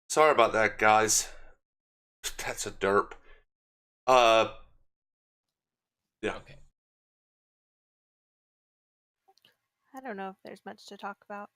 Sorry about that, guys. That's a derp. Uh, yeah. Okay. I don't know if there's much to talk about.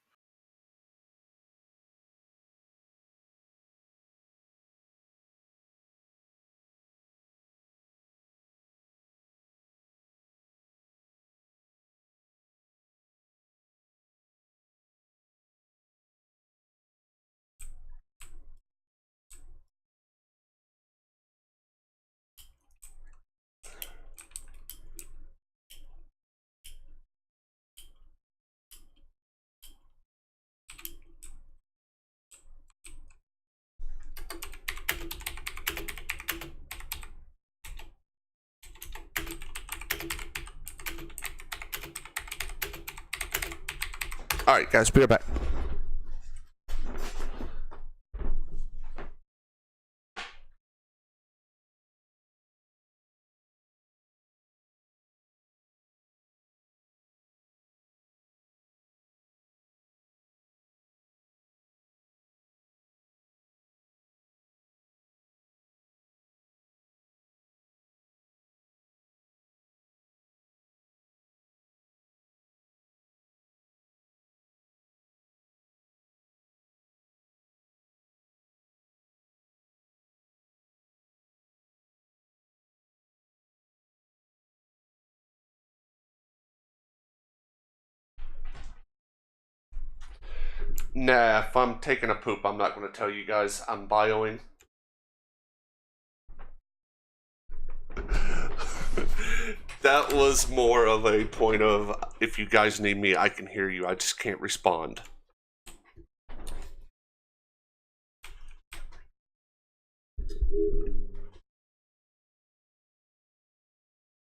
All right, guys, be right back. Nah, if I'm taking a poop, I'm not going to tell you guys. I'm bioing. That was more of a point of, if you guys need me, I can hear you. I just can't respond.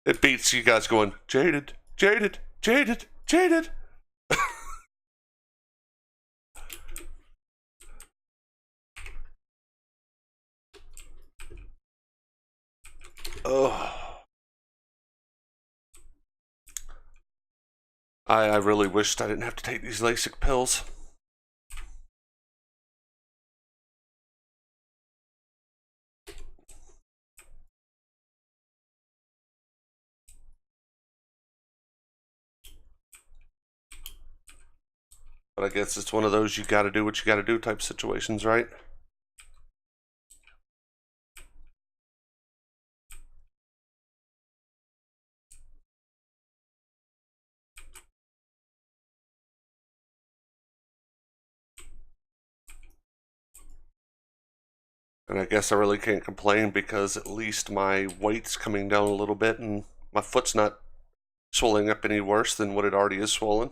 It beats you guys going, jaded, jaded, jaded, jaded. Oh. I really wished I didn't have to take these LASIK pills. But I guess it's one of those you gotta do what you gotta do type situations, right? And I guess I really can't complain because at least my weight's coming down a little bit and my foot's not swelling up any worse than what it already is swollen.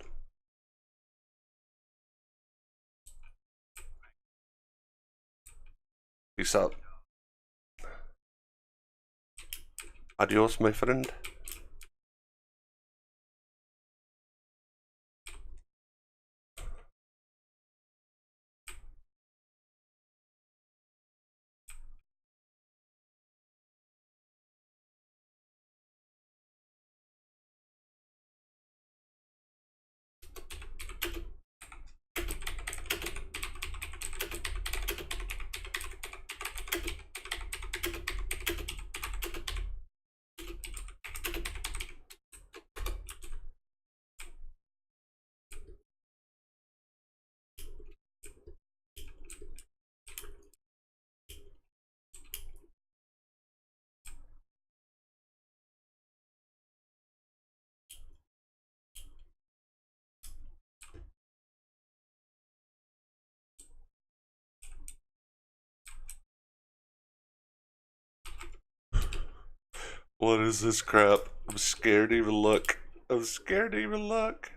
Peace out. Adios, my friend. What is this crap? I'm scared to even look. I'm scared to even look.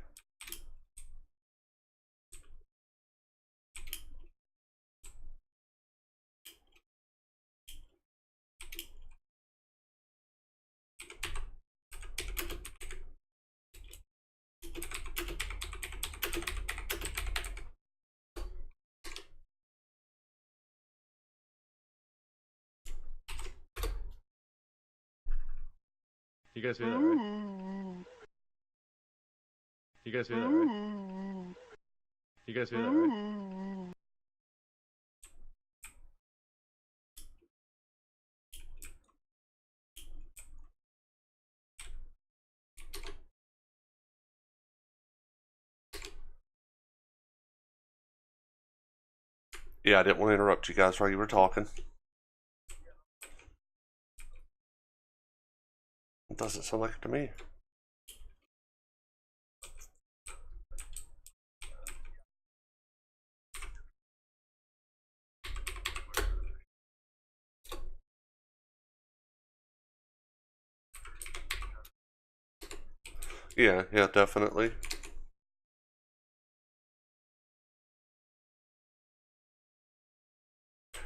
You guys hear that, right? You guys hear that, right? You guys hear that, right? Yeah, I didn't want to interrupt you guys while you were talking. It doesn't sound like it to me. Yeah, definitely.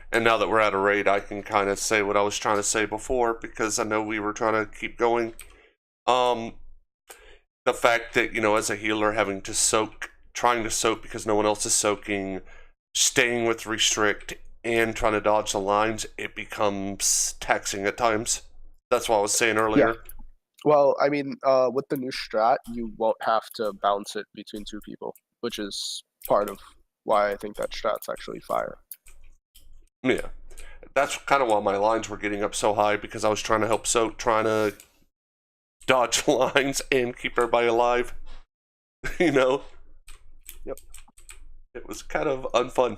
And now that we're at a raid, I can kind of say what I was trying to say before, because I know we were trying to keep going. The fact that, as a healer, having to soak, trying to soak because no one else is soaking, staying with restrict, and trying to dodge the lines, it becomes taxing at times. That's what I was saying earlier. Yeah. Well, I mean, with the new strat, you won't have to bounce it between two people, which is part of why I think that strat's actually fire. Yeah. That's kind of why my lines were getting up so high, because I was trying to help soak, trying to dodge lines and keep everybody alive. Yep. It was kind of unfun.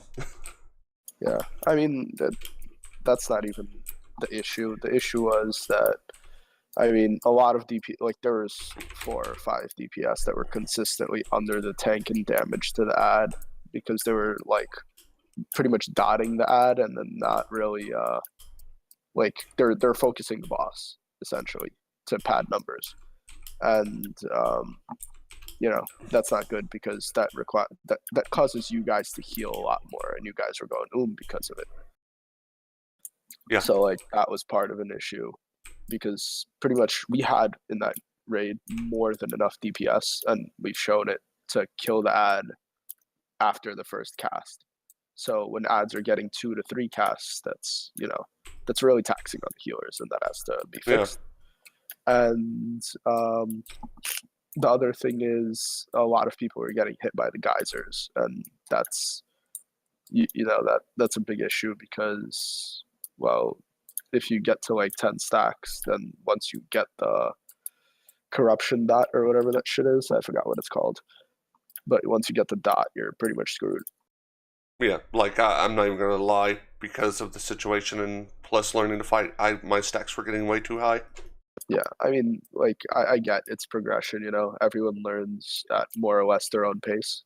Yeah. I mean, that's not even the issue. The issue was that, I mean, a lot of DP, like there was 4 or 5 DPS that were consistently under the tank and damage to the ad because they were like pretty much dotting the ad and then not really like they're focusing the boss essentially to pad numbers, and that's not good because that causes you guys to heal a lot more, and you guys are going because of it. Yeah. So like that was part of an issue because pretty much we had in that raid more than enough DPS, and we've shown it to kill the ad after the first cast. So when ads are getting 2 to 3 casts, that's really taxing on the healers, and that has to be fixed. Yeah. And the other thing is a lot of people are getting hit by the geysers, and that's that's a big issue because, well, if you get to like 10 stacks, then once you get the corruption dot or whatever that shit is, I forgot what it's called, but once you get the dot, you're pretty much screwed. Yeah, like I'm not even gonna lie, because of the situation and plus learning to fight, my stacks were getting way too high. Yeah, I mean, like I get it's progression. Everyone learns at more or less their own pace.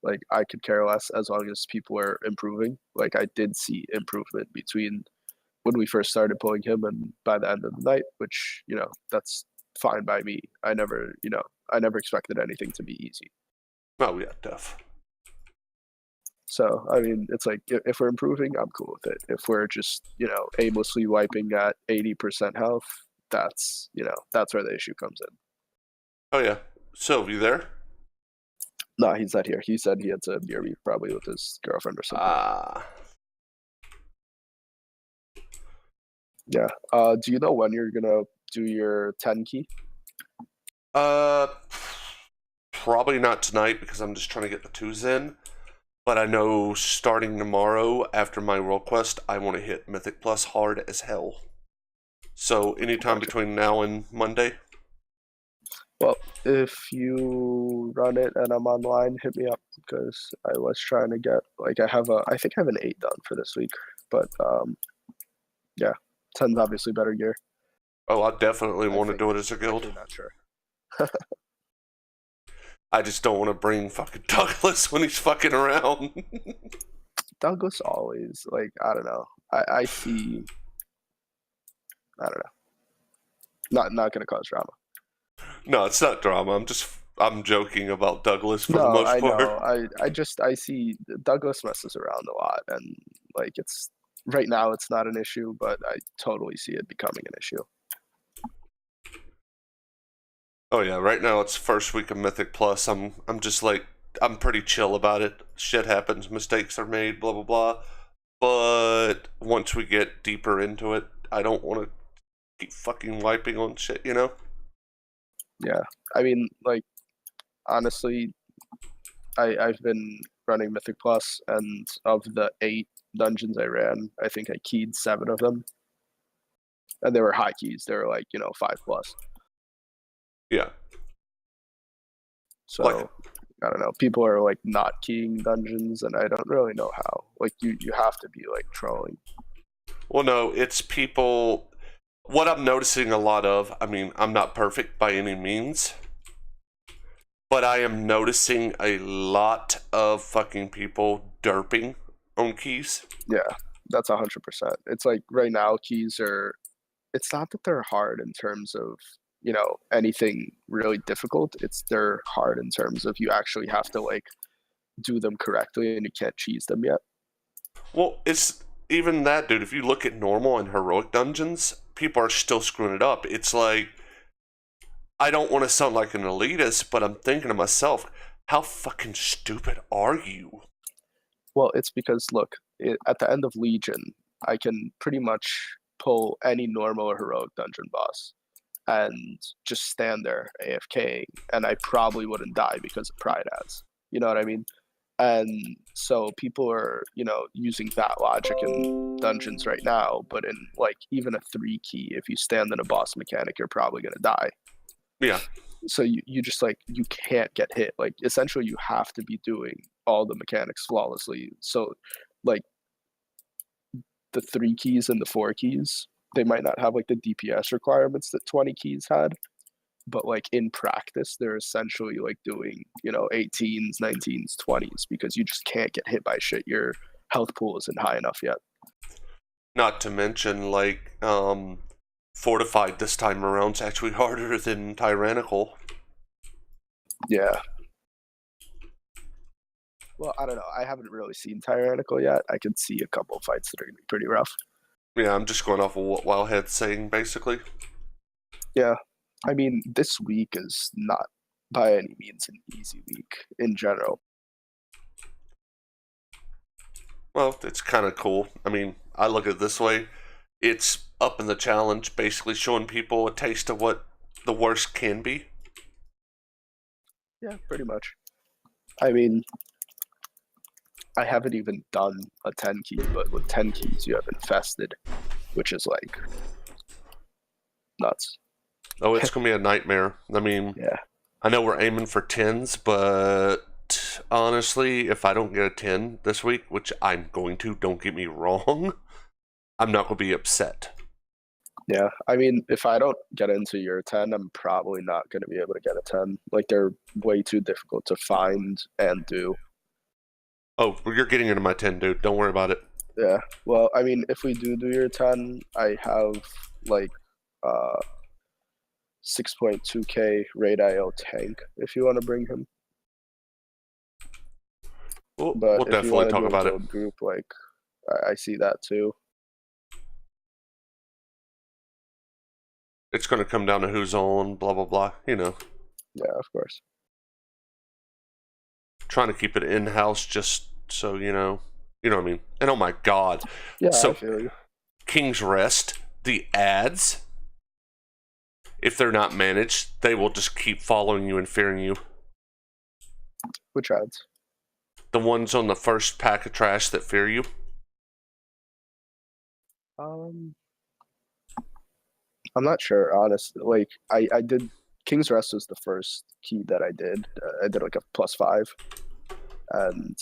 Like I could care less as long as people are improving. Like I did see improvement between when we first started pulling him and by the end of the night, which that's fine by me. I never expected anything to be easy. Oh yeah, def. So I mean, it's like if we're improving, I'm cool with it. If we're just aimlessly wiping at 80% health, that's where the issue comes in. Oh yeah, Sylv, you there? No, he's not here. He said he had to BRB probably with his girlfriend or something. Yeah. Do you know when you're gonna do your 10 key? Probably not tonight because I'm just trying to get the 2s in. But I know starting tomorrow after my World Quest, I want to hit Mythic Plus hard as hell. So anytime between now and Monday. Well, if you run it and I'm online, hit me up because I was trying to get I think I have an 8 done for this week, but yeah, 10's obviously better gear. Oh, I definitely want to do it as a guild. I'm not sure. I just don't want to bring fucking Douglas when he's fucking around. Douglas always, I don't know. I see. I don't know. Not gonna cause drama. No, it's not drama. I'm joking about Douglas for the most part. No, I see Douglas messes around a lot, and it's right now it's not an issue, but I totally see it becoming an issue. Oh yeah, right now it's first week of Mythic Plus. I'm just I'm pretty chill about it. Shit happens, mistakes are made, blah blah blah. But once we get deeper into it, I don't want to keep fucking wiping on shit, Yeah, I mean, honestly, I've been running Mythic Plus, and of the 8 dungeons I ran, I think I keyed 7 of them, and they were high keys. They were 5+. Yeah. So I don't know. People are like not keying dungeons, and I don't really know how. Like you have to be like trolling. Well, no, it's people. What I'm noticing a lot of, I mean, I'm not perfect by any means, but I am noticing a lot of fucking people derping on keys. Yeah, that's 100%. It's like right now keys are. It's not that they're hard in terms of anything really difficult. It's they're hard in terms of you actually have to like do them correctly, and you can't cheese them yet. Well, it's even that, dude. If you look at normal and heroic dungeons, people are still screwing it up. It's like, I don't want to sound like an elitist, but I'm thinking to myself, how fucking stupid are you? Well, it's because look, at the end of Legion, I can pretty much pull any normal or heroic dungeon boss and just stand there AFKing, and I probably wouldn't die because of pride ads. You know what I mean? And so people are, using that logic in dungeons right now, but in like even a 3 key, if you stand in a boss mechanic, you're probably gonna die. Yeah. So you just like you can't get hit. Like essentially you have to be doing all the mechanics flawlessly. So like the 3 keys and the 4 keys, they might not have like the DPS requirements that 20 keys had, but like in practice they're essentially like doing 18s, 19s, 20s, because you just can't get hit by shit. Your health pool isn't high enough yet. Not to mention, like, fortified this time around is actually harder than tyrannical. Yeah. Well, I don't know. I haven't really seen tyrannical yet. I can see a couple of fights that are gonna be pretty rough. Yeah, I'm just going off of what Wildhead's saying, basically. Yeah. I mean, this week is not by any means an easy week in general. Well, it's kind of cool. I mean, I look at it this way. It's up in the challenge, basically showing people a taste of what the worst can be. Yeah, pretty much. I mean, I haven't even done a 10 key, but with 10 keys, you have infested, which is like nuts. Oh, it's going to be a nightmare. I mean, Yeah. I know we're aiming for 10s, but honestly, if I don't get a 10 this week, which I'm going to, don't get me wrong, I'm not going to be upset. Yeah. I mean, if I don't get into your 10, I'm probably not going to be able to get a 10. Like, they're way too difficult to find and do. Oh, you're getting into my 10, dude. Don't worry about it. Yeah. Well, I mean, if we do your 10, I have like 6.2k raid IO tank if you want to bring him. We'll But if you definitely want to talk do a about it. guild group, like I see that too. It's going to come down to who's on, blah, blah, blah. You know, Yeah, of course. trying to keep it in-house just so, you know what I mean? And oh my God. Yeah, So, I feel you. King's Rest, the ads, if they're not managed, they will just keep following you and fearing you. Which ads? The ones on the first pack of trash that fear you. I'm not sure, honestly. Like, I did King's Rest was the first key that I did. I did like a +5, and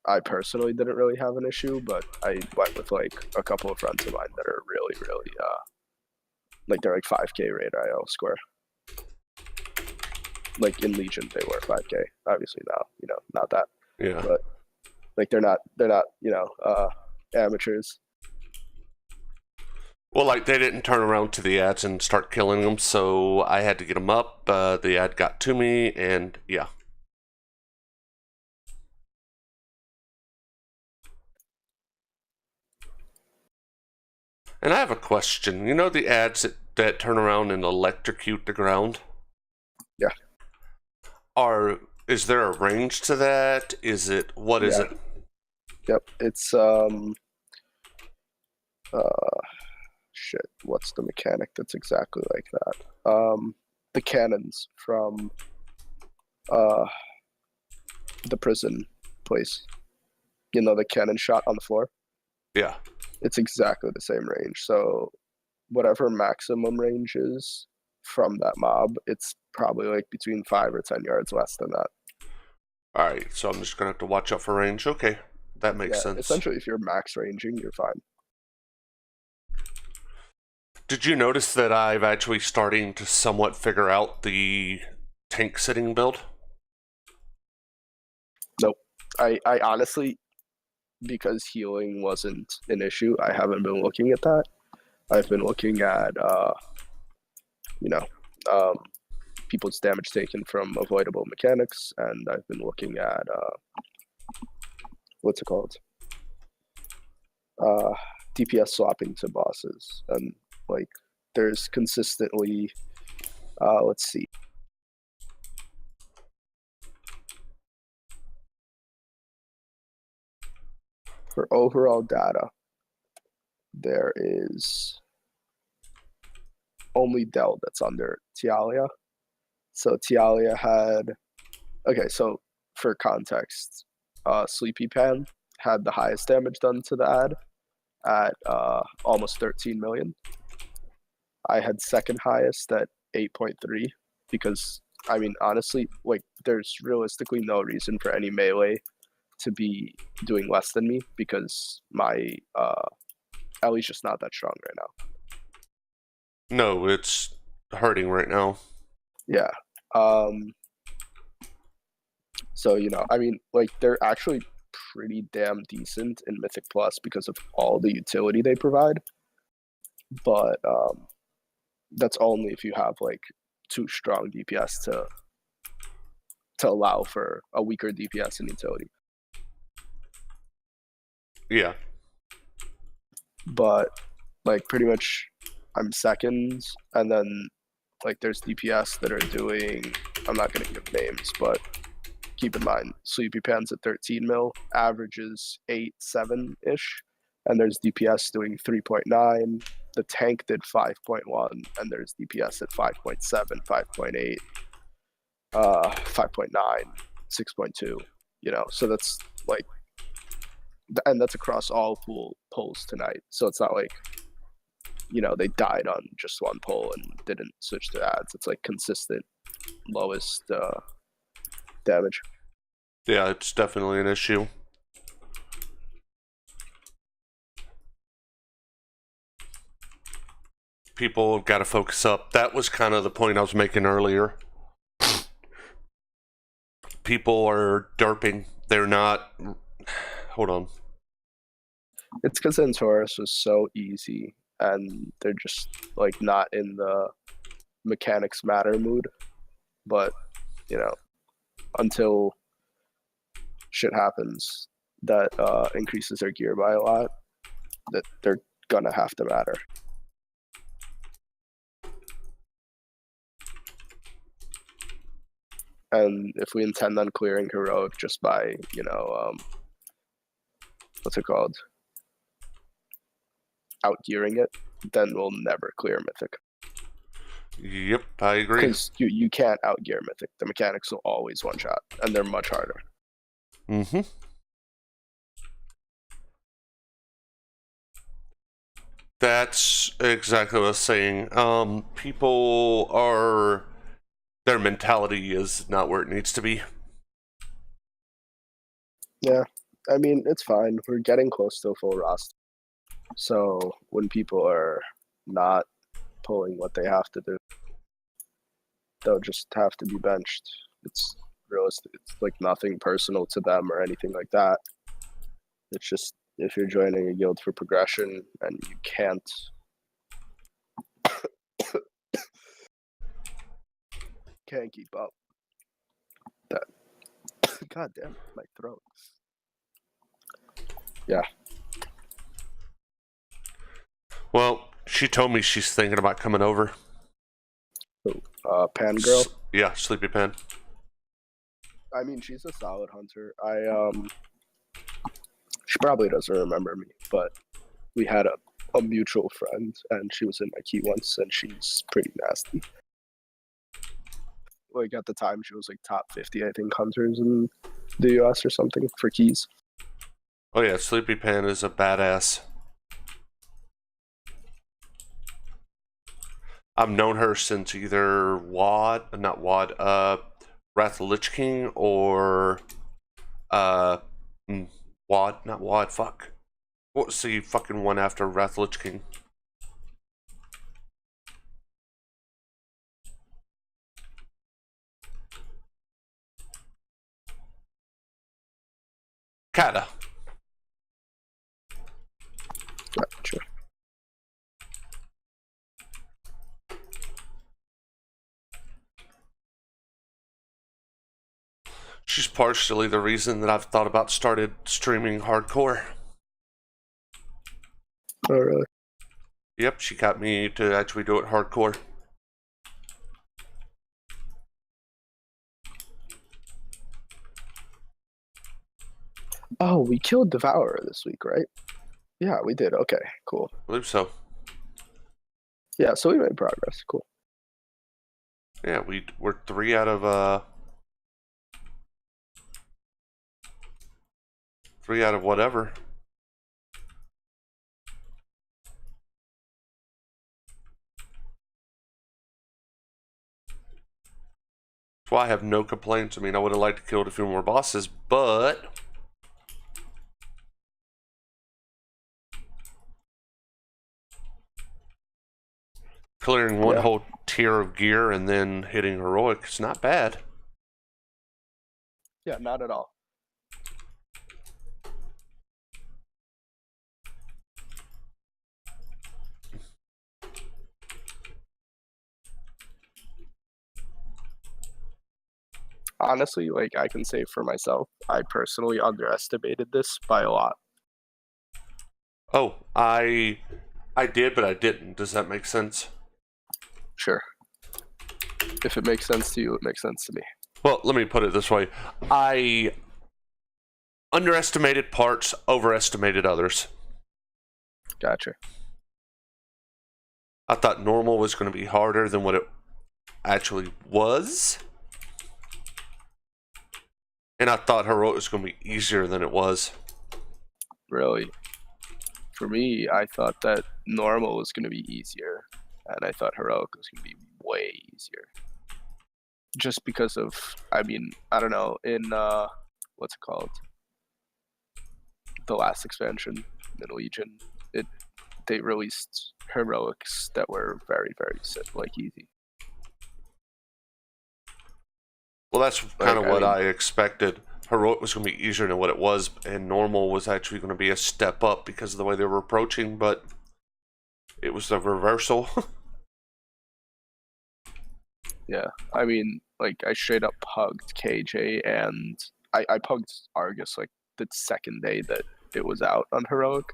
I personally didn't really have an issue, but I went with like a couple of friends of mine that are really, really like they're like 5k raid IO square. Like in Legion, they were 5k. Obviously now, not that. Yeah. But like they're not, amateurs. Well, like, they didn't turn around to the ads and start killing them, so I had to get them up. The ad got to me, and yeah. And I have a question. You know the ads that turn around and electrocute the ground? Yeah. Is there a range to that? What is it? Yep. It's shit. What's the mechanic that's exactly like that? The cannons from the prison place. You know, the cannon shot on the floor. Yeah. It's exactly the same range. So whatever maximum range is from that mob, it's probably like between 5 or 10 yards less than that. Alright, so I'm just gonna have to watch out for range. Okay, that makes sense. Essentially, if you're max ranging, you're fine. Did you notice that I've actually starting to somewhat figure out the tank sitting build? Nope. I honestly, because healing wasn't an issue, I haven't been looking at that. I've been looking at, you know, people's damage taken from avoidable mechanics, and I've been looking at, what's it called? DPS swapping to bosses, and like there's consistently, let's see. For overall data, there is only Dell that's under Tialia. So Tialia had, okay, so for context, Sleepy Pan had the highest damage done to the ad at almost 13 million. I had second highest at 8.3 because, I mean, honestly, like there's realistically no reason for any melee to be doing less than me because my Ellie's just not that strong right now. No, it's hurting right now. Yeah. So, you know, I mean, like they're actually pretty damn decent in Mythic Plus because of all the utility they provide. But that's only if you have like too strong DPS to allow for a weaker DPS and utility. Yeah. But like pretty much I'm second, and then like there's DPS that are doing, I'm not gonna give names, but keep in mind Sleepy Pan's at 13 mil, averages 8-7-ish, and there's DPS doing 3.9. The tank did 5.1, and there's DPS at 5.7, 5.8, 5.9, 6.2. You know, so that's like, and that's across all polls tonight. So it's not like, you know, they died on just one poll and didn't switch to ads. It's like consistent lowest damage. Yeah, it's definitely an issue. People have got to focus up. That was kind of the point I was making earlier. People are derping. They're not. Hold on. It's because Centaurus was so easy, and they're just like not in the mechanics matter mood. But you know, until shit happens that increases their gear by a lot, that they're gonna have to matter. And if we intend on clearing heroic just by, you know, what's it called, outgearing it, then we'll never clear mythic. Yep, I agree. Because you can't outgear mythic. The mechanics will always one shot, and they're much harder. Mm-hmm. That's exactly what I was saying. People are, their mentality is not where it needs to be. Yeah, I mean, it's fine. We're getting close to a full roster. So when people are not pulling what they have to do, they'll just have to be benched. It's realistic. It's like nothing personal to them or anything like that. It's just if you're joining a guild for progression and you can't keep up, that god damn it, my throat. Yeah. Well, she told me she's thinking about coming over. Pan girl. Yeah, Sleepy Pan. I mean, she's a solid hunter. She probably doesn't remember me, but we had a mutual friend, and she was in my key once, and she's pretty nasty. Like at the time, she was like top 50, I think, hunters in the US or something for keys. Oh yeah, Sleepy Pan is a badass. I've known her since either Wrath of the Lich King or Uh, Wad, not Wad, fuck. What's the fucking one after Wrath Lich King? Kata. Gotcha. She's partially the reason that I've thought about started streaming hardcore. Oh, really? Yep, she got me to actually do it hardcore. Oh, we killed Devourer this week, right? Yeah, we did. Okay, cool. I believe so. Yeah, so we made progress. Cool. Yeah, we're 3 out of 3 out of whatever. That's why I have no complaints. I mean, I would have liked to kill a few more bosses, but clearing one whole tier of gear and then hitting heroic is not bad. Yeah, not at all. Honestly, like I can say for myself, I personally underestimated this by a lot. Oh, I did, but I didn't. Does that make sense? Sure. If it makes sense to you, it makes sense to me. Well, let me put it this way. I underestimated parts, overestimated others. Gotcha. I thought normal was going to be harder than what it actually was. And I thought heroic was going to be easier than it was. Really. For me, I thought that normal was going to be easier, and I thought heroic was going to be way easier. Just because of, I mean, I don't know, in, what's it called? The last expansion, in Legion, they released heroics that were very, very, easy. Well, that's kind of what I I expected. Heroic was going to be easier than what it was, and normal was actually going to be a step up because of the way they were approaching, but it was the reversal. Yeah, I mean, like, I straight up hugged KJ, and I pugged Argus, like, the second day that it was out on Heroic,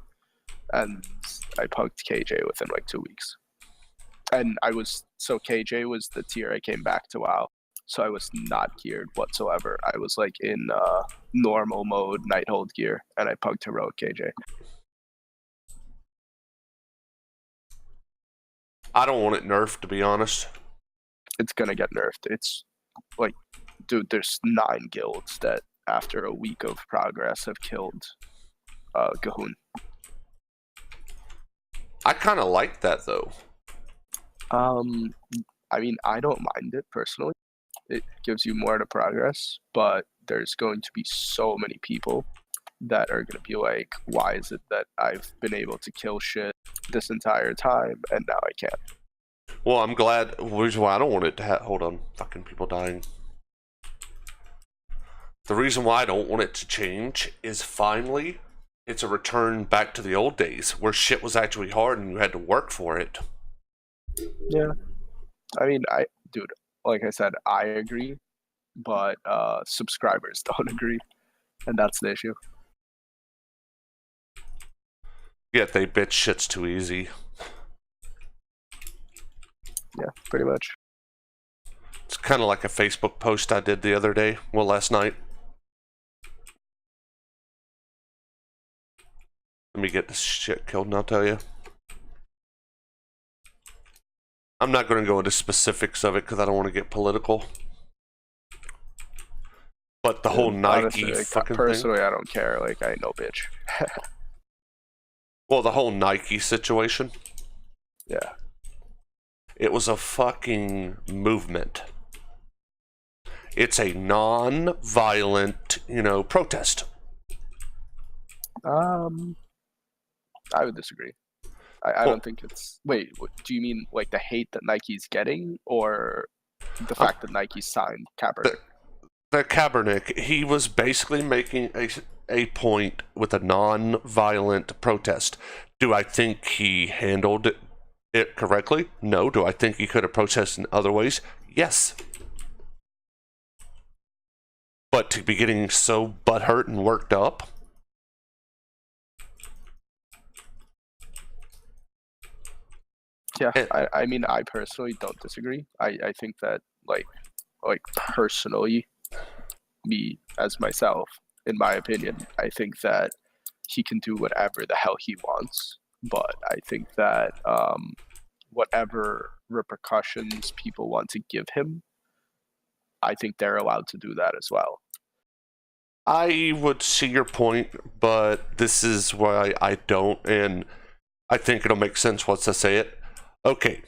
and I pugged KJ within, like, 2 weeks. And so KJ was the tier I came back to WoW, so I was not geared whatsoever. I was, like, in normal mode, Nighthold gear, and I pugged Heroic KJ. I don't want it nerfed, to be honest. It's gonna get nerfed. It's like, dude, there's 9 guilds that after a week of progress have killed Gahun. I kind of like that, though. I mean, I don't mind it personally. It gives you more to progress, but there's going to be so many people that are going to be like, why is it that I've been able to kill shit this entire time and now I can't? Well, I'm glad. The reason why I don't want it to hold on, fucking people dying. The reason why I don't want it to change is finally it's a return back to the old days where shit was actually hard and you had to work for it. Yeah. I mean, dude, like I said, I agree, but subscribers don't agree, and that's the issue. Yet they bitch shit's too easy. Yeah, pretty much. It's kind of like a Facebook post I did the other day, well, last night. Let me get this shit killed and I'll tell you. I'm not going to go into specifics of it because I don't want to get political. But the whole Nike honestly, fucking personally, thing. I don't care. Like, I ain't no bitch. Well, the whole Nike situation. Yeah. It was a fucking movement. It's a non-violent, protest. I would disagree. I don't think it's. Wait, do you mean like the hate that Nike's getting, or the fact that Nike signed Kaepernick? The Kaepernick, he was basically making a point with a non-violent protest. Do I think he handled it correctly? No. Do I think he could have protested in other ways? Yes. But to be getting so butthurt and worked up? Yeah, I mean, I personally don't disagree. I think that like personally, me as myself, in my opinion, I think that he can do whatever the hell he wants. But I think that whatever repercussions people want to give him, I think they're allowed to do that as well. I would see your point, but this is why I don't, and I think it'll make sense once I say it. Okay,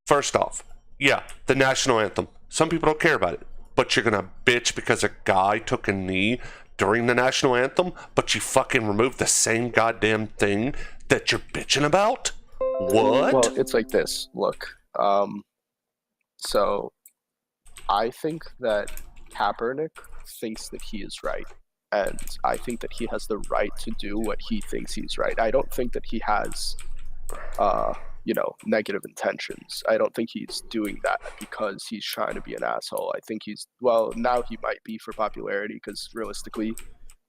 first off, yeah, the national anthem. Some people don't care about it, but you're gonna bitch because a guy took a knee during the national anthem, but you fucking removed the same goddamn thing that you're bitching about? What? Well, it's like this. Look, so I think that Kaepernick thinks that he is right, and I think that he has the right to do what he thinks he's right. I don't think that he has, negative intentions. I don't think he's doing that because he's trying to be an asshole. I think now he might be for popularity, because realistically,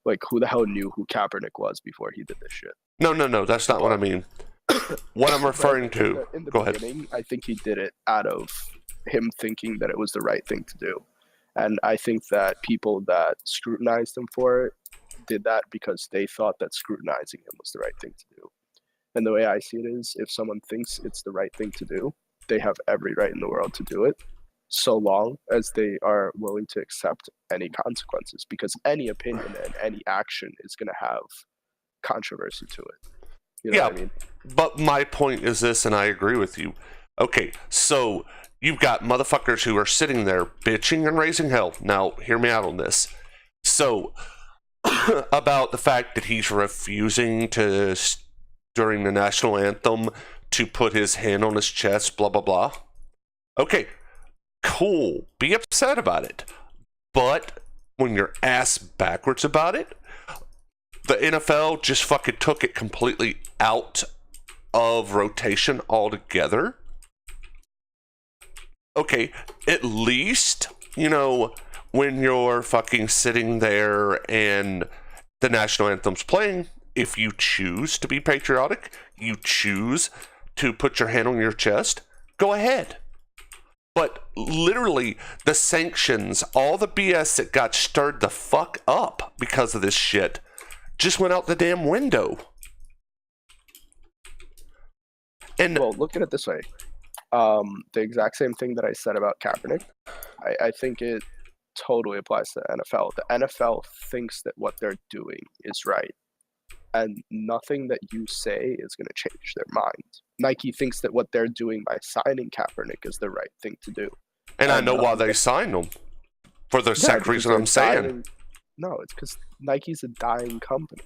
like, who the hell knew who Kaepernick was before he did this shit? No, that's not what I mean. What I'm referring to. In the Go ahead. beginning, I think he did it out of him thinking that it was the right thing to do. And I think that people that scrutinized him for it did that because they thought that scrutinizing him was the right thing to do. And the way I see it is, if someone thinks it's the right thing to do, they have every right in the world to do it, so long as they are willing to accept any consequences, because any opinion and any action is going to have controversy to it. You know what I mean? But my point is this, and I agree with you. Okay, so you've got motherfuckers who are sitting there bitching and raising hell. Now, hear me out on this. So, about the fact that he's refusing to, during the national anthem, to put his hand on his chest, blah, blah, blah. Okay, cool. Be upset about it. But when you're ass backwards about it, the NFL just fucking took it completely out of rotation altogether. Okay, at least, when you're fucking sitting there and the national anthem's playing, if you choose to be patriotic, you choose to put your hand on your chest, go ahead. But literally, the sanctions, all the BS that got stirred the fuck up because of this shit, just went out the damn window. And well, look at it this way. The exact same thing that I said about Kaepernick, I think it totally applies to the NFL. The NFL thinks that what they're doing is right, and nothing that you say is going to change their mind. Nike thinks that what they're doing by signing Kaepernick is the right thing to do. And I know why they signed him. For the exact reason I'm saying. No, it's because Nike's a dying company.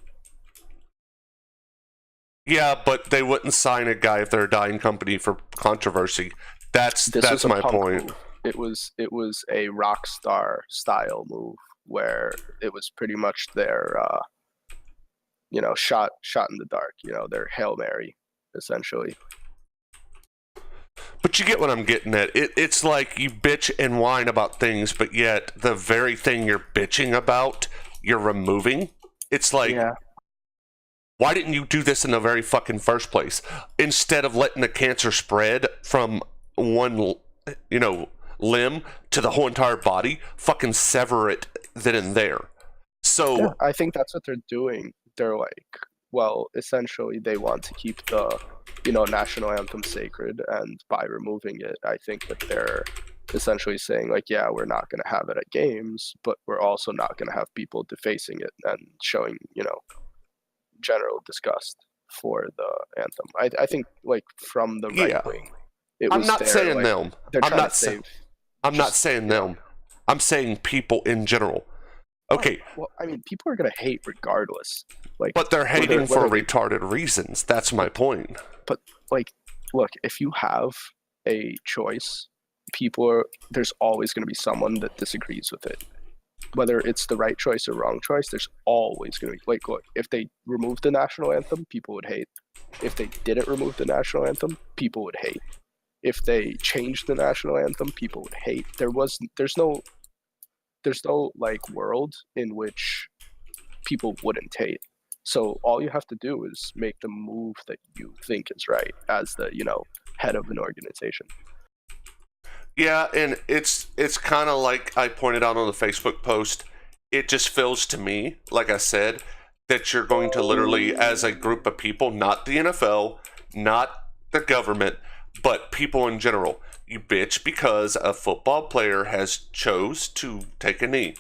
Yeah, but they wouldn't sign a guy if they're a dying company for controversy. That's my point. Move. It was a rock star style move where it was pretty much their shot in the dark, their Hail Mary, essentially. But you get what I'm getting at. It's like you bitch and whine about things, but yet the very thing you're bitching about, you're removing. It's like, why didn't you do this in the very fucking first place? Instead of letting the cancer spread from one, limb to the whole entire body, fucking sever it then and there. So I think that's what they're doing. They're like, well, essentially they want to keep the national anthem sacred, and by removing it, I think that they're essentially saying, like, yeah, we're not going to have it at games, but we're also not going to have people defacing it and showing general disgust for the anthem. I think, like, from the right wing, I'm not saying them. I'm not saying them. I'm saying people in general. Okay, Well, I mean, people are gonna hate regardless. Like, but they're whether hating for whether they, retarded reasons. That's my point. but like, look, if you have a choice, there's always gonna be someone that disagrees with it. Whether it's the right choice or wrong choice, there's always gonna be like, look, if they removed the national anthem, people would hate. If they didn't remove the national anthem, people would hate. If they changed the national anthem, people would hate. There's no like world in which people wouldn't hate. So all you have to do is make the move that you think is right as the, head of an organization. Yeah, and it's kind of like I pointed out on the Facebook post. It just feels to me, like I said, that you're going to literally, as a group of people, not the NFL, not the government, but people in general, you bitch because a football player has chose to take a knee.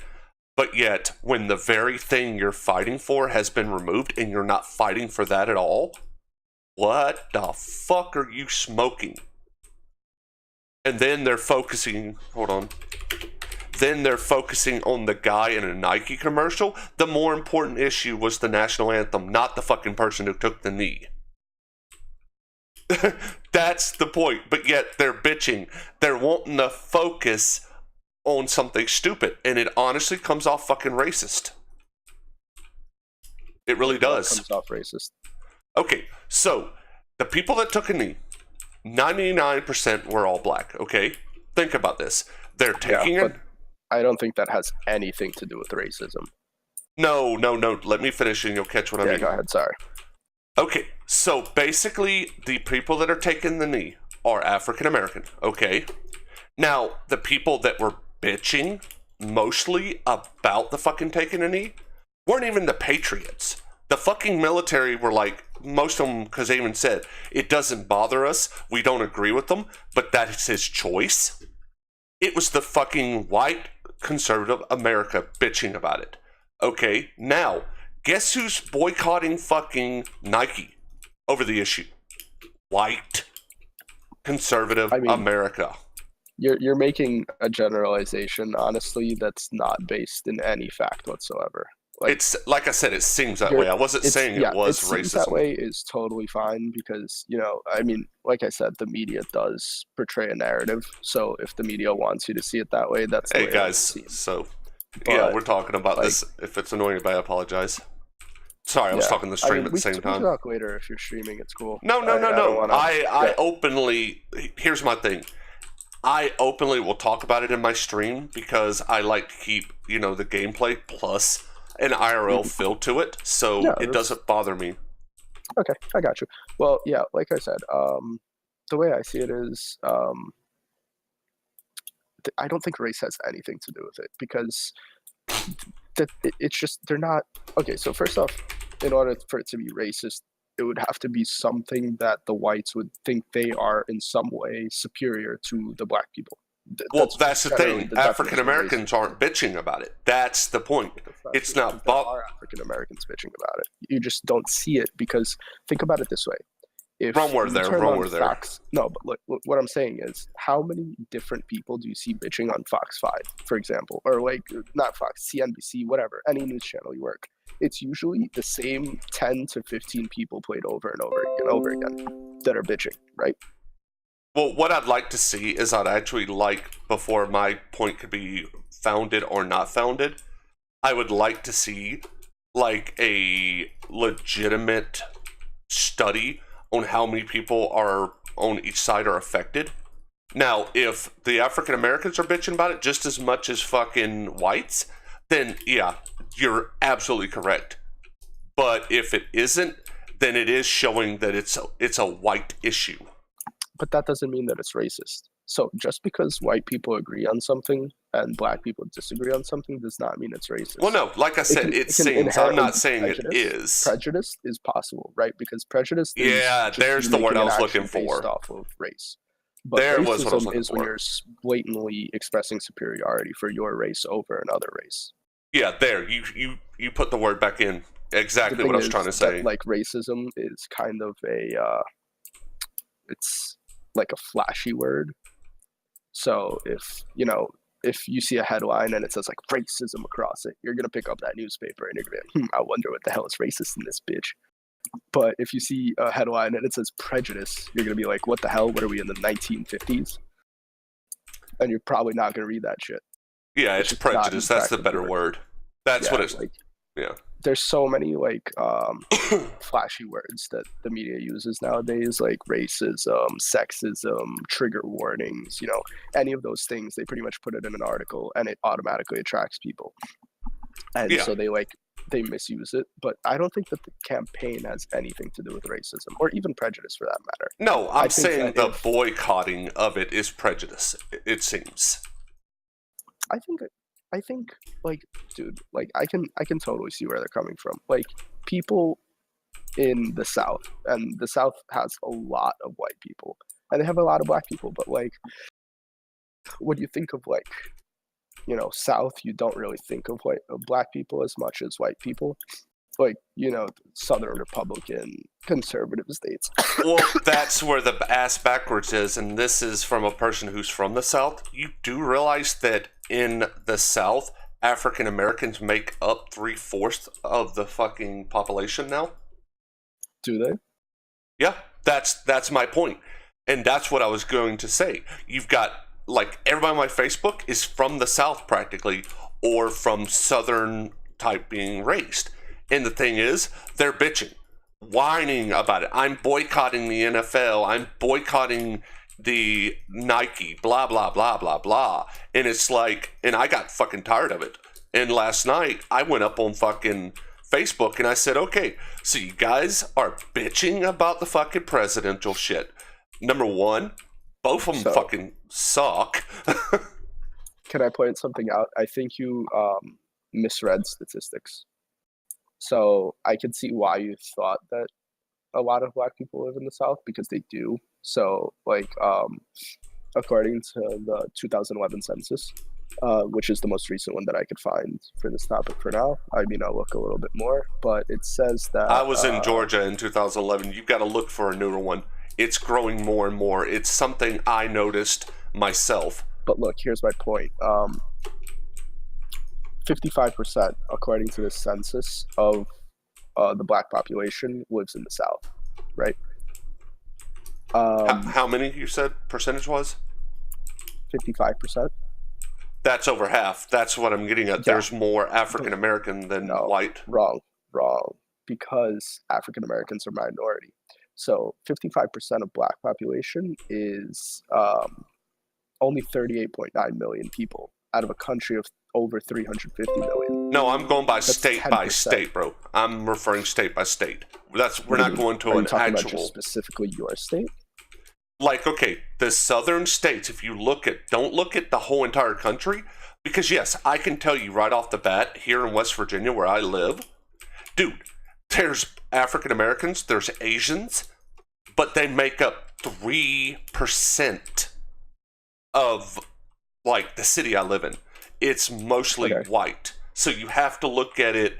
But yet, when the very thing you're fighting for has been removed and you're not fighting for that at all, what the fuck are you smoking? And then they're focusing, then they're focusing on the guy in a Nike commercial. The more important issue was the national anthem, not the fucking person who took the knee. That's the point. But yet they're bitching. They're wanting to focus on something stupid. And it honestly comes off fucking racist. It really does. It comes off racist. Okay, so the people that took a knee, 99% were all black, okay? Think about this. They're taking it. I don't think that has anything to do with racism. No. Let me finish and you'll catch what I mean. Yeah, go ahead. Sorry. Okay, so basically, the people that are taking the knee are African American, okay? Now, the people that were bitching mostly about the fucking taking a knee weren't even the patriots. The fucking military were like, most of them, because they even said, it doesn't bother us, we don't agree with them, but that is his choice. It was the fucking white conservative America bitching about it. Okay, now, guess who's boycotting fucking Nike over the issue? White conservative America. You're making a generalization, honestly, that's not based in any fact whatsoever. It's like I said, it seems that way. I wasn't saying it was racism. Seems that way is totally fine because, like I said, the media does portray a narrative. So if the media wants you to see it that way, that's the way guys. So yeah, we're talking about this. If it's annoying, I apologize. Sorry, I was talking the stream at the same time. We can talk later if you're streaming. It's cool. No. I openly. Here's my thing. I openly will talk about it in my stream because I like to keep, the gameplay plus an IRL feel to it, so it doesn't bother me. Okay, I got you. Well, yeah, like I said, the way I see it is, I don't think race has anything to do with it because it's just they're not okay. So first off, in order for it to be racist, it would have to be something that the whites would think they are in some way superior to the black people. Well, that's the thing. African Americans aren't bitching about it. That's the point. It's not. There are African Americans bitching about it. You just don't see it because think about it this way. Wrong word there. No, but look, what I'm saying is, how many different people do you see bitching on Fox 5, for example, or not Fox, CNBC, whatever, any news channel you work? It's usually the same 10 to 15 people played over and over and over again that are bitching, right? Well, what I'd like to see is I'd actually like, before my point could be founded or not founded, I would like to see a legitimate study on how many people are on each side are affected. Now, if the African Americans are bitching about it just as much as fucking whites, then yeah, you're absolutely correct. But if it isn't, then it is showing that it's a white issue. But that doesn't mean that it's racist. So just because white people agree on something and black people disagree on something does not mean it's racist. Well, no, like I said, it seems. I'm not saying it is. Prejudice is possible, right? Because prejudice is there's the word I was looking for. Based off of race. But there was what I was looking is for. When you're blatantly expressing superiority for your race over another race. Yeah, there. You put the word back in. Exactly what I was trying to say. That, racism is kind of it's like a flashy word. So if, if you see a headline and it says like racism across it, you're gonna pick up that newspaper and you're gonna be like, I wonder what the hell is racist in this bitch. But if you see a headline and it says prejudice, you're gonna be like, what the hell? What are we in the 1950s? And you're probably not gonna read that shit. Yeah, it's prejudice. That's the better word. That's what it's like. Yeah. There's so many like flashy words that the media uses nowadays, like racism, sexism, trigger warnings. You know, any of those things, they pretty much put it in an article, and it automatically attracts people. And so they misuse it. But I don't think that the campaign has anything to do with racism or even prejudice, for that matter. No, I'm saying the boycotting of it is prejudice. It seems. I think, like, dude, like, I can totally see where they're coming from. Like, people in the South, and the South has a lot of white people, and they have a lot of black people, but, like, when you think of, like, you know, South, you don't really think of black people as much as white people. Like, you know, Southern Republican conservative states. Well, that's where the ass backwards is, and this is from a person who's from the South. You do realize that in the South, African Americans make up 3/4 of the fucking population now? Do they? Yeah, that's my point. And that's what I was going to say. You've got, like, everybody on my Facebook is from the South practically, or from Southern type being raised. And the thing is, they're bitching, whining about it. I'm boycotting the NFL. I'm boycotting the Nike, blah, blah, blah, blah, blah. And it's like, and I got fucking tired of it. And last night, I went up on fucking Facebook and I said, okay, so you guys are bitching about the fucking presidential shit. Number one, both of them fucking suck. Can I point something out? I think you misread statistics. So I could see why you thought that a lot of black people live in the South, because they do. So, like, according to the 2011 census, which is the most recent one that I could find for this topic for now. I mean, I'll look a little bit more, but it says that... I was in Georgia in 2011. You've got to look for a newer one. It's growing more and more. It's something I noticed myself. But look, here's my point. 55%, according to the census, of the black population lives in the South, right? How many you said percentage-wise? 55%. That's over half. That's what I'm getting at. Yeah. There's more African American than white. Wrong. Because African Americans are minority. So 55% of black population is only 38.9 million people out of a country of over 350 million. No, I'm going by state by state, bro. I'm referring state by state. We're not going to an actual. About just specifically your state? Like, okay, the southern states, if you don't look at the whole entire country, because yes, I can tell you right off the bat, here in West Virginia where I live, dude, there's African Americans, there's Asians, but they make up 3% of, like, the city I live in. It's mostly white. So you have to look at it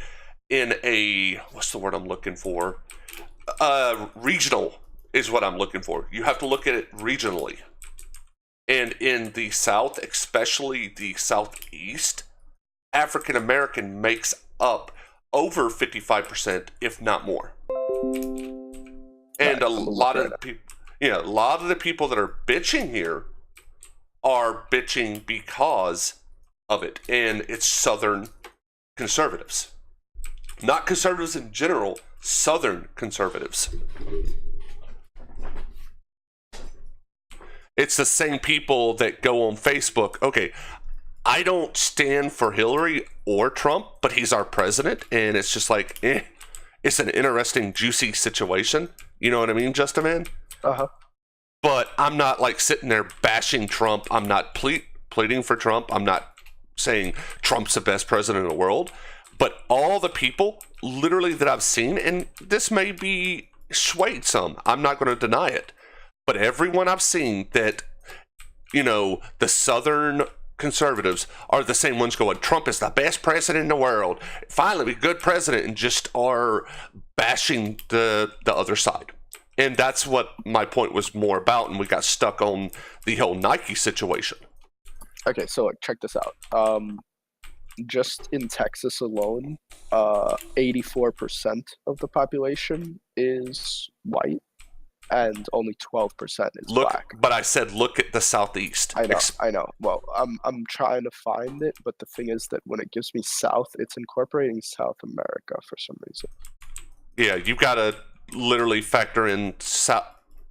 in a, what's the word I'm looking for? Regional is what I'm looking for. You have to look at it regionally. And in the South, especially the Southeast, African American makes up over 55%, if not more. And a lot of the people, a lot of the people that are bitching here are bitching because of it, and it's Southern conservatives. Not conservatives in general, Southern conservatives. It's the same people that go on Facebook. Okay, I don't stand for Hillary or Trump, but he's our president, and it's just like, it's an interesting, juicy situation. You know what I mean, Just a Man? Uh-huh. But I'm not, like, sitting there bashing Trump. I'm not pleading for Trump. I'm not saying Trump's the best president in the world. But all the people, literally, that I've seen, and this may be swayed some. I'm not going to deny it. But everyone I've seen that, the Southern conservatives are the same ones going, Trump is the best president in the world. Finally, a good president, and just are bashing the other side. And that's what my point was more about, and we got stuck on the whole Nike situation. Okay, so like, check this out. Just in Texas alone, 84% of the population is white, and only 12% is black. But I said look at the Southeast. I know. Well, I'm trying to find it, but the thing is that when it gives me South, it's incorporating South America for some reason. Yeah, you've got to literally factor in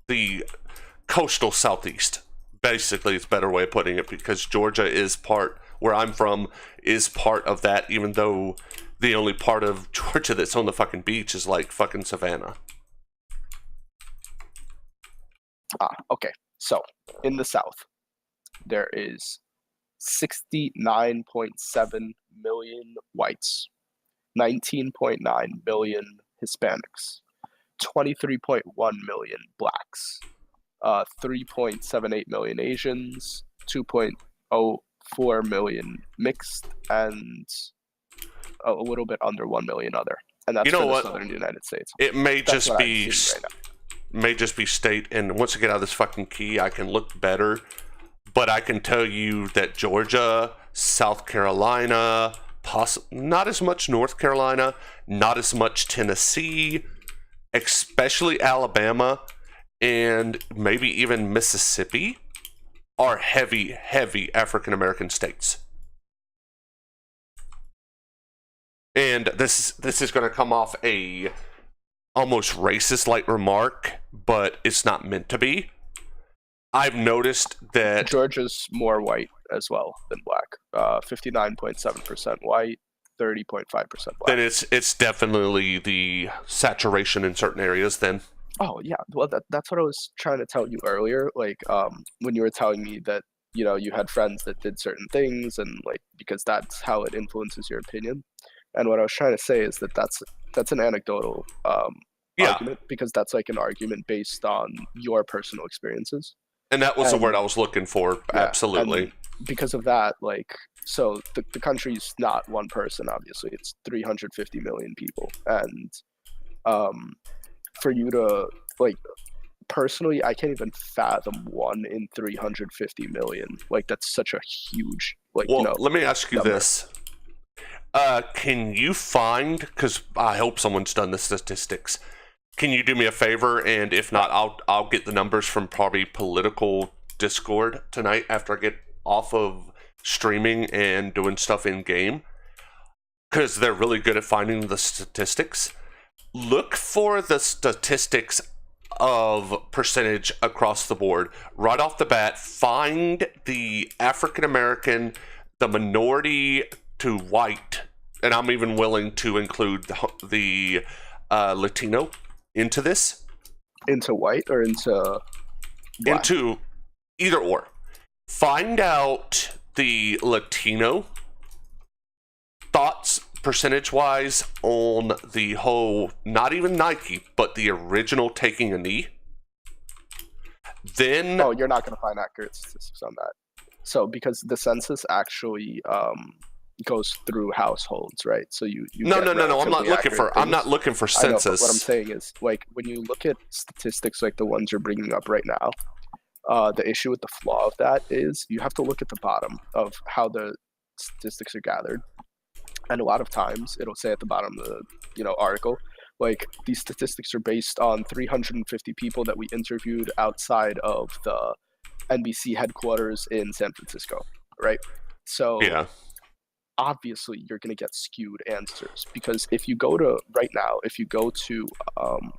the coastal Southeast. Basically, it's a better way of putting it, because Georgia is part, where I'm from, is part of that, even though the only part of Georgia that's on the fucking beach is like fucking Savannah. Okay. So in the South, there is 69.7 million whites, 19.9 million Hispanics, 23.1 million blacks, 3.78 million Asians, 2.04 million mixed, and a little bit under 1 million other. And that's for the southern United States. It may That's just be right now. May just be state, and once I get out of this fucking key, I can look better. But I can tell you that Georgia, South Carolina, not as much North Carolina, not as much Tennessee, especially Alabama, and maybe even Mississippi are heavy African American states. And this is going to come off a almost racist like remark, but it's not meant to be. I've noticed that Georgia's more white as well than black. 59.7% white, 30.5% black. Then it's definitely the saturation in certain areas then. Oh yeah, well that's what I was trying to tell you earlier. Like when you were telling me that, you know, you had friends that did certain things, and like because that's how it influences your opinion. And what I was trying to say is that that's an anecdotal argument, because that's like an argument based on your personal experiences. And that was the word I was looking for. Yeah, absolutely. And because of that, like, so the country's not one person, obviously. It's 350 million people. And for you to, like, personally, I can't even fathom 1 in 350 million. Like, that's such a huge, like, well, you know, let me ask you number. this. Can you find, because I hope someone's done the statistics, can you do me a favor? And if not, I'll get the numbers from probably Political Discord tonight after I get off of streaming and doing stuff in game, because they're really good at finding the statistics. Look for the statistics of percentage across the board. Right off the bat, find the African American, the minority to white, and I'm even willing to include the Latino into this. Into white or into black? Into either or. Find out the Latino thoughts percentage-wise on the whole, not even Nike, but the original taking a knee. Then... Oh, you're not going to find accurate statistics on that. So, because the census actually goes through households, right? So you no. I'm not looking for. I'm not looking for census. I know, but what I'm saying is, like, when you look at statistics like the ones you're bringing up right now, the issue with the flaw of that is you have to look at the bottom of how the statistics are gathered, and a lot of times it'll say at the bottom of the article, like, these statistics are based on 350 people that we interviewed outside of the NBC headquarters in San Francisco, right? So yeah. Obviously you're going to get skewed answers, because if you go to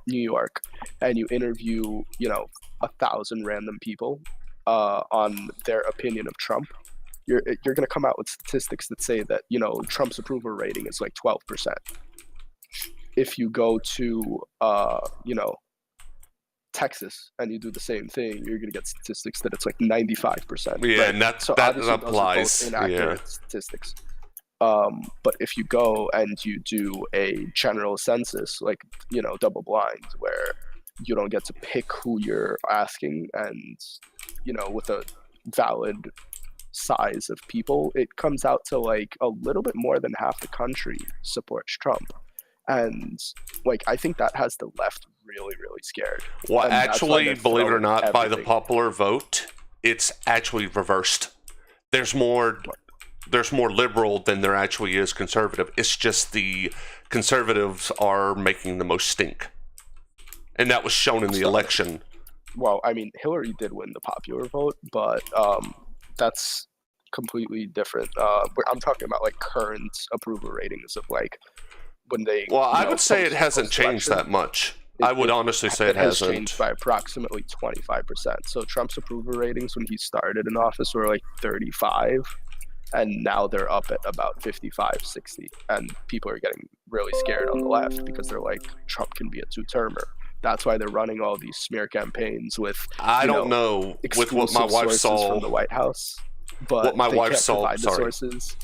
New York and you interview 1,000 random people on their opinion of Trump, you're going to come out with statistics that say that Trump's approval rating is like 12%. If you go to Texas and you do the same thing, you're going to get statistics that it's like 95%. Yeah, right? and that Those applies. are both inaccurate statistics. But if you go and you do a general census, like, double blind, where you don't get to pick who you're asking, and, with a valid size of people, it comes out to like a little bit more than half the country supports Trump. And like, I think that has the left really, really scared. Well, and actually, believe it or not, by the popular vote, it's actually reversed. there's more liberal than there actually is conservative. It's just the conservatives are making the most stink, and that was shown in the election. Well, I mean, Hillary did win the popular vote, but that's completely different. I'm talking about like current approval ratings of like when they. Well, I would say it hasn't changed that much. I would honestly say it has hasn't changed by approximately 25%. So Trump's approval ratings when he started in office were like 35, and now they're up at about 55, 60. And people are getting really scared on the left because they're like, Trump can be a two-termer. That's why they're running all these smear campaigns with. I don't know with what my wife saw from the White House, but what my they wife can't saw. provide the sources,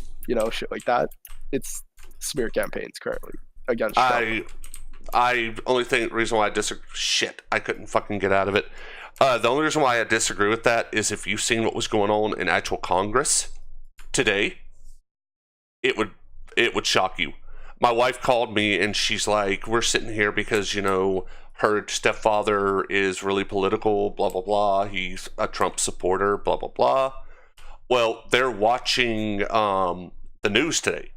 shit like that. It's smear campaigns currently against Trump. Reason why I disagree. Shit, I couldn't fucking get out of it. The only reason why I disagree with that is if you've seen what was going on in actual Congress today, it would shock you. My wife called me and she's like, "We're sitting here because her stepfather is really political, blah blah blah. He's a Trump supporter, blah blah blah." Well, they're watching the news today,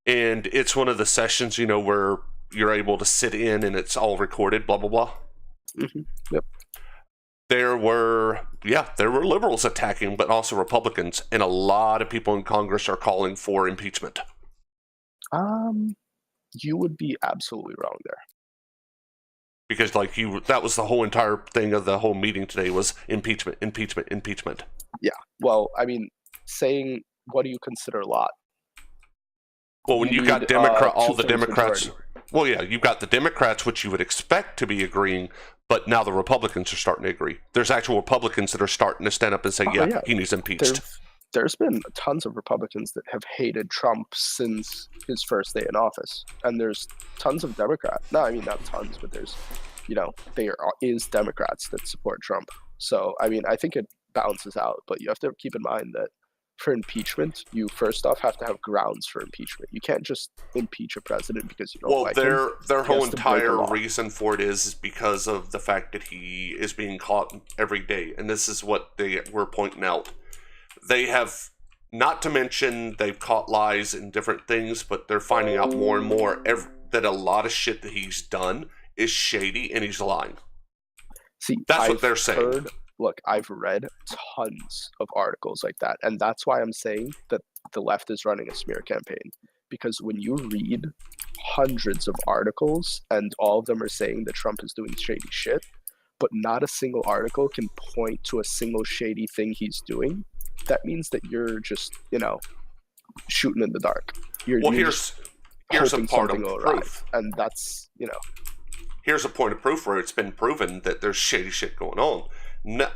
and it's one of the sessions where you're able to sit in and it's all recorded, blah blah blah. Mm-hmm. Yep. There were liberals attacking, but also Republicans, and a lot of people in Congress are calling for impeachment. You would be absolutely wrong there. Because that was the whole entire thing of the whole meeting today was impeachment, impeachment, impeachment. Yeah. Well, I mean, saying what do you consider a lot? Well, when you got all the Democrats. Majority. Well, yeah, you've got the Democrats, which you would expect to be agreeing, but now the Republicans are starting to agree. There's actual Republicans that are starting to stand up and say, yeah, he needs impeached. There's been tons of Republicans that have hated Trump since his first day in office. And there's tons of Democrats. No, I mean, not tons, but there's, there is Democrats that support Trump. So, I mean, I think it balances out. But you have to keep in mind that for impeachment, you first off have to have grounds for impeachment. You can't just impeach a president because you don't like him. Well, their whole entire reason for it is because of the fact that he is being caught every day. And this is what they were pointing out. They have, not to mention, they've caught lies in different things, but they're finding out more and more that a lot of shit that he's done is shady and he's lying. See, that's what they're saying. Look, I've read tons of articles like that, and that's why I'm saying that the left is running a smear campaign. Because when you read hundreds of articles, and all of them are saying that Trump is doing shady shit, but not a single article can point to a single shady thing he's doing, that means that you're just, shooting in the dark. Here's a part of proof. And that's, Here's a point of proof where it's been proven that there's shady shit going on.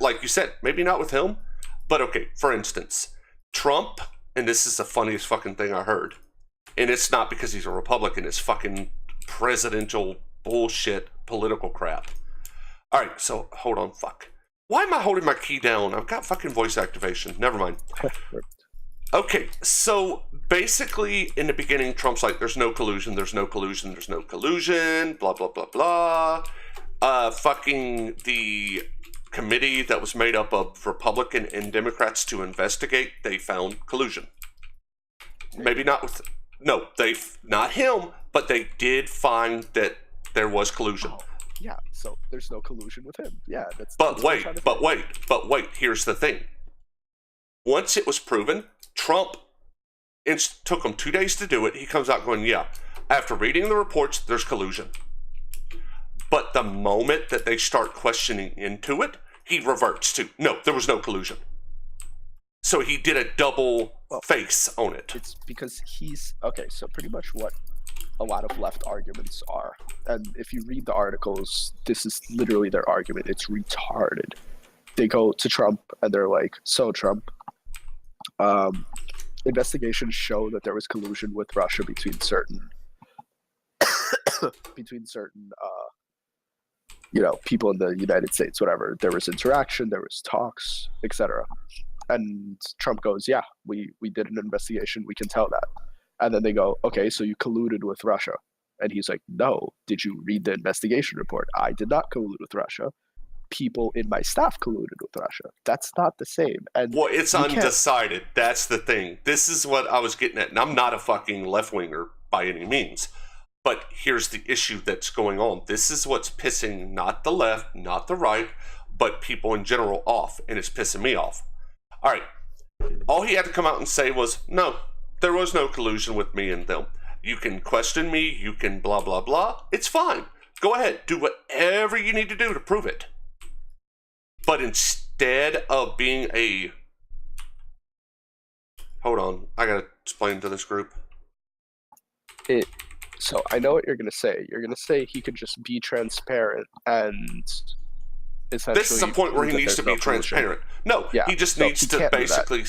Like you said, maybe not with him, but okay, for instance, Trump, and this is the funniest fucking thing I heard, and it's not because he's a Republican, it's fucking presidential bullshit political crap. Alright, so, hold on, fuck. Why am I holding my key down? I've got fucking voice activation. Never mind. Okay, so basically in the beginning, Trump's like, there's no collusion, there's no collusion, there's no collusion, blah, blah, blah, blah. Fucking the committee that was made up of Republican and Democrats to investigate, they found collusion. Maybe not with, no, not him, but they did find that there was collusion. Oh. Yeah, so there's no collusion with him. Yeah, that's. But wait, here's the thing. Once it was proven, Trump, it took him 2 days to do it. He comes out going, yeah, after reading the reports, there's collusion. But the moment that they start questioning into it, he reverts to, no, there was no collusion. So he did a double face on it. It's because so pretty much what a lot of left arguments are. And if you read the articles, this is literally their argument. It's retarded. They go to Trump and they're like, so Trump, investigations show that there was collusion with Russia between certain people in the United States, whatever. There was interaction, there was talks, etc. And Trump goes, yeah, we did an investigation, we can tell that. And then they go, okay, so you colluded with Russia. And he's like, no, did you read the investigation report? I did not collude with Russia. people in my staff colluded with Russia. That's not the same. And Well, it's you can't- undecided. That's the thing. This is what I was getting at. And I'm not a fucking left-winger by any means. But here's the issue that's going on. This is what's pissing not the left, not the right, but people in general off. And it's pissing me off. All right. All he had to come out and say was, no, there was no collusion with me and them. You can question me. You can blah, blah, blah. It's fine. Go ahead. Do whatever you need to do to prove it. But instead of being a... Hold on. I gotta explain to this group. So I know what you're going to say. You're going to say he could just be transparent and essentially... This is a point where he prove that needs to there's be no collusion. transparent. No, Yeah, he just no, needs he to can't do that. basically...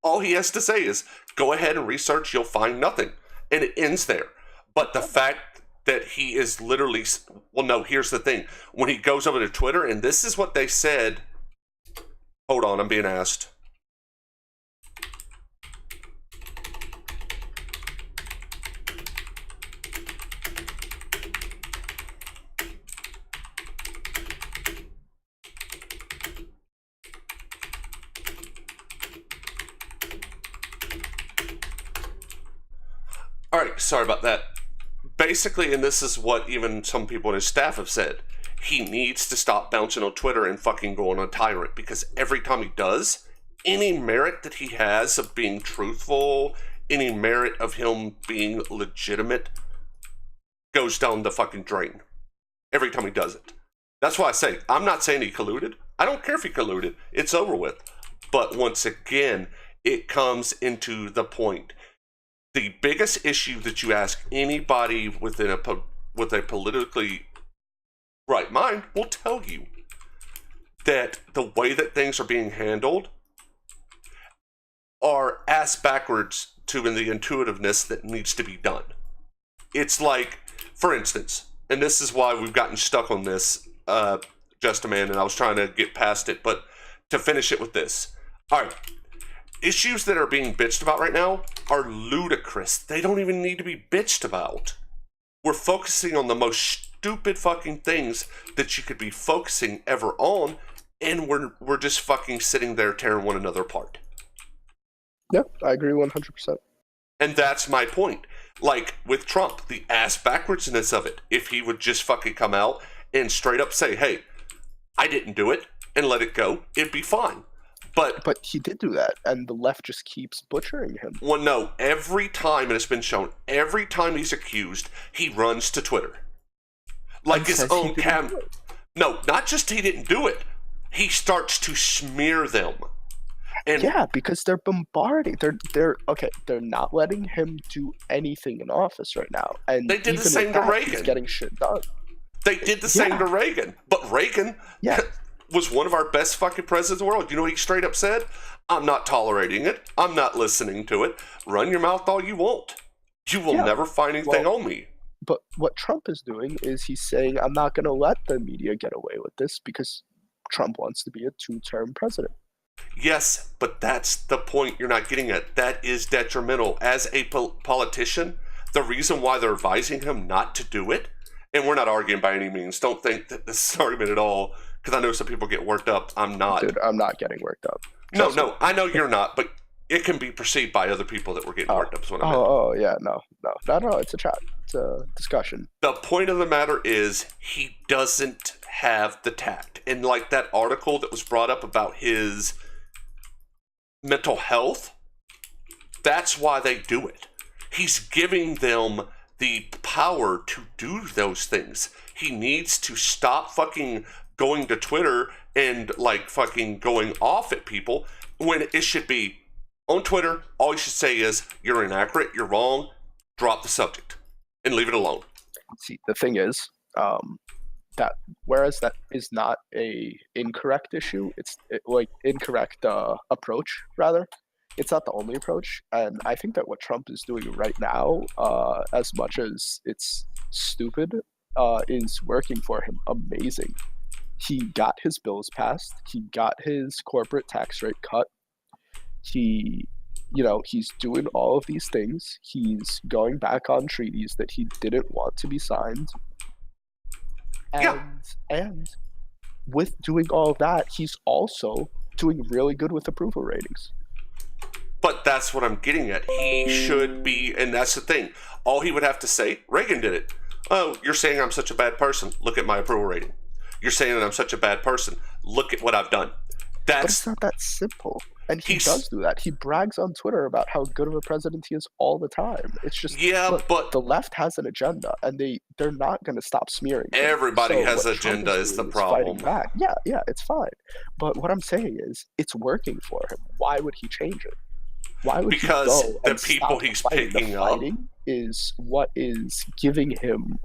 All he has to say is, go ahead and research, you'll find nothing. And it ends there. But the fact that he is literally... Well, no, here's the thing. When he goes over to Twitter, and this is what they said... Hold on, I'm being asked. All right, sorry about that. Basically, and this is what even some people in his staff have said, he needs to stop bouncing on Twitter and fucking going on tyrant, because every time he does, any merit that he has of being truthful, any merit of him being legitimate, goes down the fucking drain. Every time he does it. That's why I say, I'm not saying he colluded. I don't care if he colluded. It's over with. But once again, it comes into the point. The biggest issue that you ask anybody with a politically right mind will tell you that the way that things are being handled are ass backwards to the intuitiveness that needs to be done. It's like, for instance, and this is why we've gotten stuck on this, just a man, and I was trying to get past it, but to finish it with this. All right. Issues that are being bitched about right now are ludicrous. They don't even need to be bitched about. We're focusing on the most stupid fucking things that you could be focusing ever on, and we're just fucking sitting there tearing one another apart. Yep, I agree 100%. And that's my point. Like with Trump, the ass backwardsness of it. If he would just fucking come out and straight up say, hey, I didn't do it, and let it go, it'd be fine. But he did do that, and the left just keeps butchering him. Well, no, every time, and it's been shown, every time he's accused, he runs to Twitter. Like And his says own he didn't cam. do it. No, not just he didn't do it. He starts to smear them. And Yeah, because they're bombarding. They're okay. They're not letting him do anything in office right now, and They did the even same with to that, Reagan. He's getting shit done. they did the same Yeah. to Reagan. But Reagan Yeah. was one of our best fucking presidents in the world. You know what he straight up said? I'm not tolerating it. I'm not listening to it. Run your mouth all you want. You will Yeah. never find anything on me. But what Trump is doing is he's saying, I'm not going to let the media get away with this because Trump wants to be a two-term president. Yes, but that's the point you're not getting at. That is detrimental. As a politician, the reason why they're advising him not to do it, and we're not arguing by any means, don't think that this is an argument at all, because I know some people get worked up. I'm not. Dude, I'm not getting worked up. No, I know you're not, but it can be perceived by other people that we're getting worked up is what I meant. Yeah, no, it's a chat. It's a discussion. The point of the matter is he doesn't have the tact. And like that article that was brought up about his mental health, that's why they do it. He's giving them the power to do those things. He needs to stop fucking going to Twitter and like fucking going off at people when it should be on Twitter. All you should say is you're inaccurate, you're wrong, drop the subject and leave it alone. See, the thing is, that whereas that is not a incorrect issue, it's like incorrect approach rather. It's not the only approach, and I think that what Trump is doing right now, as much as it's stupid, is working for him amazing. He got his bills passed. He got his corporate tax rate cut. He's doing all of these things. He's going back on treaties that he didn't want to be signed. And with doing all of that, he's also doing really good with approval ratings. But that's what I'm getting at. He should be, and that's the thing. All he would have to say, Reagan did it. Oh, you're saying I'm such a bad person. Look at my approval rating. You're saying that I'm such a bad person. Look at what I've done. But it's not that simple. And he does do that. He brags on Twitter about how good of a president he is all the time. It's just, look, but the left has an agenda, and they're not going to stop smearing him. Everybody has an agenda is the problem. Back. Yeah, it's fine. But what I'm saying is, it's working for him. Why would he change it? Why would he go the people he's picking up is what is giving him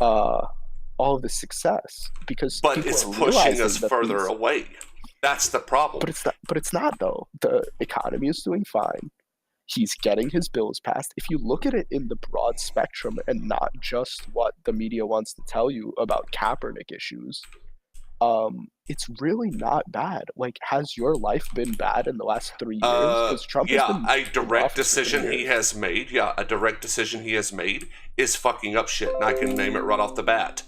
all of the success. Because it's pushing us further away. That's the problem. But it's not though. The economy is doing fine. He's getting his bills passed. If you look at it in the broad spectrum and not just what the media wants to tell you about Kaepernick issues, it's really not bad. Like, has your life been bad in the last 3 years? Because Trump has been a direct decision he has made. Yeah, a direct decision he has made is fucking up shit, and I can name it right off the bat.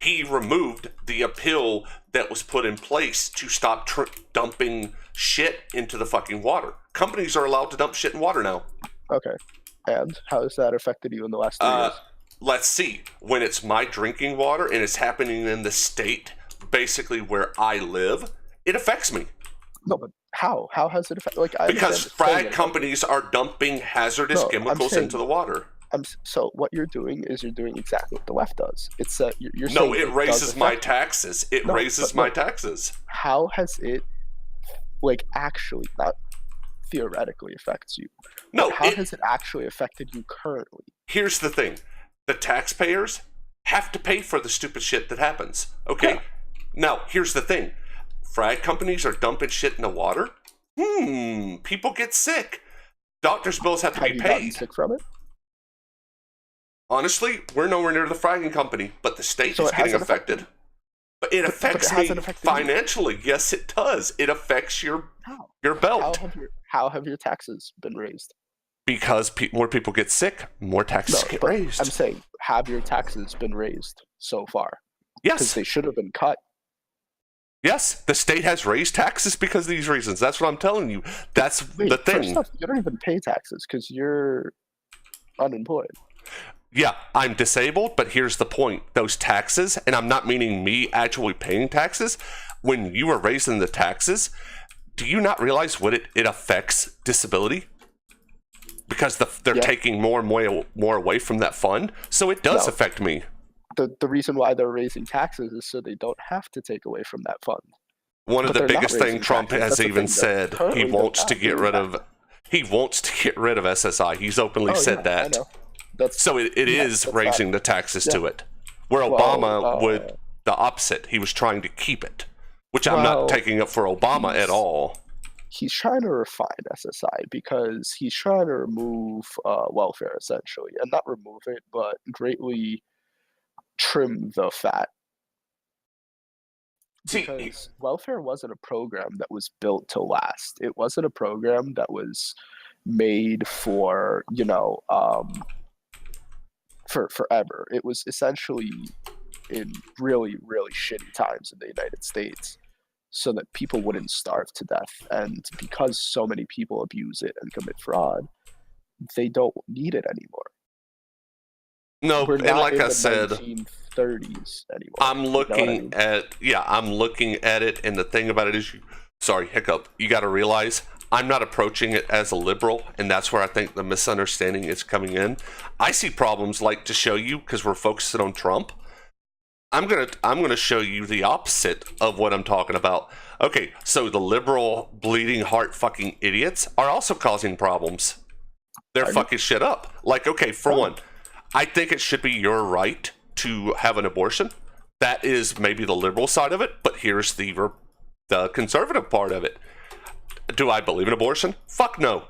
He removed the appeal that was put in place to stop dumping shit into the fucking water. Companies are allowed to dump shit in water now. Okay. And how has that affected you in the last 3 years? Let's see. When it's my drinking water and it's happening in the state, basically where I live, it affects me. No, but how? How has it affected? Because frag companies are dumping hazardous chemicals into the water. So what you're doing is you're doing exactly what the left does. It's that you're saying it raises my taxes. It raises my taxes. How has it, actually, not theoretically affects you? No, how has it actually affected you currently? Here's the thing: the taxpayers have to pay for the stupid shit that happens. Okay. Yeah. Now, here's the thing: frag companies are dumping shit in the water. People get sick. Doctors' bills have to be paid. Have you gotten sick from it? Honestly, we're nowhere near the fragging company, but the state is getting affected. But it affects me financially. Yes, it does. It affects your belt. How have your taxes been raised? Because more people get sick, more taxes get raised. I'm saying, have your taxes been raised so far? Yes. Because they should have been cut. Yes, the state has raised taxes because of these reasons. That's what I'm telling you. That's the thing. First off, you don't even pay taxes because you're unemployed. Yeah, I'm disabled, but here's the point. Those taxes, and I'm not meaning me actually paying taxes, when you are raising the taxes, do you not realize what it affects disability? Because they're taking more and more away from that fund, so it does affect me. The reason why they're raising taxes is so they don't have to take away from that fund. One of the biggest things Trump has even said, he wants to get rid of SSI. He's openly said that. I know. So it is raising the taxes to it. Where Obama would the opposite. He was trying to keep it, which I'm not taking up for Obama at all. He's trying to refine SSI because he's trying to remove welfare, essentially. And not remove it, but greatly trim the fat. Because welfare wasn't a program that was built to last. It wasn't a program that was made for, for forever. It was essentially in really, really shitty times in the United States so that people wouldn't starve to death. And because so many people abuse it and commit fraud, they don't need it anymore. No, We're and not like in I the said, 1930s anymore. I'm looking I'm looking at it, and the thing about it is, you got to realize I'm not approaching it as a liberal, and that's where I think the misunderstanding is coming in. I see problems, like, to show you, because we're focusing on Trump. I'm gonna show you the opposite of what I'm talking about. Okay, so the liberal bleeding heart fucking idiots are also causing problems. They're fucking shit up. Like, okay, for one, I think it should be your right to have an abortion. That is maybe the liberal side of it, but here's the conservative part of it. Do I believe in abortion? Fuck no.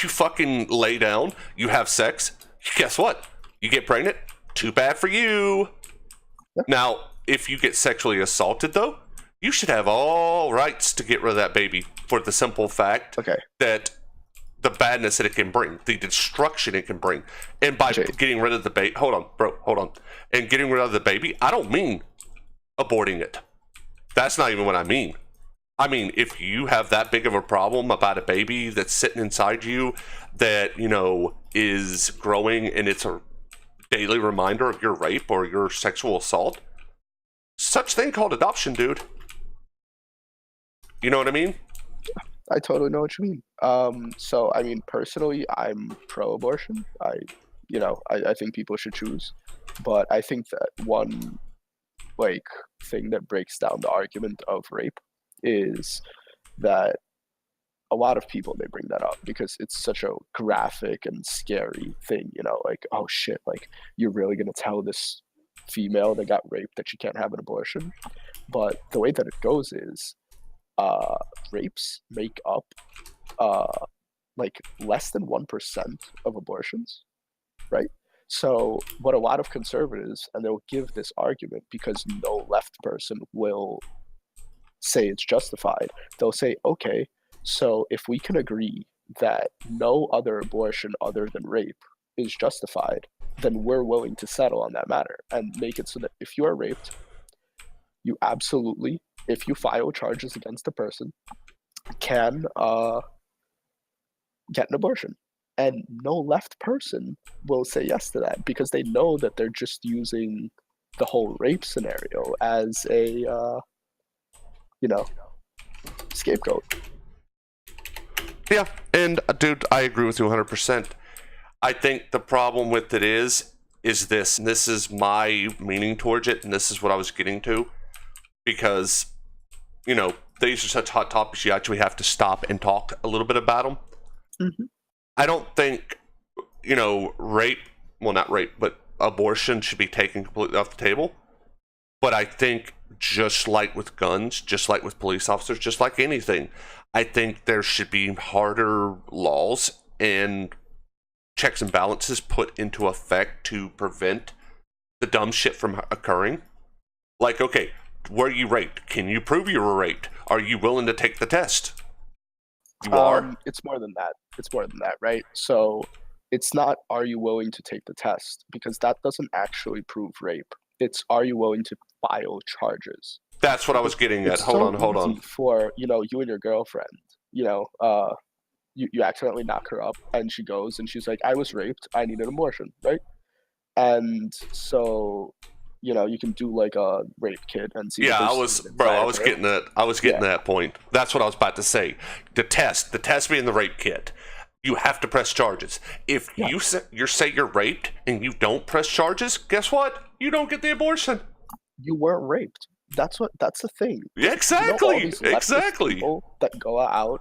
You fucking lay down, you have sex, guess what? You get pregnant, too bad for you. Yeah. Now, if you get sexually assaulted, though, you should have all rights to get rid of that baby for the simple fact that the badness that it can bring, the destruction it can bring. And by getting rid of the baby, hold on. And getting rid of the baby, I don't mean aborting it. That's not even what I mean. I mean, if you have that big of a problem about a baby that's sitting inside you that, you know, is growing and it's a daily reminder of your rape or your sexual assault, such thing called adoption, dude. You know what I mean? I totally know what you mean. So I mean, personally, I'm pro-abortion. I think people should choose, but I think that one like thing that breaks down the argument of rape is that a lot of people they bring that up because it's such a graphic and scary thing. You know, like oh shit, like you're really gonna tell this female that got raped that she can't have an abortion? But the way that it goes is uh, rapes make up uh, like less than 1% of abortions, right? So, what a lot of conservatives, and they'll give this argument because no left person will say it's justified, they'll say, okay, so if we can agree that no other abortion other than rape is justified, then we're willing to settle on that matter and make it so that if you are raped, you absolutely, if you file charges against the person, can get an abortion. And no left person will say yes to that because they know that they're just using the whole rape scenario as a, you know, scapegoat. Yeah, and dude, I agree with you 100%. I think the problem with it is this, and this is my meaning towards it, and this is what I was getting to, because, you know, these are such hot topics, you actually have to stop and talk a little bit about them. Mm-hmm. I don't think, you know, not rape, but abortion should be taken completely off the table. But I think just like with guns, just like with police officers, just like anything, I think there should be harder laws and checks and balances put into effect to prevent the dumb shit from occurring. Like, okay, were you raped? Can you prove you were raped? Are you willing to take the test? You are? It's more than that. It's more than that, right? So it's not are you willing to take the test because that doesn't actually prove rape. It's are you willing to file charges? That's what I was getting at. It's Hold so on. easy for you and your girlfriend. You accidentally knock her up, and she goes and she's like, "I was raped. I need an abortion," right? And so you can do like a rape kit and see. Yeah, what I was getting that. I was getting that point. That's what I was about to say. The test being the rape kit. You have to press charges. If you say you're raped and you don't press charges, guess what? You don't get the abortion. You weren't raped. That's the thing. Yeah, exactly. Exactly. People that go out,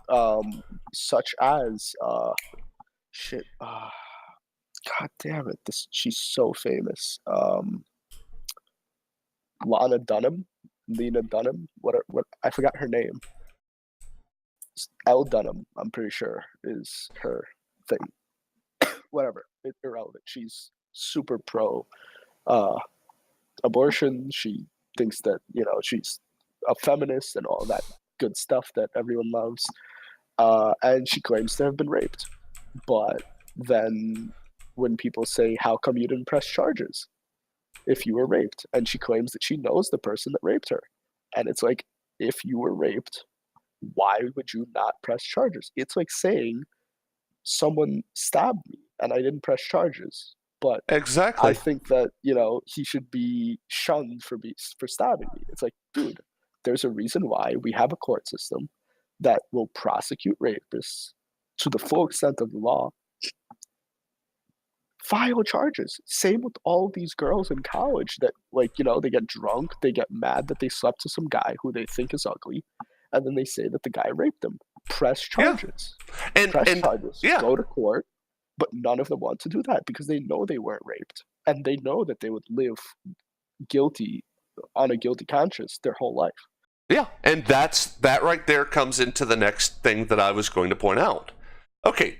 such as shit. God damn it! She's so famous. Lena Dunham. What I forgot her name. Elle Dunham, I'm pretty sure, is her thing. Whatever, it's irrelevant. She's super pro abortion. She thinks that she's a feminist and all that good stuff that everyone loves. And she claims to have been raped. But then when people say, "How come you didn't press charges if you were raped?" and she claims that she knows the person that raped her, and it's like, if you were raped, why would you not press charges? It's like saying someone stabbed me and I didn't press charges, but Exactly. I think that he should be shunned for stabbing me. It's like, dude, there's a reason why we have a court system that will prosecute rapists to the full extent of the law. File charges. Same with all these girls in college that they get drunk, they get mad that they slept with some guy who they think is ugly, and then they say that the guy raped them. Press charges. Press charges. Go to court. But none of them want to do that because they know they weren't raped. And they know that they would live guilty on a guilty conscience their whole life. Yeah, and that right there comes into the next thing that I was going to point out. Okay,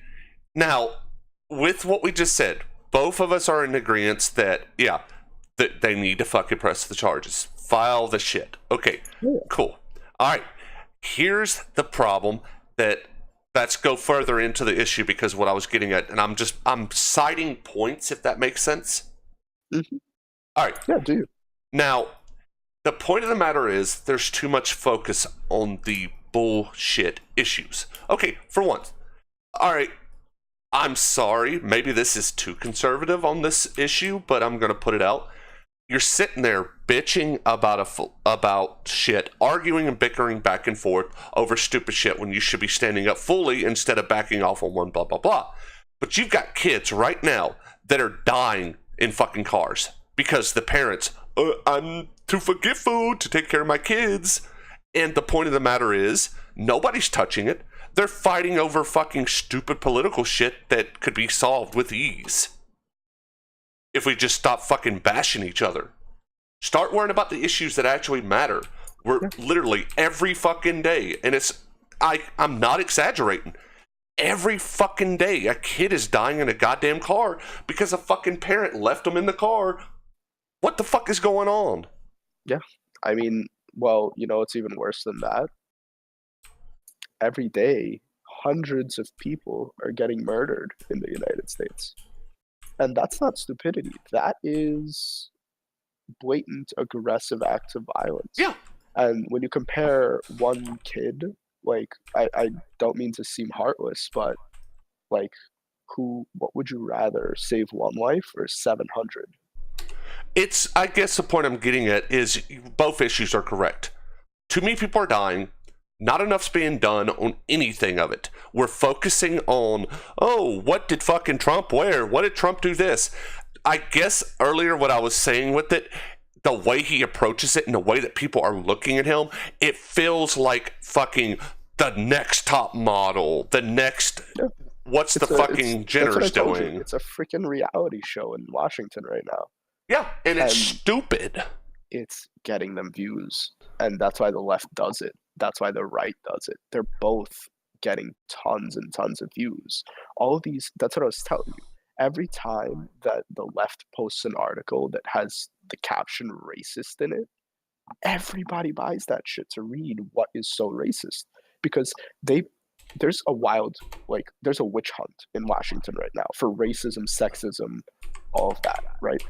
now, with what we just said, both of us are in agreement that, that they need to fucking press the charges. File the shit. Okay, cool. All right, here's the problem let's go further into the issue because what I was getting at, and I'm citing points, if that makes sense. Mm-hmm. All right. Yeah, do you? Now, The point of the matter is there's too much focus on the bullshit issues. Okay, for once. All right, I'm sorry. Maybe this is too conservative on this issue, but I'm going to put it out. You're sitting there bitching about shit, arguing and bickering back and forth over stupid shit when you should be standing up fully instead of backing off on one blah, blah, blah. But you've got kids right now that are dying in fucking cars because the parents, I'm too forgetful to take care of my kids. And the point of the matter is, nobody's touching it. They're fighting over fucking stupid political shit that could be solved with ease. If we just stop fucking bashing each other. Start worrying about the issues that actually matter. We're literally every fucking day, and I'm not exaggerating. Every fucking day, a kid is dying in a goddamn car because a fucking parent left them in the car. What the fuck is going on? Yeah. I mean, well, you know, it's even worse than that. Every day, hundreds of people are getting murdered in the United States. And that's not stupidity. That is blatant, aggressive acts of violence. Yeah. And when you compare one kid, like, I don't mean to seem heartless, but, like, what would you rather, save one life or 700? I guess the point I'm getting at is both issues are correct. Too many people are dying. Not enough's being done on anything of it. We're focusing on, oh, what did fucking Trump wear? What did Trump do this? I guess earlier what I was saying with it, the way he approaches it and the way that people are looking at him, it feels like fucking the next top model, the next, what's the fucking Jenner's doing? It's a freaking reality show in Washington right now. Yeah, and it's stupid. It's getting them views, and that's why the left does it. That's why the right does it. They're both getting tons and tons of views. All of these, that's what I was telling you. Every time that the left posts an article that has the caption racist in it, everybody buys that shit to read what is so racist. Because there's a witch hunt in Washington right now for racism, sexism, all of that, right?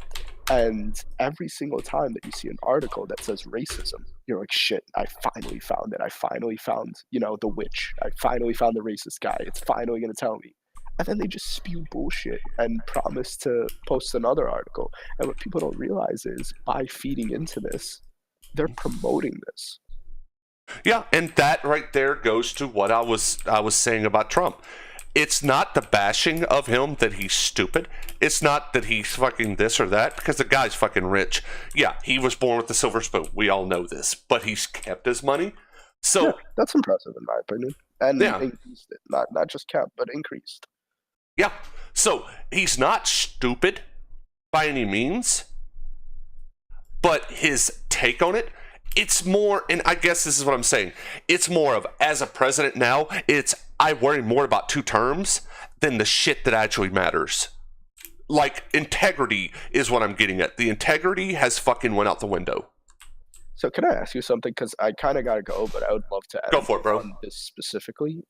And every single time that you see an article that says racism, you're like, shit, I finally found it. I finally found, the witch. I finally found the racist guy. It's finally going to tell me. And then they just spew bullshit and promise to post another article. And what people don't realize is by feeding into this, they're promoting this. Yeah, and that right there goes to what I was saying about Trump. It's not the bashing of him that he's stupid. It's not that he's fucking this or that, because the guy's fucking rich. Yeah, he was born with the silver spoon. We all know this. But he's kept his money. So yeah, that's impressive in my opinion. And increased it. Not just kept, but increased. Yeah. So he's not stupid by any means. But his take on it, it's more, and I guess this is what I'm saying, it's more of, as a president now, I worry more about two terms than the shit that actually matters. Like, integrity is what I'm getting at. The integrity has fucking went out the window. So can I ask you something? Because I kind of got to go, but I would love to go for it, bro. On this specifically.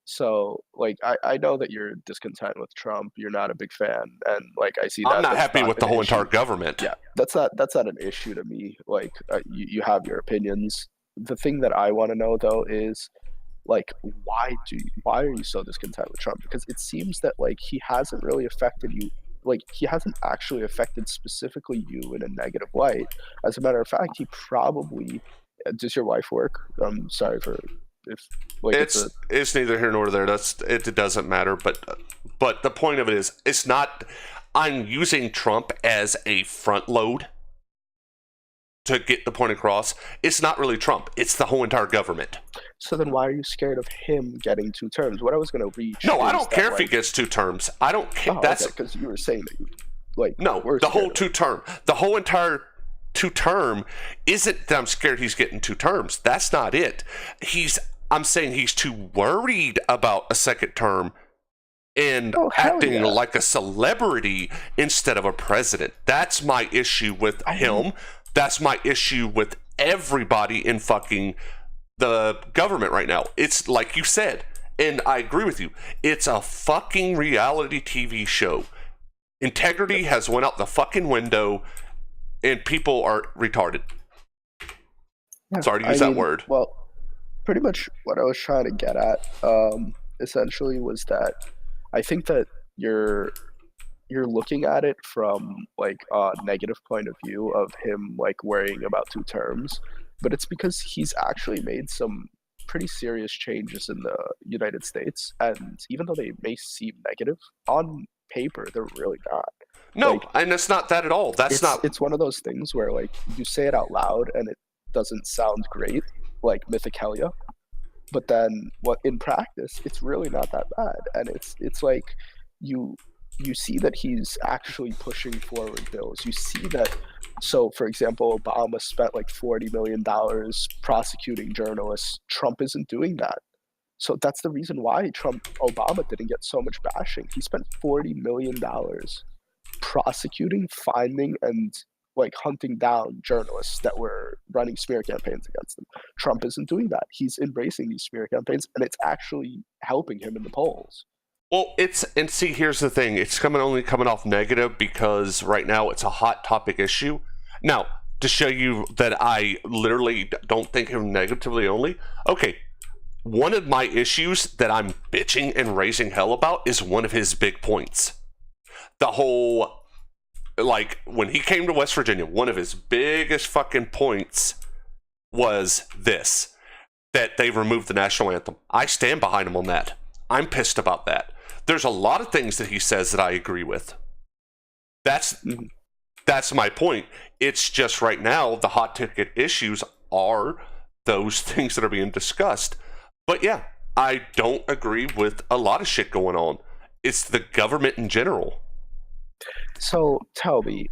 So, like, I know that you're discontent with Trump. You're not a big fan. And, like, I see that. I'm not happy with the whole entire government. Yeah, that's not an issue to me. Like, you have your opinions. The thing that I want to know, though, is, like, why are you so discontent with Trump? Because it seems that, like, he hasn't really affected you. Like, he hasn't actually affected specifically you in a negative light. As a matter of fact, he probably, does your wife work? I'm sorry for if, like, it's neither here nor there. It doesn't matter. But the point of it is, it's not. I'm using Trump as a front load to get the point across. It's not really Trump. It's the whole entire government. So then why are you scared of him getting 2 terms? What I was going to read. No, I don't care if he gets 2 terms. I don't care. That's because you were saying that you, like, no, the whole 2 term. The whole entire 2 term isn't that I'm scared he's getting 2 terms. That's not it. I'm saying he's too worried about a second term and acting like a celebrity instead of a president. That's my issue with him. That's my issue with everybody in fucking the government right now. It's like you said, and I agree with you, it's a fucking reality TV show. Integrity has went out the fucking window, and people are retarded. Yeah, Sorry to I use that mean, word. well, pretty much what I was trying to get at, essentially, was that I think that you're you're looking at it from like a negative point of view of him like worrying about two terms, but it's because he's actually made some pretty serious changes in the United States, and even though they may seem negative on paper, they're really not. No, Like and it's not that at all. That's not. it's one of those things where like you say it out loud and it doesn't sound great, like mythicalia, but then what in practice it's really not that bad, and it's like you you see that he's actually pushing forward bills. You see that, so for example, Obama spent like $40 million prosecuting journalists. Trump isn't doing that. So that's the reason why Obama didn't get so much bashing. He spent $40 million prosecuting, finding, and like hunting down journalists that were running smear campaigns against them. Trump isn't doing that. He's embracing these smear campaigns, and it's actually helping him in the polls. Well, and see, here's the thing. It's only coming off negative because right now it's a hot topic issue. Now, to show you that I literally don't think him negatively only, okay, one of my issues that I'm bitching and raising hell about is one of his big points. The whole, like, when he came to West Virginia, one of his biggest fucking points was this, that they removed the national anthem. I stand behind him on that. I'm pissed about that. There's a lot of things that he says that I agree with. That's my point. It's just right now the hot ticket issues are those things that are being discussed. But yeah, I don't agree with a lot of shit going on. It's the government in general. So tell me,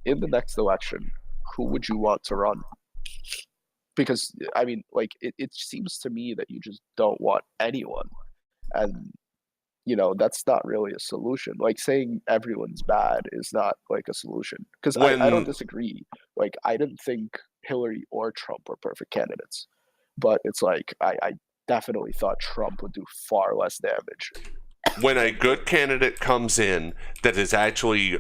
in the next election, who would you want to run? Because I mean, like it seems to me that you just don't want anyone, and that's not really a solution. Like saying everyone's bad is not like a solution, because I don't When disagree. Like I didn't think Hillary or Trump were perfect candidates, but it's like I definitely thought Trump would do far less damage. a good candidate comes in that is actually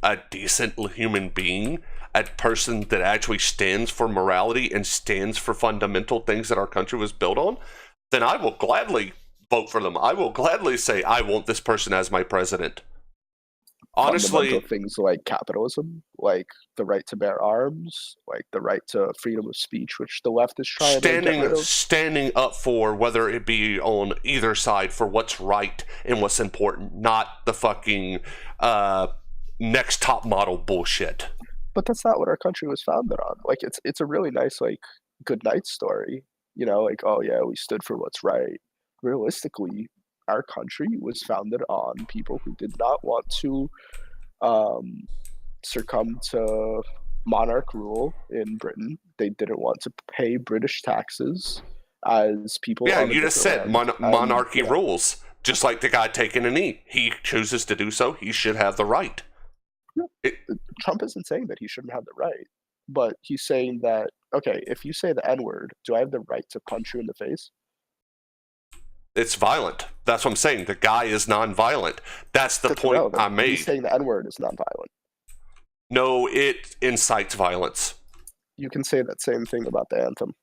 a decent human being, a person that actually stands for morality and stands for fundamental things that our country was built on, then I will gladly vote for them. I will gladly say I want this person as my president. Fundamental Honestly, things like capitalism, like the right to bear arms, like the right to freedom of speech, which the left is trying to get rid of. standing up for whether it be on either side for what's right and what's important, not the fucking next top model bullshit. But that's not what our country was founded on. Like it's a really nice like good night story, like oh yeah, we stood for what's right. Realistically, our country was founded on people who did not want to um, succumb to monarch rule in Britain. They didn't want to pay British taxes as people Yeah, of a you just said different land. And monarchy rules. Just like the guy taking a knee. He chooses to do so. He should have the right. It, Trump isn't saying that he shouldn't have the right, but he's saying that, okay, if you say the N word, do I have the right to punch you in the face? it's violent. That's what I'm saying. The guy is non-violent. That's the That's point irrelevant. I made. He's saying the N word is non-violent. No, it incites violence. You can say that same thing about the anthem.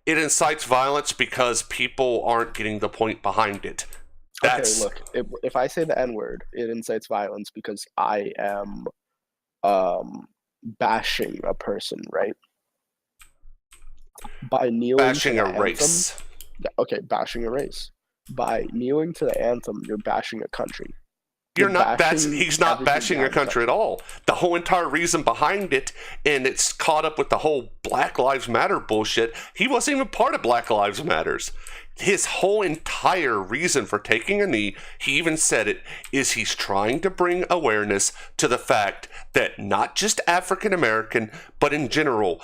It incites violence because people aren't getting the point behind it. That's Okay, look, if I say the N word, it incites violence because I am bashing a person, right? By kneeling bashing to a the anthem, race. yeah, okay, bashing a race. By kneeling to the anthem, you're bashing a country. You're You're not. bashing He's not everything bashing a behind the country at all. The whole entire reason behind it, and it's caught up with the whole Black Lives Matter bullshit. He wasn't even part of Black Lives Matters. His whole entire reason for taking a knee, he even said it, is he's trying to bring awareness to the fact that not just African American, but in general,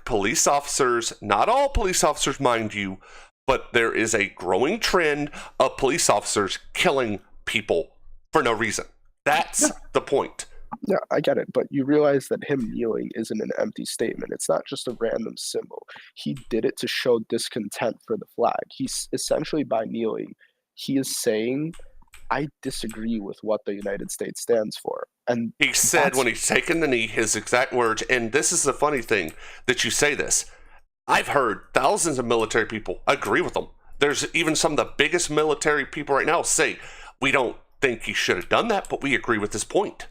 police officers, not all police officers, mind you, but there is a growing trend of police officers killing people for no reason. That's the point. Yeah, I get it, but you realize that him kneeling isn't an empty statement. It's not just a random symbol. He did it to show discontent for the flag. He's essentially, by kneeling, he is saying I disagree with what the United States stands for. And He said that's when he's taken the knee, his exact words, and this is the funny thing that you say this. I've heard thousands of military people agree with him. There's even some of the biggest military people right now say, we don't think he should have done that, but we agree with his point.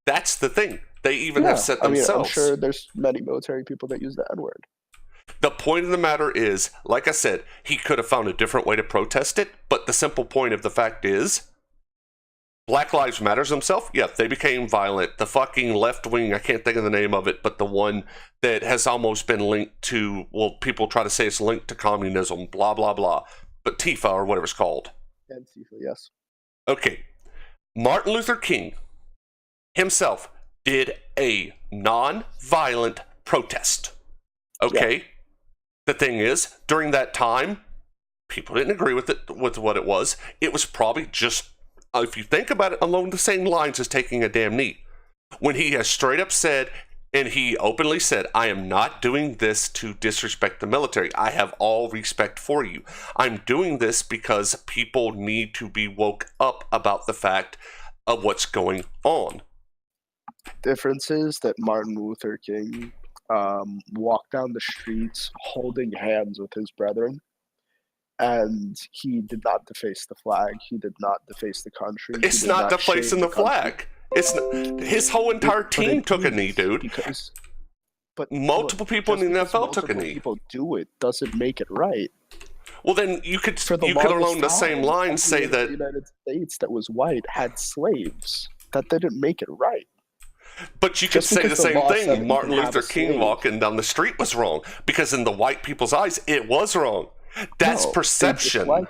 That's the thing. They even have said I mean, themselves. I'm sure there's many military people that use the N-word. The point of the matter is, like I said, he could have found a different way to protest it, but the simple point of the fact is, Black Lives Matters himself, yeah, they became violent. The fucking left wing, I can't think of the name of it, but the one that has almost been linked to, well, people try to say it's linked to communism, blah, blah, blah. But Tifa, or whatever it's called. Antifa, yes. Okay. Martin Luther King himself did a non-violent protest. Okay? Yeah. The thing is, during that time, people didn't agree with it, with what it was. It was probably just, if you think about it, along the same lines as taking a damn knee. When he has straight up said, and he openly said, I am not doing this to disrespect the military. I have all respect for you. I'm doing this because people need to be woke up about the fact of what's going on. Difference is that Martin Luther King walked down the streets holding hands with his brethren. And he did not deface the flag. He did not deface the country. It's not defacing the flag. It's not, his whole entire team took a knee, dude. But multiple people in the NFL took a knee. People do it doesn't make it right. Well, then you could along the same line say that the United States that was white had slaves. That didn't make it right. But you could say the same thing. Martin Luther King walking down the street was wrong because in the white people's eyes, it was wrong. That's perception.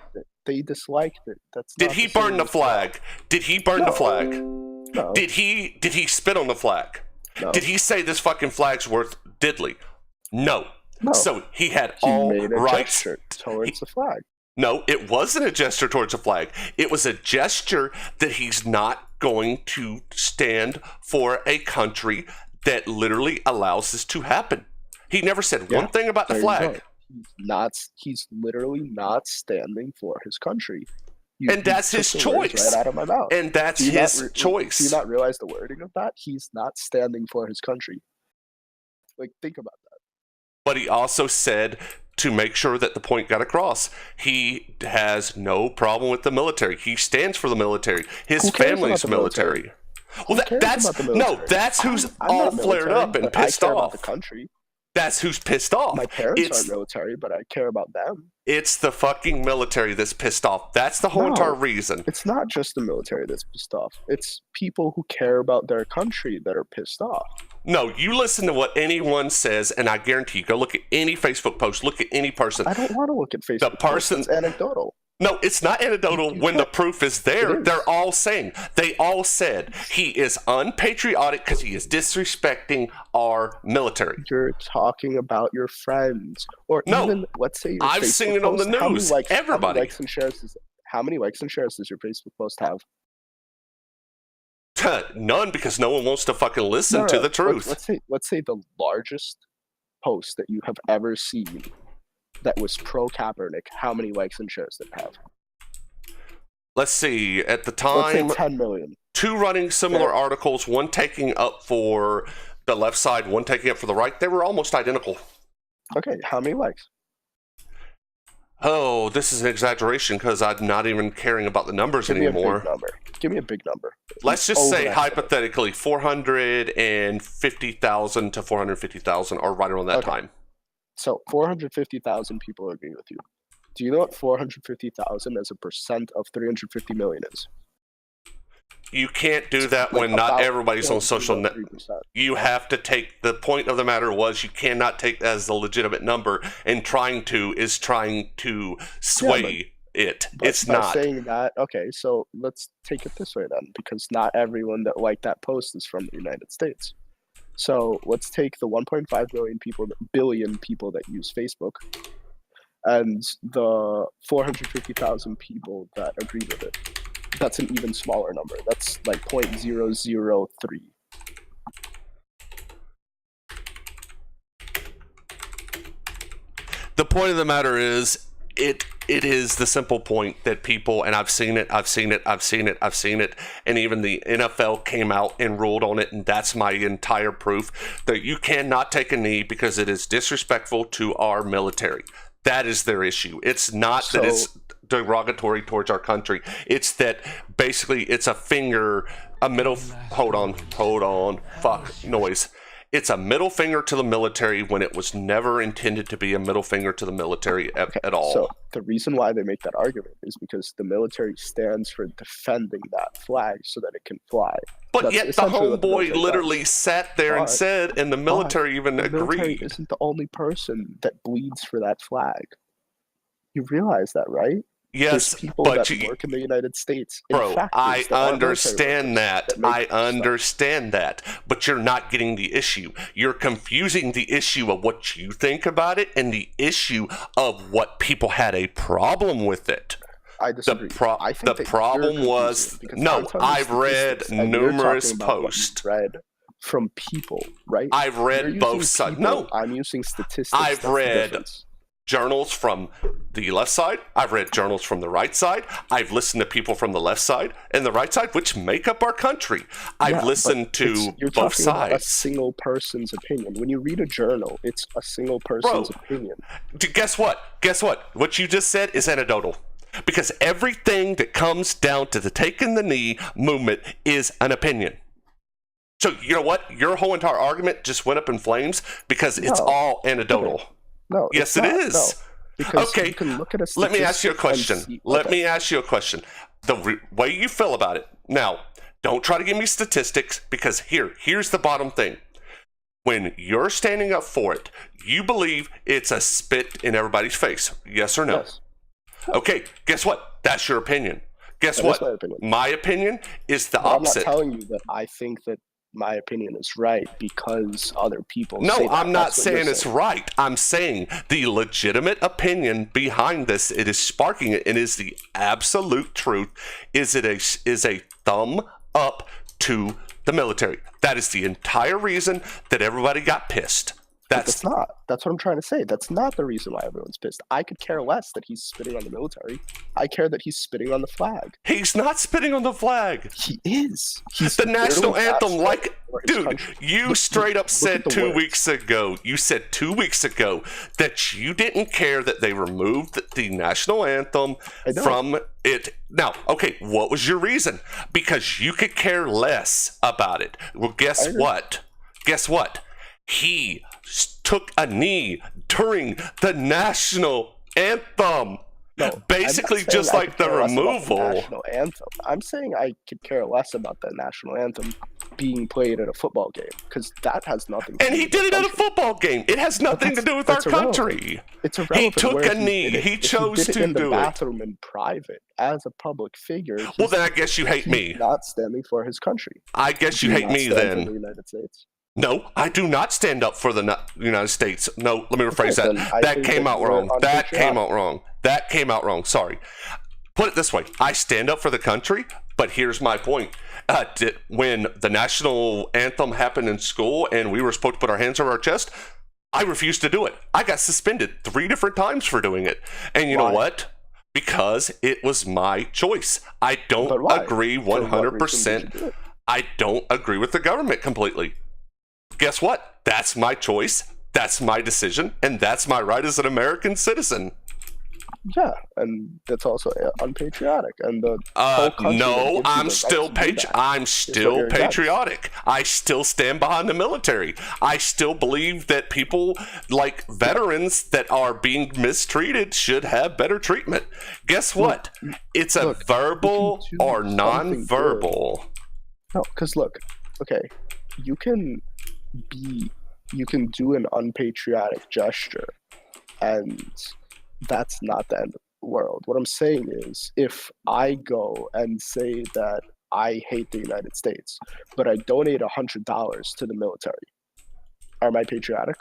They disliked it. That's did he burn the flag? Did he burn the flag? No. Did he spit on the flag? No. Did he say this fucking flag's worth diddly? No. So he had all made a rights towards the flag. No, it wasn't a gesture towards a flag. It was a gesture that he's not going to stand for a country that literally allows this to happen. He never said one thing about the flag. He's literally not standing for his country. And that's his choice. Right out of my mouth. And that's his choice. Do you not realize the wording of that? He's not standing for his country. Like, think about that. But he also said, to make sure that the point got across, he has no problem with the military. He stands for the military. His family's military. Well, that's who's all flared up and pissed off. About the country. That's who's pissed off. My parents aren't military, but I care about them. It's the fucking military that's pissed off. That's the whole entire reason. It's not just the military that's pissed off. It's people who care about their country that are pissed off. No, you listen to what anyone says, and I guarantee you, go look at any Facebook post, look at any person. I don't want to look at Facebook posts. It's anecdotal. No, it's not anecdotal when the proof is there. They're all saying, they all said he is unpatriotic because he is disrespecting our military. You're talking about your friends. Or even, let's say, your I've seen it on the news. Everybody. How many likes and shares does your Facebook post have? None, because no one wants to fucking listen to the truth. Let's say the largest post that you have ever seen that was pro-Kaepernick, how many likes and shares did it have? Let's see. At the time, let's say 10 million. 2 running similar articles, one taking up for the left side, one taking up for the right. They were almost identical. Okay, how many likes? Oh, this is an exaggeration because I'm not even caring about the numbers anymore. Give me a big number. Let's just say, hypothetically, 450,000 to 450,000 or right around that time. So 450,000 people agree with you. Do you know what 450,000 as a percent of 350 million is? You can't do that when not everybody's on social net. You have to take, the point of the matter was you cannot take that as a legitimate number, and trying to sway it. It's not. Saying that, okay, so let's take it this way then, because not everyone that liked that post is from the United States. So let's take the 1.5 billion people that use Facebook and the 450,000 people that agree with it. That's an even smaller number. That's like 0.003. The point of the matter is, it It is the simple point that people, and I've seen it, and even the NFL came out and ruled on it, and that's my entire proof that you cannot take a knee because it is disrespectful to our military. That is their issue. It's not that it's derogatory towards our country. It's that basically it's a middle, hold on, fuck, noise. It's a middle finger to the military when it was never intended to be a middle finger to the military at all. So the reason why they make that argument is because the military stands for defending that flag so that it can fly. But That's yet the essentially what homeboy military literally does. sat there and said, and the military even The military agreed. isn't the only person that bleeds for that flag. You realize that, right? Yes, There's people but that work in the United States. In bro, factories I that aren't military understand workers that. make I stuff. understand that. But you're not getting the issue. You're confusing the issue of what you think about it and the issue of what people had a problem with it. I disagree. I think the that problem you're was, confusing it because no, I'm telling you I've read statistics and you're numerous talking about what posts. you've read from people, right? I've You're read using both sides. people, No, I'm using statistics. I've That's the read difference. journals from the left side. I've read journals from the right side. I've listened to people from the left side and the right side, which make up our country. I've Yeah, listened but to you're both talking about a sides. single person's opinion. When you read a journal, it's a single person's opinion. Guess what? What you just said is anecdotal. Because everything that comes down to the taking the knee movement is an opinion. So you know what? Your whole entire argument just went up in flames because it's No. all anecdotal. No, Yes, it's it not. is. No. Because Okay, you can look at a let me ask you a statistic and question. see- Let okay. me ask you a question. The way you feel about it. Now, don't try to give me statistics because here's the bottom thing. When you're standing up for it, you believe it's a spit in everybody's face. Yes or no? Yes. Okay, guess what? That's your opinion. Guess That what? is my opinion. My opinion is the But I'm not opposite. telling you that I think that my opinion is right because other people say No, that. I'm not That's what you're saying it's right. I'm saying the legitimate opinion behind this, it is sparking it, and is the absolute truth. Is a thumb up to the military. That is the entire reason that everybody got pissed. That's not. That's what I'm trying to say. That's not the reason why everyone's pissed. I could care less that he's spitting on the military. I care that he's spitting on the flag. He's not spitting on the flag. He is. He's The national literally anthem, asking like, for his dude, country. you straight up look said at the 2 words. weeks ago, that you didn't care that they removed the national anthem I don't. from it. Now, okay, what was your reason? Because you could care less about it. Well, guess I agree. what? Guess what? He took a knee during the national anthem. No, Basically, I'm not saying just I like could the care less about removal. the national anthem. I'm saying I could care less about the national anthem being played at a football game because that has nothing. To And do he with did our it at a country. football game. It has nothing to do with our that's irrelevant. country. It's irrelevant. took where a knee. did it. He If chose did it to in the do it. bathroom in private as a public figure. Well, then I guess you hate he's me. not standing for his country. I guess you Do hate not me stand for then. the United States. No, I do not stand up for the United States. No, let me rephrase then that. I That think came that out you're wrong. That came unpatriotic. out wrong. That came out wrong. Sorry. Put it this way. I stand up for the country, but here's my point. When the national anthem happened in school and we were supposed to put our hands over our chest, I refused to do it. I got suspended 3 different times for doing it. And you know Why? what? Because it was my choice. I But don't why? agree For what reason 100%. did you do it? I don't agree with the government completely. Guess what? That's my choice. That's my decision. And that's my right as an American citizen. Yeah, and that's also unpatriotic. And the whole country that No, gives you I'm the right still to do that I'm what still you're against. patriotic. I still stand behind the military. I still believe that people like veterans that are being mistreated should have better treatment. Guess what? It's a look, you verbal can do or something non-verbal. No, because look, okay, you can do an unpatriotic gesture, and that's not the end of the world. What I'm saying is, if I go and say that I hate the United States, but I donate $100 to the military, am I patriotic?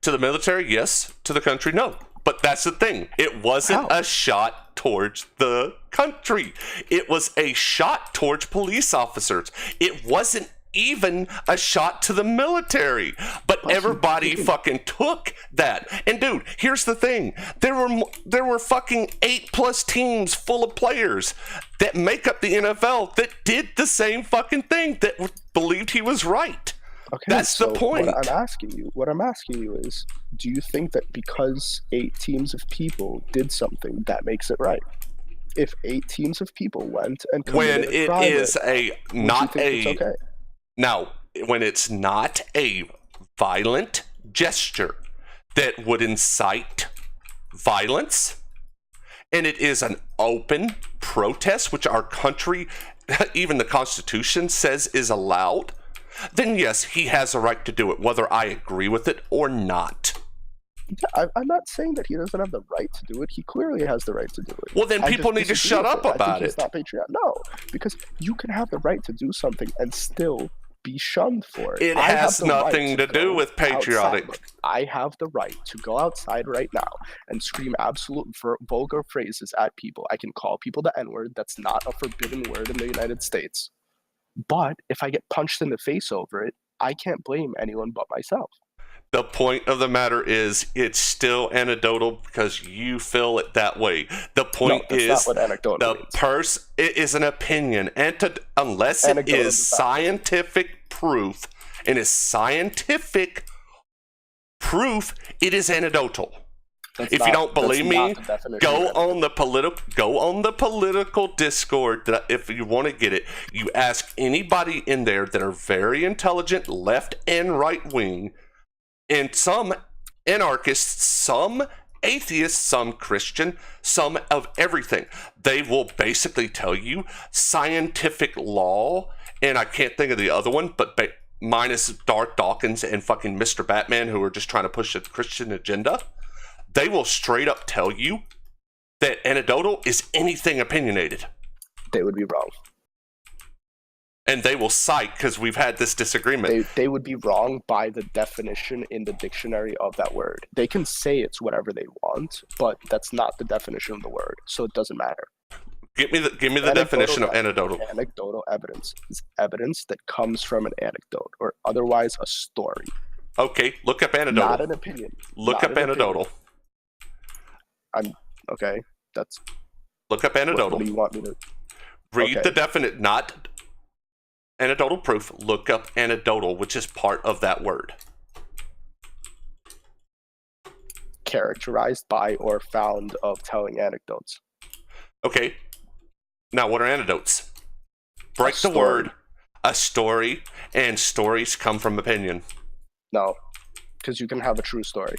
To the military, yes. To the country, no. But that's the thing. It wasn't How? a shot towards the country. It was a shot towards police officers. It wasn't even a shot to the military. But everybody fucking took that. And dude, here's the thing: there were fucking 8+ teams full of players that make up the NFL that did the same fucking thing, that believed he was right. Okay, that's the point. What I'm asking you is, do you think that because 8 teams of people did something, that makes it right? If 8 teams of people went and committed a crime, it's okay? Now, when it's not a violent gesture that would incite violence, and it is an open protest, which our country, even the Constitution, says is allowed, then yes, he has a right to do it, whether I agree with it or not. Yeah, I'm not saying that he doesn't have the right to do it. He clearly has the right to do it. Well, then people need to shut up about it. It's not patriotic. No, because you can have the right to do something and still be shunned for it. It has nothing to do with patriotic. Look, I have the right to go outside right now and scream absolute vulgar phrases at people. I can call people the N-word. That's not a forbidden word in the United States. But if I get punched in the face over it, I can't blame anyone but myself. The point of the matter is, it's still anecdotal because you feel it that way. The point is, not what anecdotal means. It is an opinion, and unless it is scientific proof, and is scientific proof, it is anecdotal. If you don't believe me, go on the political Discord. If you want to get it, you ask anybody in there that are very intelligent, left and right wing. And some anarchists, some atheists, some Christian, some of everything. They will basically tell you scientific law, and I can't think of the other one, but minus Darth Dawkins and fucking Mr. Batman, who are just trying to push a Christian agenda. They will straight up tell you that anecdotal is anything opinionated. They would be wrong. And they will cite, because we've had this disagreement. They would be wrong by the definition in the dictionary of that word. They can say it's whatever they want, but that's not the definition of the word, so it doesn't matter. Give me the definition of anecdotal. Anecdotal evidence is evidence that comes from an anecdote, or otherwise a story. Okay, look up anecdotal. Not an opinion. Look up anecdotal. Okay, that's... Look up anecdotal. What do you want me to... Read the definite, not... anecdotal proof. Look up anecdotal, which is part of that word. Characterized by or found of telling anecdotes. Okay. Now, what are anecdotes? Break the word. A story, and stories come from opinion. No, because you can have a true story.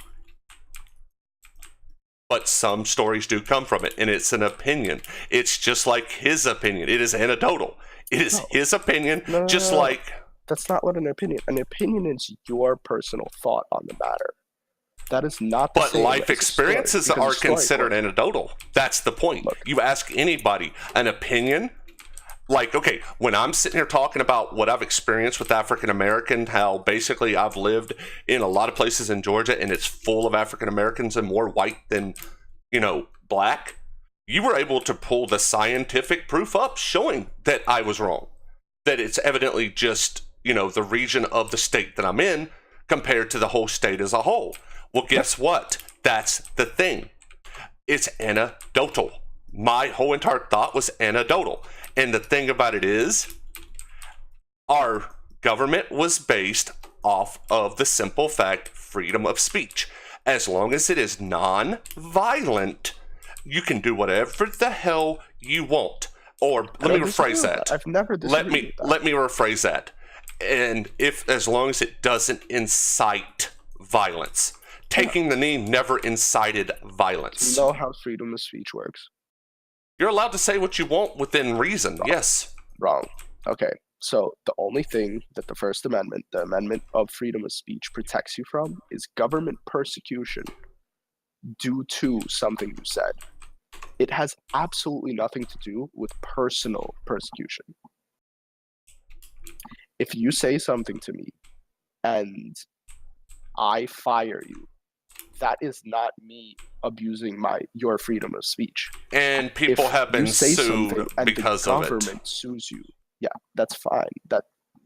But some stories do come from it, and it's an opinion. It's just like his opinion. It is anecdotal. It is his opinion, like... That's not what an opinion... An opinion is your personal thought on the matter. That is not the same. But life experiences are considered anecdotal. That's the point. Look, you ask anybody an opinion... Like, okay, when I'm sitting here talking about what I've experienced with African American, how basically I've lived in a lot of places in Georgia and it's full of African Americans and more white than, black, you were able to pull the scientific proof up showing that I was wrong. That it's evidently just, the region of the state that I'm in compared to the whole state as a whole. Well, guess what? That's the thing. It's anecdotal. My whole entire thought was anecdotal. And the thing about it is, our government was based off of the simple fact, freedom of speech. As long as it is non-violent, you can do whatever the hell you want. Or let me rephrase that. I've never disagreed with that. Let me rephrase that. And as long as it doesn't incite violence. Taking the knee never incited violence. Do you know how freedom of speech works? You're allowed to say what you want within reason, Wrong. Yes. Wrong. Okay, so the only thing that the First Amendment, the Amendment of Freedom of Speech, protects you from is government persecution due to something you said. It has absolutely nothing to do with personal persecution. If you say something to me and I fire you, that is not me abusing your freedom of speech. And people have been sued because of it. The government sues you. Yeah, that's fine.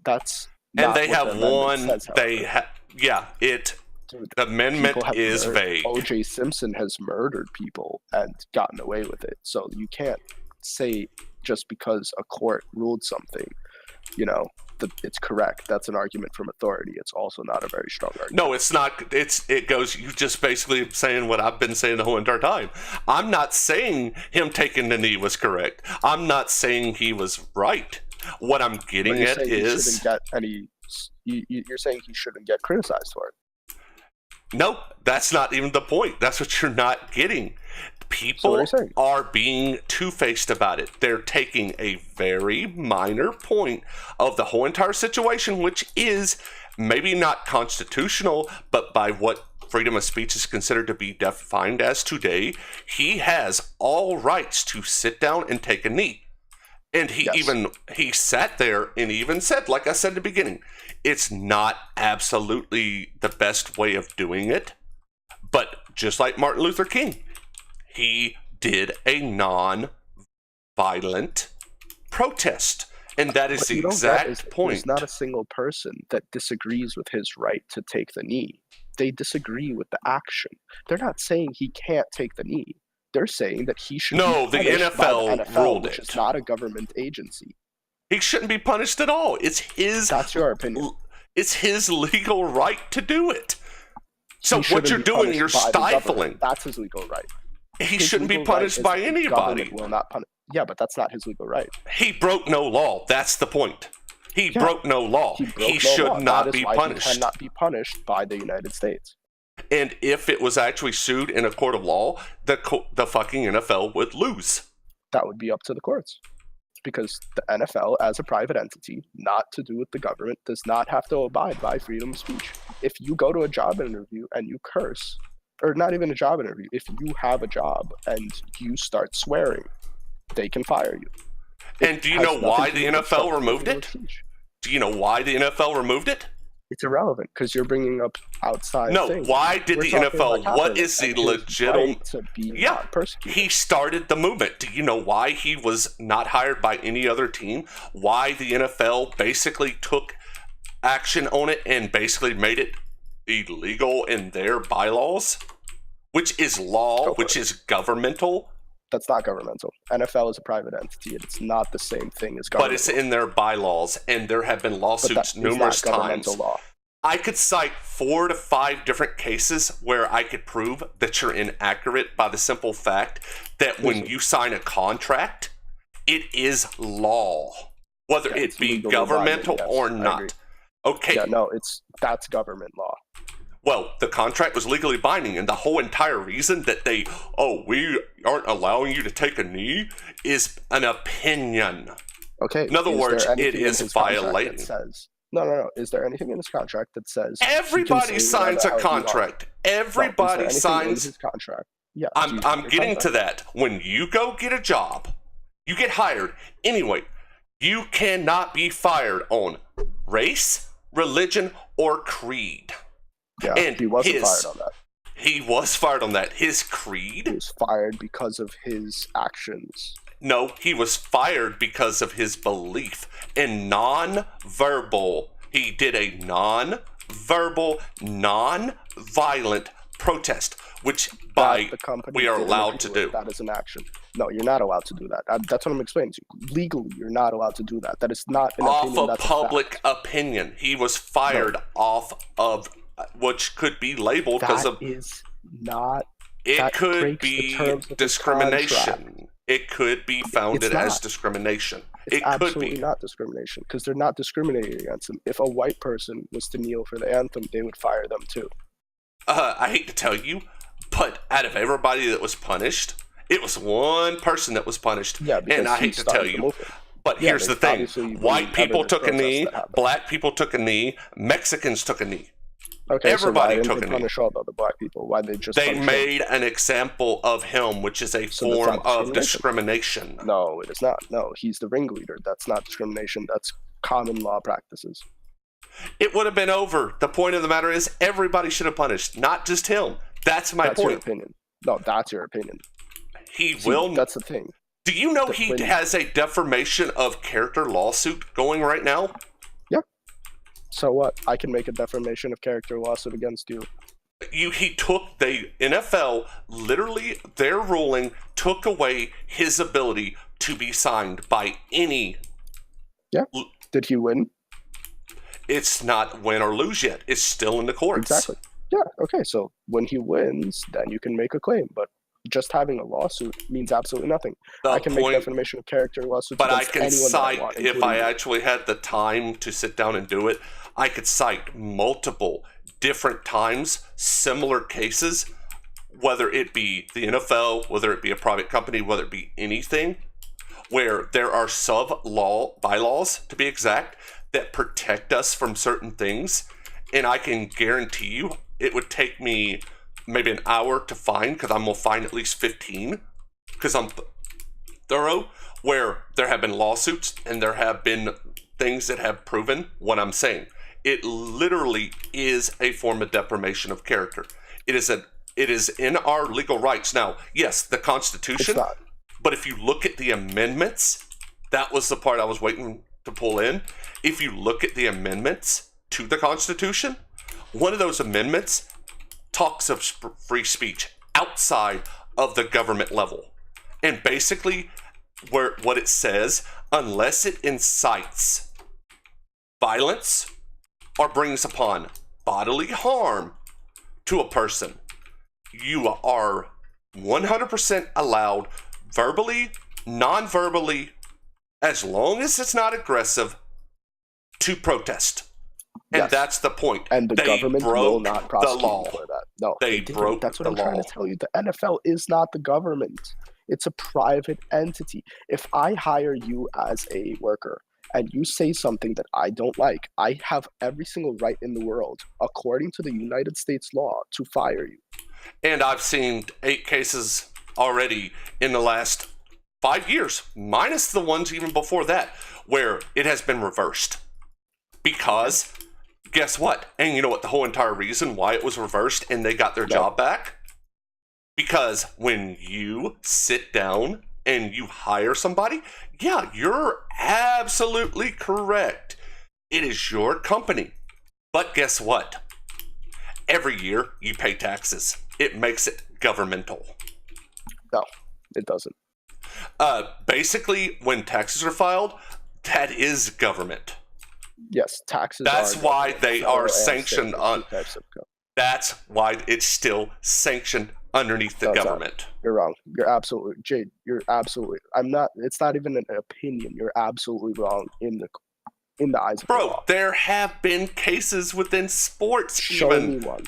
That's And not they what have the amendment one. says, They however. the Dude, amendment people have is vague. O.J. Simpson has murdered people and gotten away with it. So you can't say just because a court ruled something, it's correct. That's an argument from authority. It's also not a very strong argument. No, it's not. It goes. You just basically saying what I've been saying the whole entire time. I'm not saying him taking the knee was correct. I'm not saying he was right. What I'm getting at is he shouldn't get any. You're saying he shouldn't get criticized for it. no. That's not even the point. That's what you're not getting. People are being two-faced about it. They're taking a very minor point of the whole entire situation, which is maybe not constitutional, but by what freedom of speech is considered to be defined as today, he has all rights to sit down and take a knee. And he sat there and even said, like I said at the beginning, it's not absolutely the best way of doing it, but just like Martin Luther King, he did a non-violent protest. And that is the exact point. There's not a single person that disagrees with his right to take the knee. They disagree with the action. They're not saying he can't take the knee. They're saying that he should No, be the punished by NFL the NFL, ruled which it. is not a government agency. He shouldn't be punished at all. It's his. That's your opinion. It's his legal right to do it. So He what you're shouldn't be doing, you're punished by the government. stifling. That's his legal right. He His shouldn't be legal right punished is by that the anybody. government will not punish. Yeah, but that's not his legal right. He broke no law. That's the point. He Yeah. broke no law. He broke He no should law. not That is be why punished. He cannot be punished by the United States. And if it was actually sued in a court of law, the fucking NFL would lose. That would be up to the courts. Because the NFL, as a private entity, not to do with the government, does not have to abide by freedom of speech. If you go to a job interview and you curse, or not even a job interview, if you have a job and you start swearing, they can fire you. And do you know why the NFL removed it? Do you know why the NFL removed it? It's irrelevant because you're bringing up outside things. Why did We're the talking NFL? about What is the his legitimate? right to be not persecuted? He started the movement. Do you know why he was not hired by any other team? Why the NFL basically took action on it and basically made it illegal in their bylaws, which is law, which is governmental. That's not governmental. NFL is a private entity. It's not the same thing as government. But it's in their bylaws, and there have been lawsuits numerous times. Law. I could cite 4 to 5 different cases where I could prove that you're inaccurate by the simple fact that when you sign a contract, it is law, whether it be governmental or not. Okay. Yeah, no, that's government law. Well, the contract was legally binding, and the whole entire reason that we aren't allowing you to take a knee is an opinion. Okay. In other words, it is violating. No. Is there anything in this contract that says everybody signs a contract? Everybody signs his contract. Yeah. I'm getting to that. When you go get a job, you get hired. Anyway, you cannot be fired on race, religion, or creed. Yeah, and he wasn't fired on that. He was fired on that. His creed? He was fired because of his actions. No, he was fired because of his belief in non-verbal. He did a non-verbal, non-violent protest, which we are allowed to do. That is an action. No, you're not allowed to do that. That's what I'm explaining to you. Legally, you're not allowed to do that. That is not an opinion. Off of public opinion. He was fired off of, which could be labeled because of. That is not. It could be discrimination. It could be founded as discrimination. It's absolutely not discrimination because they're not discriminating against him. If a white person was to kneel for the anthem, they would fire them too. I hate to tell you, but out of everybody that was punished, it was one person that was punished. Yeah, and I hate to tell you, but here's the thing. White people took a knee, black people took a knee, Mexicans took a knee. Okay, everybody so why took didn't a they punish all the other black people? Why they just made an example of him, which is a form of discrimination. No, it is not. No, he's the ringleader. That's not discrimination. That's common law practices. It would have been over. The point of the matter is everybody should have punished, not just him. That's my point. That's your opinion. No, that's your opinion. That's the thing. Do you know he has a defamation of character lawsuit going right now? Yeah. So what? I can make a defamation of character lawsuit against you. The NFL, literally, their ruling took away his ability to be signed by any. Yeah. Did he win? It's not win or lose yet. It's still in the courts. Exactly. Yeah. Okay. So when he wins, then you can make a claim. But just having a lawsuit means absolutely nothing. I can make defamation of character lawsuits but against I can anyone cite, that I want, if I you. actually had the time to sit down and do it, I could cite multiple different times, similar cases, whether it be the NFL, whether it be a private company, whether it be anything, where there are bylaws, to be exact, that protect us from certain things. And I can guarantee you it would take me maybe an hour to find, because I'm going to find at least 15, because I'm thorough, where there have been lawsuits and there have been things that have proven what I'm saying. It literally is a form of defamation of character. It is in our legal rights. Now, yes, the Constitution, but if you look at the amendments, that was the part I was waiting to pull in. If you look at the amendments to the Constitution, one of those amendments talks of free speech outside of the government level. And basically, what it says, unless it incites violence or brings upon bodily harm to a person, you are 100% allowed, verbally, non-verbally, as long as it's not aggressive, to protest. And that's the point. And the government will not prosecute the law. For that. No, they broke That's what the I'm law. trying to tell you. The NFL is not the government. It's a private entity. If I hire you as a worker and you say something that I don't like, I have every single right in the world, according to the United States law, to fire you. And I've seen 8 cases already in the last 5 years, minus the ones even before that, where it has been reversed. Because, guess what? And you know what the whole entire reason why it was reversed and they got their job back? Because when you sit down and you hire somebody, yeah, you're absolutely correct. It is your company. But guess what? Every year you pay taxes. It makes it governmental. No, it doesn't. Basically, when taxes are filed, that is government. Yes, taxes. That's why they are sanctioned on. That's why it's still sanctioned underneath the government. You're wrong. You're absolutely, Jade. You're absolutely. I'm not. It's not even an opinion. You're absolutely wrong in the eyes of the law. There have been cases within sports. Show me one.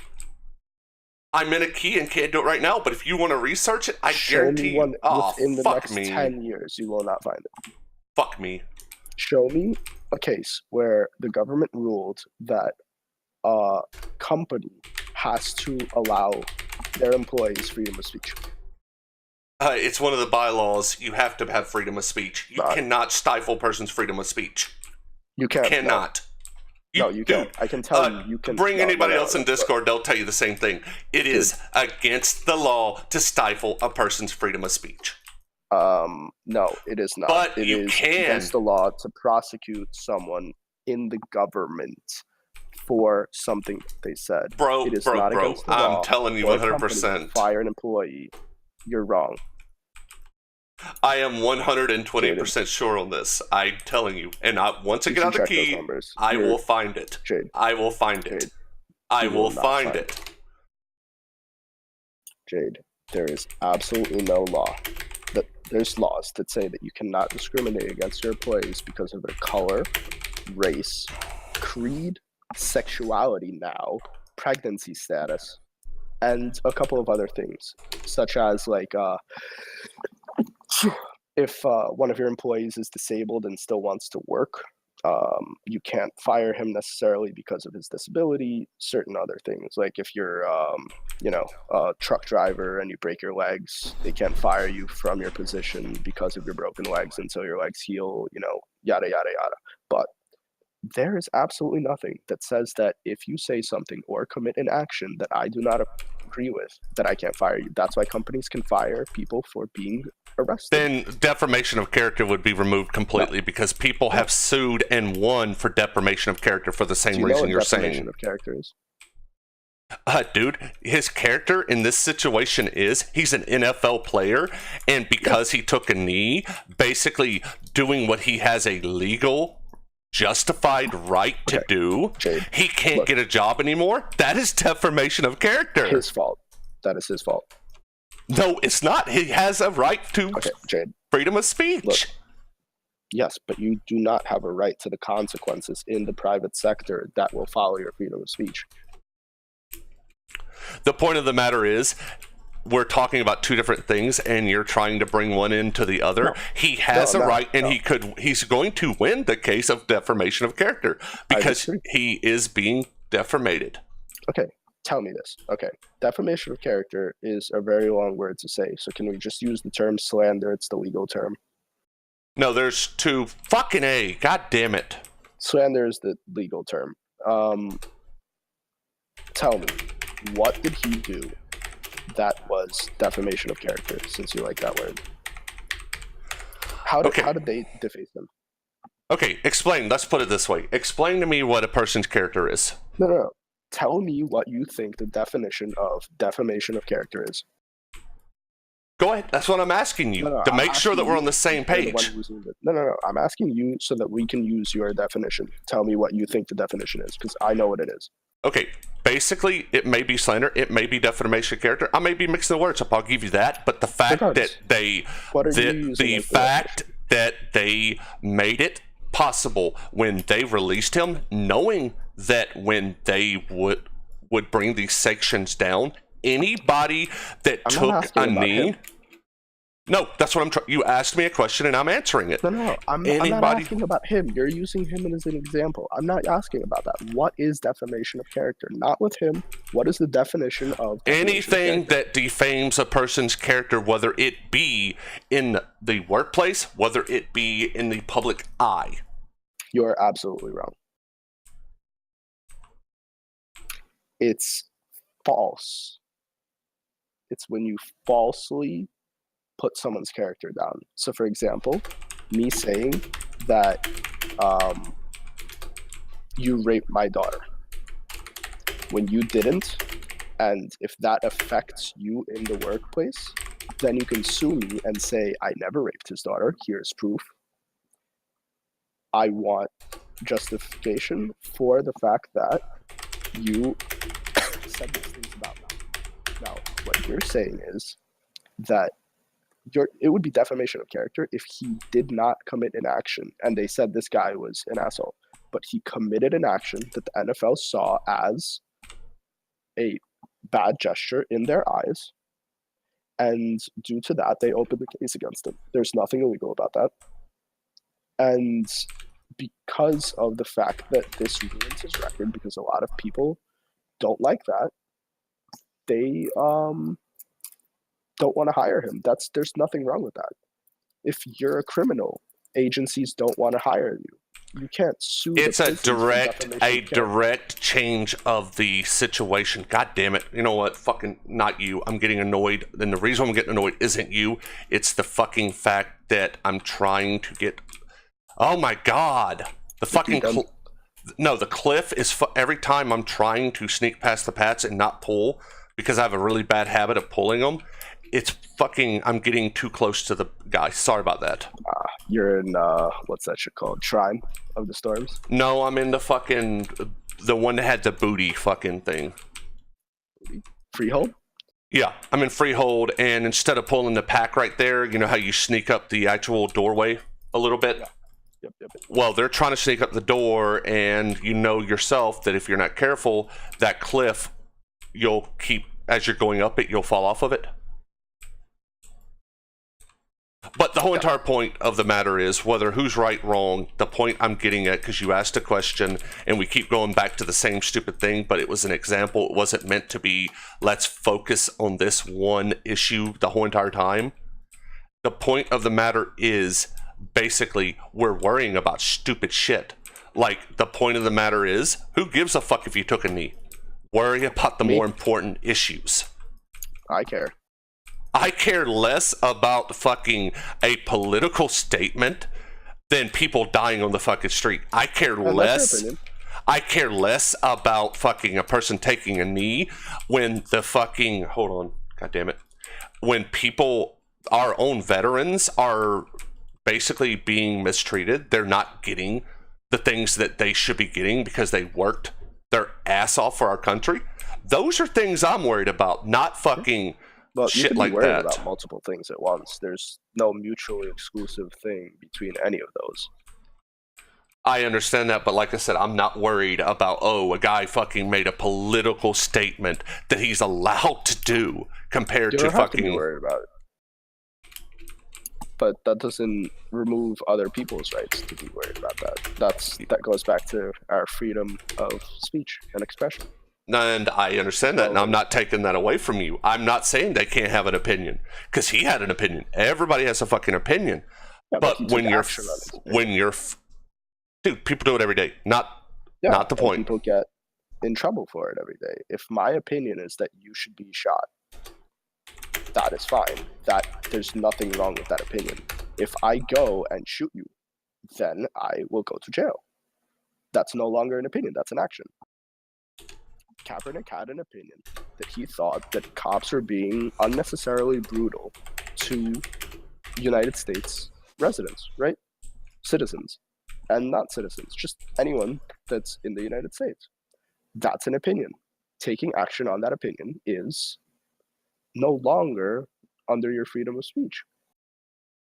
I'm in a key and can't do it right now, but if you want to research it, I guarantee you. One within the next me. 10 years, you will not find it. Fuck me. Show me a case where the government ruled that a company has to allow their employees freedom of speech. It's one of the bylaws. You have to have freedom of speech. You cannot stifle a person's freedom of speech. You can't. Cannot. No, you can't. I can tell you. You can bring anybody else in Discord. They'll tell you the same thing. It is against the law to stifle a person's freedom of speech. No, it is not. But it is against the law to prosecute someone in the government for something they said. It is not against the law. I'm telling you 100%. Fire an employee. You're wrong. I am 120% sure on this. I'm telling you. And once I get out the key, I will find it. I will find it. I will find it. Jade, there is absolutely no law. There's laws that say that you cannot discriminate against your employees because of their color, race, creed, sexuality now, pregnancy status, and a couple of other things, such as like if one of your employees is disabled and still wants to work, you can't fire him necessarily because of his disability. Certain other things, like if you're a truck driver and you break your legs, they can't fire you from your position because of your broken legs until your legs heal, yada yada yada. But There is absolutely nothing that says that if you say something or commit an action that I do not agree with, that I can't fire you. That's why companies can fire people for being arrested. Then defamation of character would be removed completely because people have sued and won for defamation of character for the Do same you know reason what you're defamation saying. of character is? Dude, his character in this situation is he's an NFL player, and because he took a knee, basically doing what he has a legal, justified right to do, Jade, he can't look. get a job anymore. That is defamation of character. His fault. That is his fault. No, it's not. He has a right to Okay, Jade. freedom of speech. Look. Yes, but you do not have a right to the consequences in the private sector that will follow your freedom of speech. The point of the matter is, we're talking about two different things, and you're trying to bring one into the other. No. He has No, a no, right, and no. he's going to win the case of defamation of character because he is being defamated. Okay, tell me this. Okay, defamation of character is a very long word to say, so can we just use the term slander? It's the legal term. No, there's two. Fucking A. God damn it. Slander is the legal term. Tell me, what did he do that was defamation of character, since you like that word? How did they deface him? Okay, explain. Let's put it this way. Explain to me what a person's character is. No. Tell me what you think the definition of defamation of character is. Go ahead. That's what I'm asking you, No, to I'm make sure that asking we're you on the same because you're the page. one using it. No. I'm asking you so that we can use your definition. Tell me what you think the definition is, because I know what it is. Okay, basically, it may be slander, it may be defamation of character. I may be mixing the words up. I'll give you that. But the fact Regardless, that they, what are you using the as the fact that they made it possible when they released him, knowing that when they would bring these sanctions down, anybody that I'm not took a asking about knee. him. No, that's what I'm trying. You asked me a question and I'm answering it. No. I'm not asking about him. You're using him as an example. I'm not asking about that. What is defamation of character? Not with him. What is the definition of Anything that defames a person's character, whether it be in the workplace, whether it be in the public eye. You're absolutely wrong. It's false. It's when you falsely put someone's character down. So, for example, me saying that you raped my daughter when you didn't, and if that affects you in the workplace, then you can sue me and say, I never raped his daughter. Here's proof. I want justification for the fact that you said these things about me. Now, what you're saying is that it would be defamation of character if he did not commit an action and they said this guy was an asshole, but he committed an action that the NFL saw as a bad gesture in their eyes, and due to that they opened the case against him. There's nothing illegal about that, and because of the fact that this ruins his record, because a lot of people don't like that, they don't want to hire him. There's nothing wrong with that. If you're a criminal, agencies don't want to hire you. You can't sue. It's a direct change of the situation. God damn it. You know what? Fucking not you. I'm getting annoyed. And the reason I'm getting annoyed isn't you. It's the fucking fact that I'm trying to get... Oh my God. The fucking... No, the cliff is... Every time I'm trying to sneak past the pats and not pull, because I have a really bad habit of pulling them, it's fucking... I'm getting too close to the guy. Sorry about that. You're in, what's that shit called? Shrine of the Storms? No, I'm in the fucking... The one that had the booty fucking thing. Freehold? Yeah, I'm in Freehold, and instead of pulling the pack right there, you know how you sneak up the actual doorway a little bit? Yeah. Yep. Well, they're trying to sneak up the door, and you know yourself that if you're not careful, that cliff, you'll keep... As you're going up it, you'll fall off of it. But the whole entire point of the matter is, whether who's right, wrong, the point I'm getting at, because you asked a question and we keep going back to the same stupid thing, but it was an example. It wasn't meant to be, let's focus on this one issue the whole entire time. The point of the matter is, basically, we're worrying about stupid shit. Like, the point of the matter is, who gives a fuck if you took a knee? Worry about the Me. more important issues. I care. I care less about fucking a political statement than people dying on the fucking street. I care And that's your less. opinion. I care less about fucking a person taking a knee when the fucking, hold on, god damn it, when people, our own veterans, are basically being mistreated. They're not getting the things that they should be getting because they worked their ass off for our country. Those are things I'm worried about, not fucking Well, you shit can be like worried that. about multiple things at once. There's no mutually exclusive thing between any of those. I understand that, but like I said, I'm not worried about, a guy fucking made a political statement that he's allowed to do compared You to don't have to be fucking... worried about it. But that doesn't remove other people's rights to be worried about that. That goes back to our freedom of speech and expression. And I understand that, and I'm not taking that away from you. I'm not saying they can't have an opinion, because he had an opinion. Everybody has a fucking opinion. Yeah, But he when took you're... action on his opinion. Dude, people do it every day. Not the and point. People get in trouble for it every day. If my opinion is that you should be shot, that is fine. There's nothing wrong with that opinion. If I go and shoot you, then I will go to jail. That's no longer an opinion. That's an action. Kaepernick had an opinion that he thought that cops were being unnecessarily brutal to United States residents, right? Citizens. And not citizens, just anyone that's in the United States. That's an opinion. Taking action on that opinion is no longer under your freedom of speech.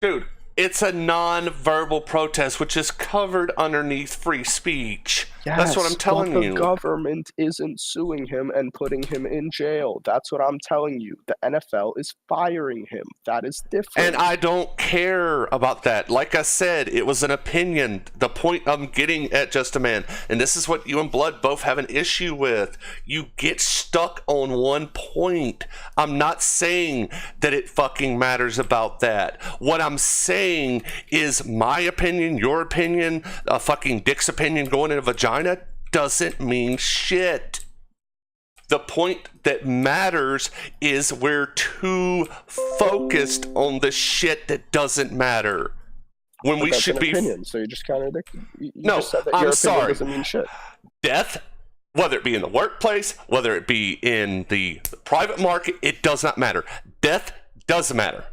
Dude, it's a non-verbal protest, which is covered underneath free speech. That's what I'm telling but you. The government isn't suing him and putting him in jail. That's what I'm telling you. The NFL is firing him. That is different. And I don't care about that. Like I said, it was an opinion. The point I'm getting at, Just a Man, and this is what you and Blood both have an issue with. You get stuck on one point. I'm not saying that it fucking matters about that. What I'm saying is my opinion, your opinion, a fucking dick's opinion going in a vagina doesn't mean shit. The point that matters is we're too focused on the shit that doesn't matter. When we that's should an be... opinion, so you're just contradicting. You No, just said that I'm your sorry. opinion doesn't mean shit. Death, whether it be in the workplace, whether it be in the private market, it does not matter. Death does matter.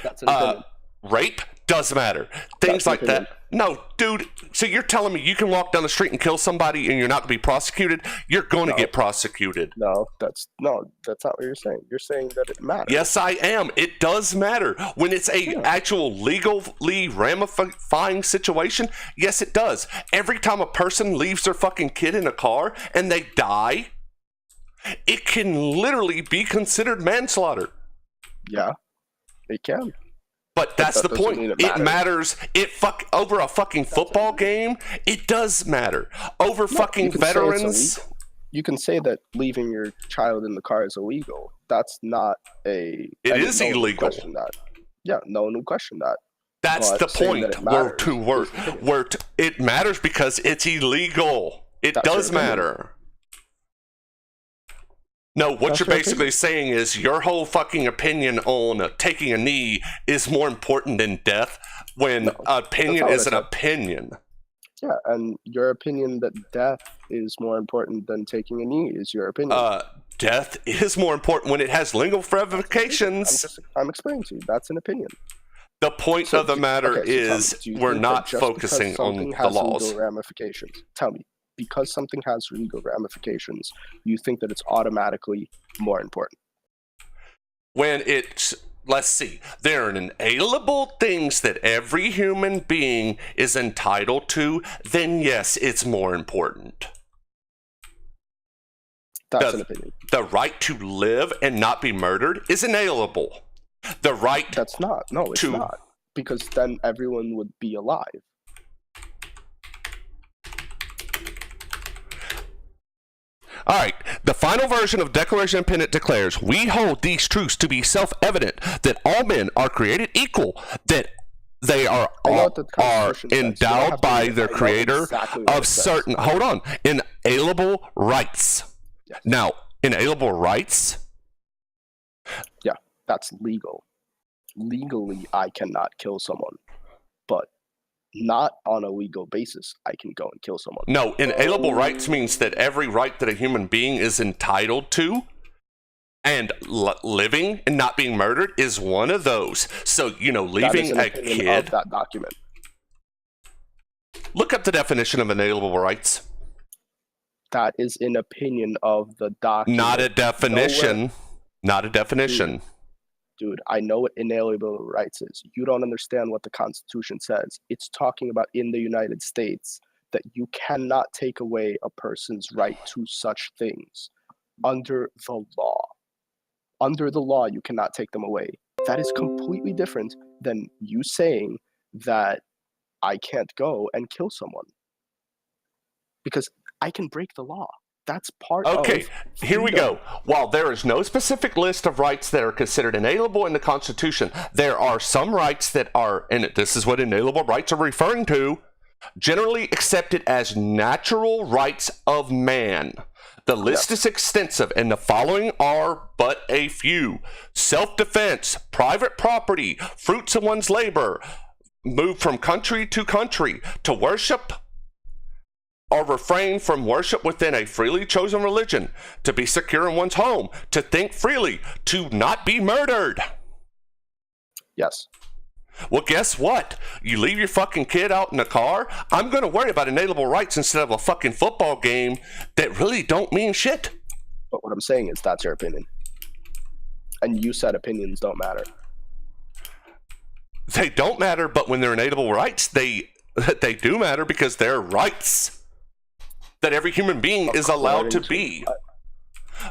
That's an opinion. Rape does matter. Things That's an like opinion. that. No, dude. So you're telling me you can walk down the street and kill somebody and you're not to be prosecuted? You're going to No. get prosecuted. No, that's not what you're saying. You're saying that it matters. Yes, I am. It does matter. When it's a actual legally ramifying situation, yes, it does. Every time a person leaves their fucking kid in a car and they die, it can literally be considered manslaughter. Yeah, it can. But that's that the doesn't point. mean It it matters. Over a fucking football game, it does matter. Over fucking you can say it's veterans. illegal. You can say that leaving your child in the car is illegal. That's not a... It is no one would illegal. question that. Yeah, no one would question that. That's But the saying that point. it matters It matters because it's illegal. It That's your does opinion. matter. No, what That's you're your basically saying is your whole fucking opinion on taking a knee is more important than death, when No, opinion that's not is what an I said. opinion. Yeah, and your opinion that death is more important than taking a knee is your opinion. Death is more important when it has legal ramifications. I'm explaining to you. That's an opinion. The point So of the matter is do you we're think not that just focusing because on something the has laws. legal ramifications. Tell me, because something has legal ramifications, you think that it's automatically more important? When it's, let's see, there are inalienable things that every human being is entitled to, then yes, it's more important. That's an opinion. The right to live and not be murdered is inalienable. The right That's not. No, it's to- not. Because then everyone would be alive. All right, the final version of Declaration of Independence declares, "We hold these truths to be self-evident, that all men are created equal, that They I know what the are Constitution says. You don't endowed have to by read it. their I know creator exactly what of it says. certain, hold on, inalienable rights. Yes. Now, inalienable rights, That's legal. Legally, I cannot kill someone, but not on a legal basis. I can go and kill someone. no, inalienable rights means that every right that a human being is entitled to and living and not being murdered is one of those. So, That is leaving an a opinion kid, of that document. look up the definition of inalienable rights. That is an opinion of the document. Not a definition. Nowhere. Not a definition. Dude, I know what inalienable rights is. You don't understand what the Constitution says. It's talking about in the United States that you cannot take away a person's right to such things under the law. Under the law, you cannot take them away. That is completely different than you saying that I can't go and kill someone. Because I can break the law. That's part of Okay, here we freedom. go. While there is no specific list of rights that are considered inalienable in the Constitution, there are some rights that are, and this is what inalienable rights are referring to, generally accepted as natural rights of man. The list is extensive, and the following are but a few: self-defense, private property, fruits of one's labor, move from country to worship or refrain from worship within a freely chosen religion, to be secure in one's home, to think freely, to not be murdered. Yes. Well, guess what? You leave your fucking kid out in the car, I'm going to worry about inalienable rights instead of a fucking football game that really don't mean shit. But what I'm saying is that's your opinion. And you said opinions don't matter. They don't matter, but when they're inalienable rights, they do matter because they're rights that every human being is allowed to be.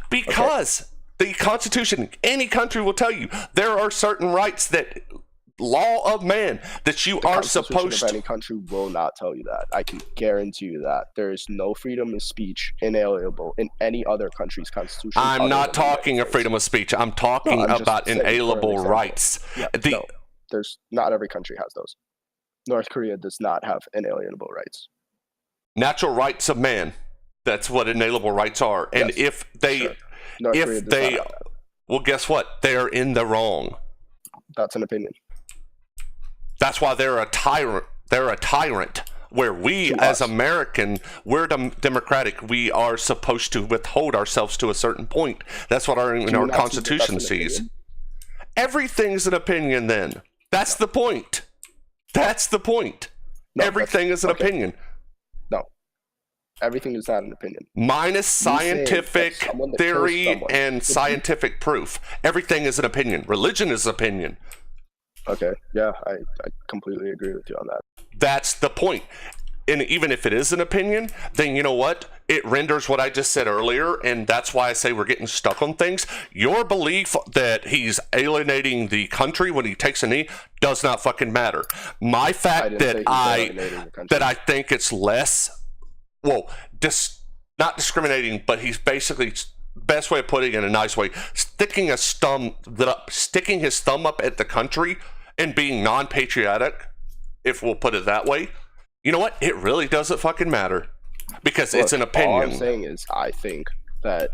Because the Constitution, any country will tell you, there are certain rights that law of man that you are supposed of to. any country will not tell you that. I can guarantee you that. There is no freedom of speech inalienable in any other country's constitution. I'm not talking of freedom of speech. I'm talking I'm just about saying for an inalienable example. rights. Yeah, no, there's not every country has those. North Korea does not have inalienable rights. Natural rights of man. That's what inalienable rights are. And Yes, if they, sure. North Korea if does they, not have that. well, guess what? They're in the wrong. That's an opinion. That's why they're a tyrant. They're a tyrant. Where we, To as us. American, we're democratic. We are supposed to withhold ourselves to a certain point. That's what our Do you not see that Constitution that's an sees. opinion? Everything's an opinion. Then that's the point. That's the point. No, Everything is an okay. opinion. No. Everything is not an opinion. Minus saying that scientific someone that kills theory someone and scientific proof. Everything is an opinion. Religion is opinion. Okay. Yeah, I completely agree with you on that. That's the point. And even if it is an opinion, then you know what? It renders what I just said earlier, and that's why I say we're getting stuck on things. Your belief that he's alienating the country when he takes a knee does not fucking matter. My fact that I think it's less, well, not discriminating, but he's basically, best way of putting it in a nice way, sticking his thumb up at the country and being non-patriotic, if we'll put it that way. You know what? It really doesn't fucking matter because it's an opinion. All I'm saying is I think that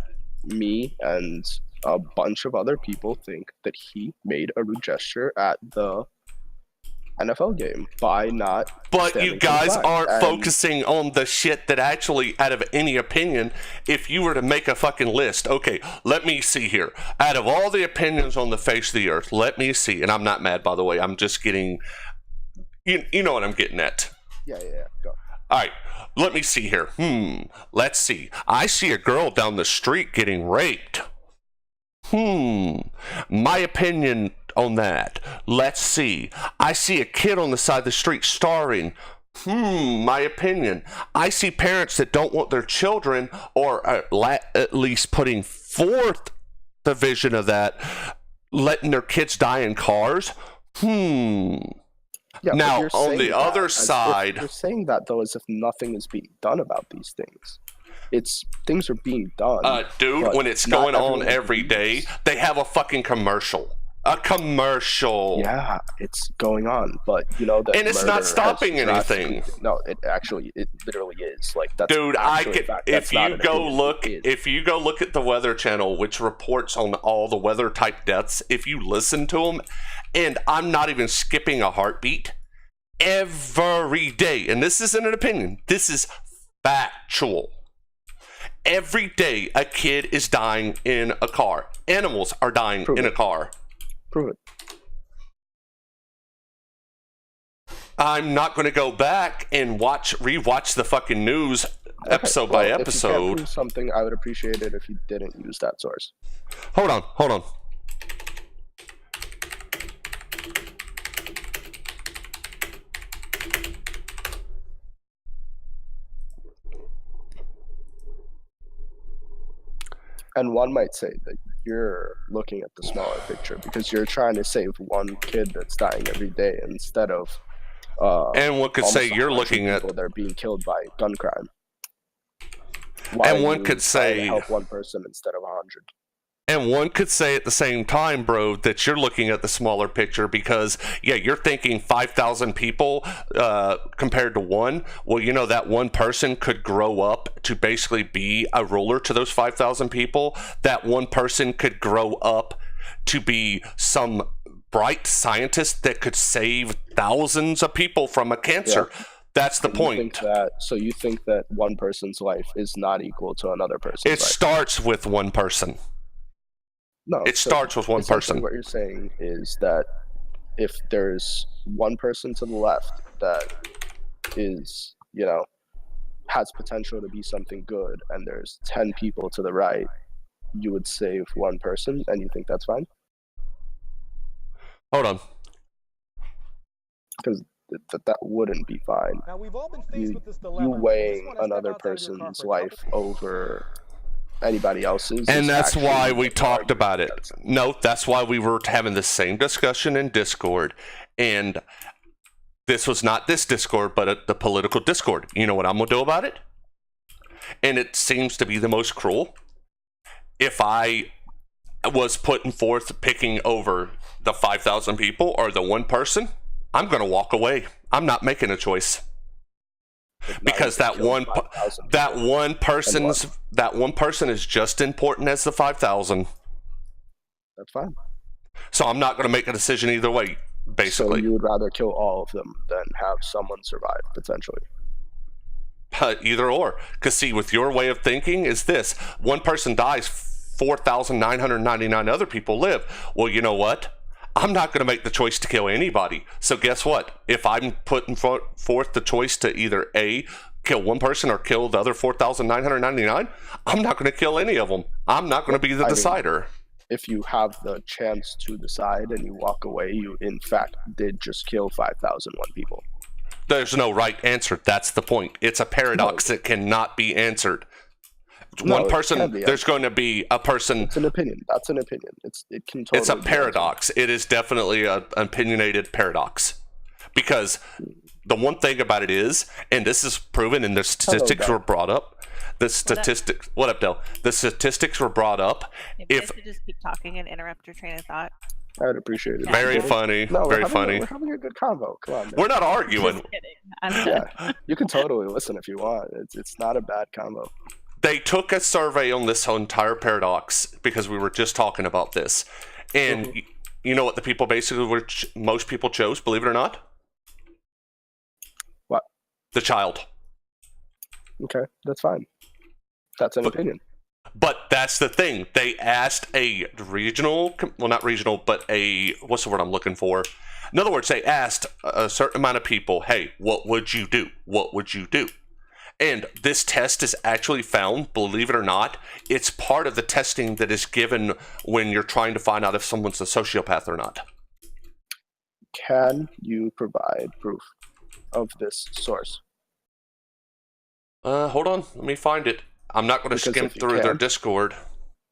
me and a bunch of other people think that he made a rude gesture at the NFL game by not. But standing you for the guys flag. aren't And focusing on the shit that actually, out of any opinion, if you were to make a fucking list, okay, let me see here. Out of all the opinions on the face of the earth, let me see. And I'm not mad, by the way. I'm just getting, you know what I'm getting at. Yeah. Go. All right, let me see here. Let's see. I see a girl down the street getting raped. My opinion on that. Let's see. I see a kid on the side of the street starving. My opinion. I see parents that don't want their children, or at least putting forth the vision of that, letting their kids die in cars. Yeah, Now, you're on saying the that other as if- side, you're saying that though as if nothing is being done about these things. Things are being done. dude, but when it's not going on everyone every day, agrees. they have a fucking commercial. A commercial. Yeah, it's going on, but you know that And it's murder not has stopping drastically- anything. No, it literally is. Like that's Dude, actually a fact. That's if not you an go opinion. look It is. if you go look at the Weather Channel, which reports on all the weather type deaths, if you listen to them, and I'm not even skipping a heartbeat, every day, and this isn't an opinion, this is factual. Every day a kid is dying in a car. Animals are dying Prove in it. a car. Prove it. I'm not going to go back and rewatch the fucking news episode by If you episode. can't prove something, I would appreciate it if you didn't use that source. Hold on. And one might say that you're looking at the smaller picture because you're trying to save one kid that's dying every day instead of And one could say almost you're 100 looking at, people that are being killed by gun crime. Why and are one you could trying to say, help one person instead of 100? and one could say at the same time, bro, that you're looking at the smaller picture because, yeah, you're thinking 5,000 people compared to one. Well, you know, that one person could grow up to basically be a ruler to those 5,000 people. That one person could grow up to be some bright scientist that could save thousands of people from a cancer. Yeah. That's the You point. think that one person's life is not equal to another person's It life? starts with one person. No. It so starts with one essentially person. What you're saying is that if there's one person to the left that is, has potential to be something good, and there's 10 people to the right, you would save one person, and you think that's fine? Hold on. Because that wouldn't be fine. Now, we've all been faced You, with this you dilemma. weighing another person's life over anybody else's. And is that's actually why we what you're talked arguing about it. against. No, that's why we were having the same discussion in Discord. And this was not this Discord, but the political Discord. You know what I'm going to do about it? And it seems to be the most cruel. If I was putting forth picking over the 5,000 people or the one person, I'm going to walk away. I'm not making a choice. Because that one person is just important as the 5,000. That's fine. So I'm not going to make a decision either way, basically. So you would rather kill all of them than have someone survive, potentially. Either or. Because see, with your way of thinking is this. One person dies, 4,999 other people live. Well, you know what? I'm not going to make the choice to kill anybody. So guess what? If I'm putting forth the choice to either A, kill one person or kill the other 4,999, I'm not going to kill any of them. I'm not going to be the decider. If you have the chance to decide and you walk away, you in fact did just kill 5,001 people. There's no right answer. That's the point. It's a paradox that cannot be answered. One person, there's going to be a person. It's an opinion. That's an opinion. It can totally. It's a paradox. It is definitely an opinionated paradox, because the one thing about it is, and this is proven, and the statistics were brought up. The statistics. What up, Del? The statistics were brought up. Maybe I should just keep talking and interrupt your train of thought. I would appreciate it. Very funny. No, very funny. We're having a good convo. Come on, man. We're not arguing. Just kidding. I'm done. Yeah, you can totally listen if you want. It's not a bad convo. They took a survey on this entire paradox because we were just talking about this, and you know what the people basically were? Most people chose, believe it or not. What? The child. Okay, that's fine. That's an opinion. But that's the thing. They asked a regional, well, not regional, but a, what's the word I'm looking for? In other words, they asked a certain amount of people, hey, what would you do? What would you do? And this test is actually found, believe it or not, it's part of the testing that is given when you're trying to find out if someone's a sociopath or not. Can you provide proof of this source? Hold on, let me find it. I'm not going to skim through their Discord.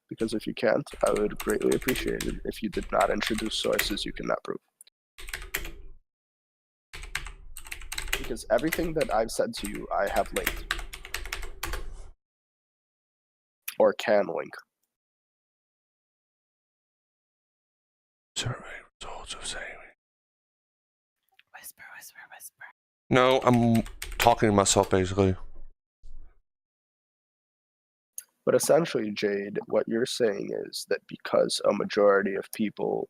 Because if you can't, I would greatly appreciate it if you did not introduce sources you cannot prove. Because everything that I've said to you, I have linked. Or can link. Survey. Souls of saying. Whisper, whisper, whisper. No, I'm talking to myself basically. But essentially, Jade, what you're saying is that because a majority of people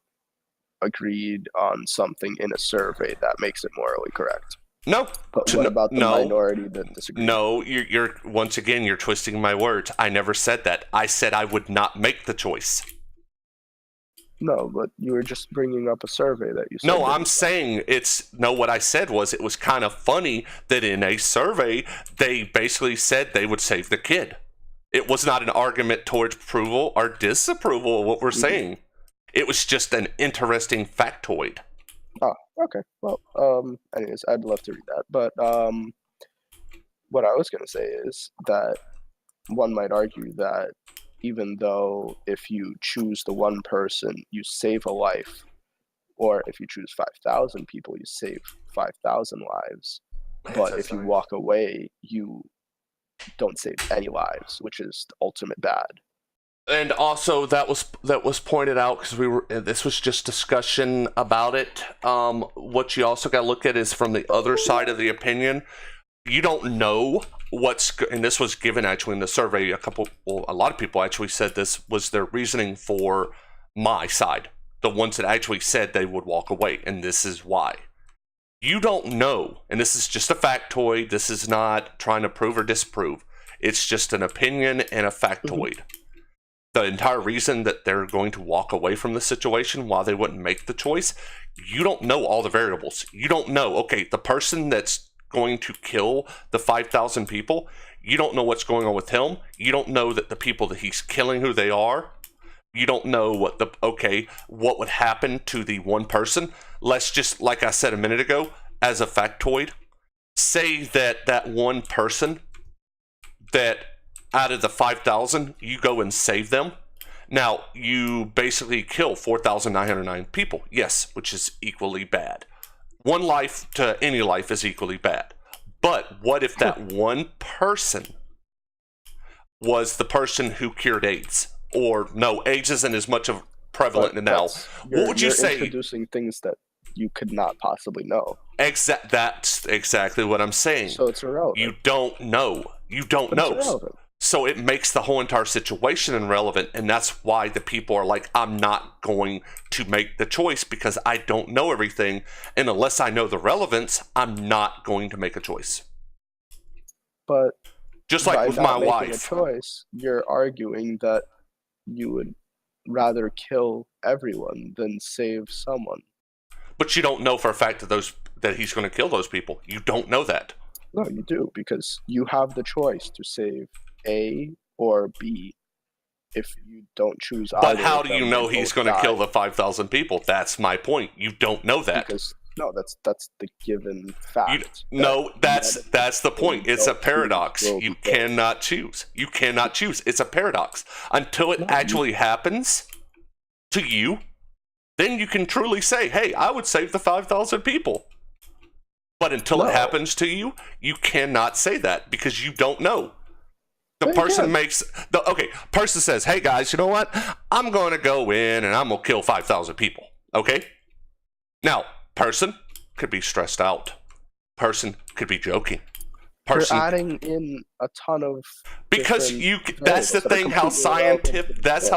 agreed on something in a survey, that makes it morally correct. No. But what about the minority that disagreed? No, you're once again you're twisting my words. I never said that. I said I would not make the choice. No, but you were just bringing up a survey that you said. No, I'm saying what I said was it was kind of funny that in a survey they basically said they would save the kid. It was not an argument towards approval or disapproval of what we're saying. It was just an interesting factoid. Oh, okay. Well, anyways, I'd love to read that. But what I was going to say is that one might argue that even though if you choose the one person, you save a life, or if you choose 5,000 people, you save 5,000 lives. But if you walk away, you don't save any lives, which is the ultimate bad. And also that was pointed out because this was just discussion about it. What you also got to look at is from the other side of the opinion. You don't know and this was given actually in the survey. A lot of people actually said this was their reasoning for my side. The ones that actually said they would walk away, and this is why. You don't know, and this is just a factoid. This is not trying to prove or disprove. It's just an opinion and a factoid. The entire reason that they're going to walk away from the situation, why they wouldn't make the choice, you don't know all the variables. You don't know, okay, the person that's going to kill the 5,000 people, you don't know what's going on with him. You don't know that the people that he's killing, who they are. You don't know what would happen to the one person. Let's just, like I said a minute ago, as a factoid, say that one person that out of the 5,000, you go and save them. Now, you basically kill 4,909 people. Yes, which is equally bad. One life to any life is equally bad. But what if that one person was the person who cured AIDS? Or no, AIDS isn't as much of prevalent now. What would you say? You're introducing things that you could not possibly know. That's exactly what I'm saying. So it's irrelevant. You don't know. You don't know. It's irrelevant. So it makes the whole entire situation irrelevant, and that's why the people are like, I'm not going to make the choice because I don't know everything, and unless I know the relevance, I'm not going to make a choice. But just like with my wife, a choice, you're arguing that you would rather kill everyone than save someone. But you don't know for a fact that he's going to kill those people. You don't know that. No, you do, because you have the choice to save A or B. If you don't choose either, but how do you know he's going to kill the 5,000 people? That's my point. You don't know that. Because no, that's the given fact. That's the point. It's a paradox. You cannot choose. You cannot choose. It's a paradox until it actually happens to you. Then you can truly say, "Hey, I would save the 5,000 people." But until it happens to you, you cannot say that because you don't know. The person says, "Hey guys, you know what? I'm going to go in and I'm going to kill 5,000 people." Okay? Now, person could be stressed out. Person could be joking. You're adding in a ton of because that's the thing how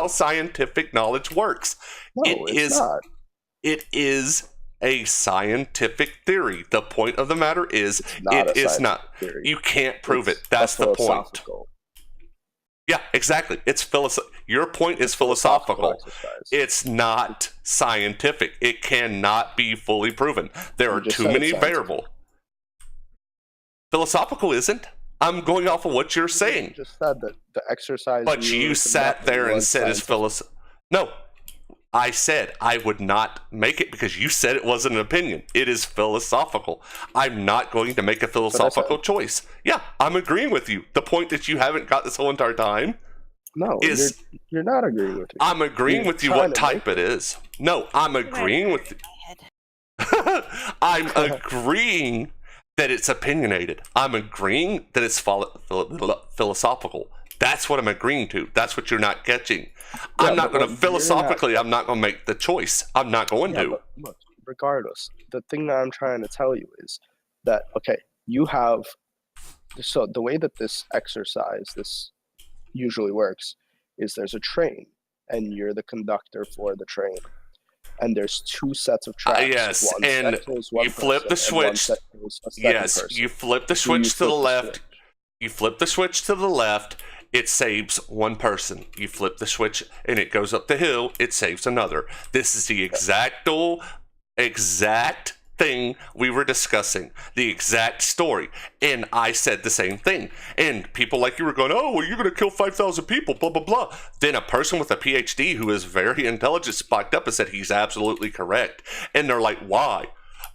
scientific knowledge works. No, it's not. It is a scientific theory. The point of the matter is it is not. Theory. You can't prove it. That's the point. Yeah, exactly. It's your point is philosophical. It's not scientific. It cannot be fully proven. There are too many variables. Philosophical isn't. I'm going off of what you're saying. You just said that the exercise. But you sat there and said it's philosophical. No, I said I would not make it because you said it wasn't an opinion. It is philosophical. I'm not going to make a philosophical choice. Yeah, I'm agreeing with you. The point that you haven't got this whole entire time is... You're not agreeing with me. I'm agreeing with you what type it is. No, I'm agreeing with you. I'm agreeing that it's opinionated. I'm agreeing that it's philosophical. That's what I'm agreeing to. That's what you're not catching. I'm not going to, philosophically, I'm not going to make the choice. I'm not going to. But look, regardless, the thing that I'm trying to tell you is that, okay, you have, so the way that this usually works is there's a train and you're the conductor for the train. And there's two sets of tracks. Yes, one and set kills one you flip the person, and one switch. set kills a second Yes, person. you flip the So you switch to the flip left. switch. You flip the switch to the left, it saves one person. You flip the switch and it goes up the hill, it saves another. This is the exact thing we were discussing, the exact story. And I said the same thing. And people like you were going, oh, well, you're going to kill 5,000 people, blah, blah, blah. Then a person with a PhD who is very intelligent spiked up and said he's absolutely correct. And they're like, why?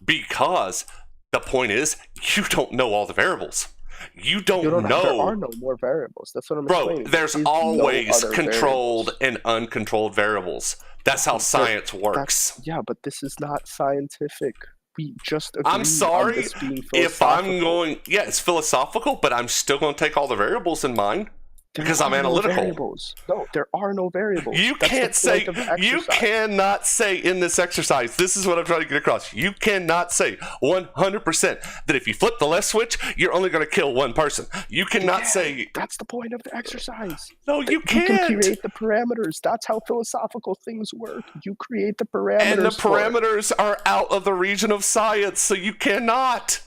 Because the point is, you don't know all the variables. You don't know. There are no more variables. That's what I'm explaining. Bro, there's always controlled and uncontrolled variables. That's how science works. Yeah, but this is not scientific. We just agreed I'm sorry on this being if I'm philosophical. going, yeah, it's philosophical, but I'm still going to take all the variables in mind because I'm analytical. No, there are no variables. You can't say, you cannot say in this exercise, this is what I'm trying to get across. You cannot say 100% that if you flip the left switch, you're only going to kill one person. You cannot say. That's the point of the exercise. No, you can't. You can create the parameters. That's how philosophical things work. You create the parameters. And the parameters are out of the region of science, so you cannot.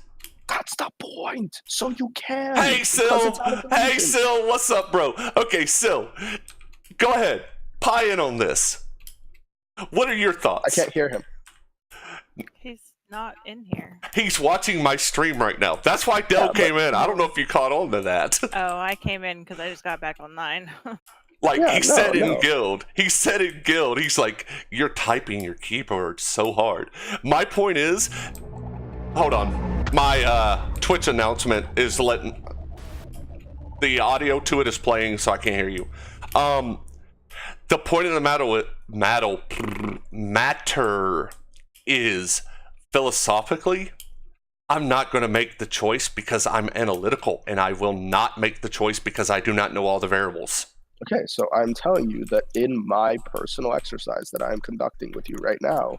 That's the point. So you can. Hey, Sil. Hey, Sil. What's up, bro? Okay, Sil. Go ahead. Pie in on this. What are your thoughts? I can't hear him. He's not in here. He's watching my stream right now. That's why Dell came in. I don't know if you caught on to that. Oh, I came in because I just got back online. Said in guild. He said in guild. He's like, you're typing your keyboard so hard. My point is, hold on. My Twitch announcement is letting the audio to it is playing, so I can't hear you. The point of the matter is philosophically, I'm not going to make the choice because I'm analytical, and I will not make the choice because I do not know all the variables. Okay, so I'm telling you that in my personal exercise that I'm conducting with you right now,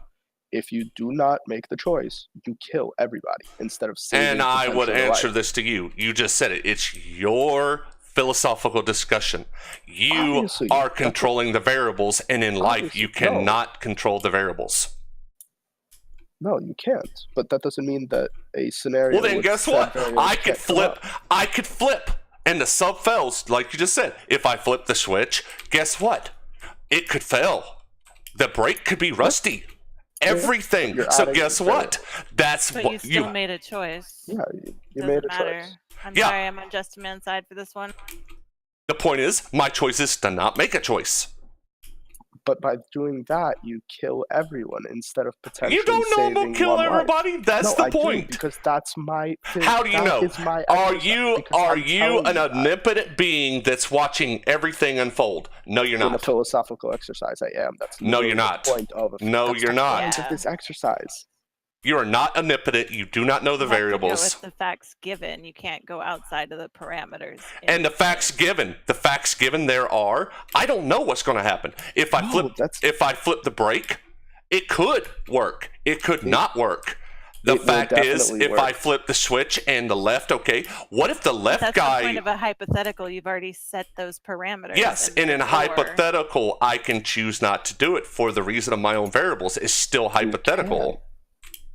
if you do not make the choice, you kill everybody instead of saving. And I would answer life. this to you. You just said it. It's your philosophical discussion. You Obviously, are controlling the variables, and in life, you cannot control the variables. No, you can't. But that doesn't mean that a scenario. Well, then guess what? I could flip, and the sub fails, like you just said. If I flip the switch, guess what? It could fail. The brake could be rusty. Everything. So guess what? That's but what you still made a choice. Yeah, you made a matter. choice. I'm sorry, I'm on Just Man's side for this one. The point is, my choice is to not make a choice. But by doing that, you kill everyone instead of potentially You don't know I'm gonna kill everybody. That's the point. Because that's my thing. How do you know? Are you an omnipotent being that's watching everything unfold? No, you're not. In a philosophical exercise, I am. That's no, you're not. The point of no, you're not. Point of this exercise. You are not omnipotent. You do not know the variables. With the facts given, you can't go outside of the parameters. And the facts given there are. I don't know what's going to happen. If I flip the brake, it could work. It could not work. The fact is, if I flip the switch and the left, okay, what if the left guy... That's the point of a hypothetical. You've already set those parameters. Yes, and in a hypothetical, I can choose not to do it for the reason of my own variables. It's still hypothetical.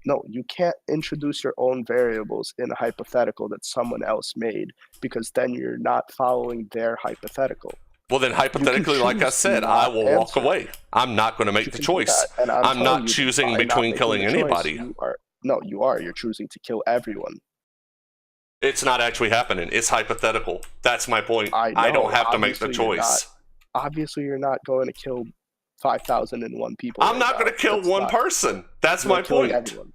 No, you can't introduce your own variables in a hypothetical that someone else made, because then you're not following their hypothetical. Well, then hypothetically, like I said, I will walk away. I'm not going to make the choice. I'm not choosing between killing anybody. You are. You're choosing to kill everyone. It's not actually happening. It's hypothetical. That's my point. I don't have to make the choice. Obviously, you're not going to kill 5,001 people. I'm not going to kill one person. That's my point. Everyone.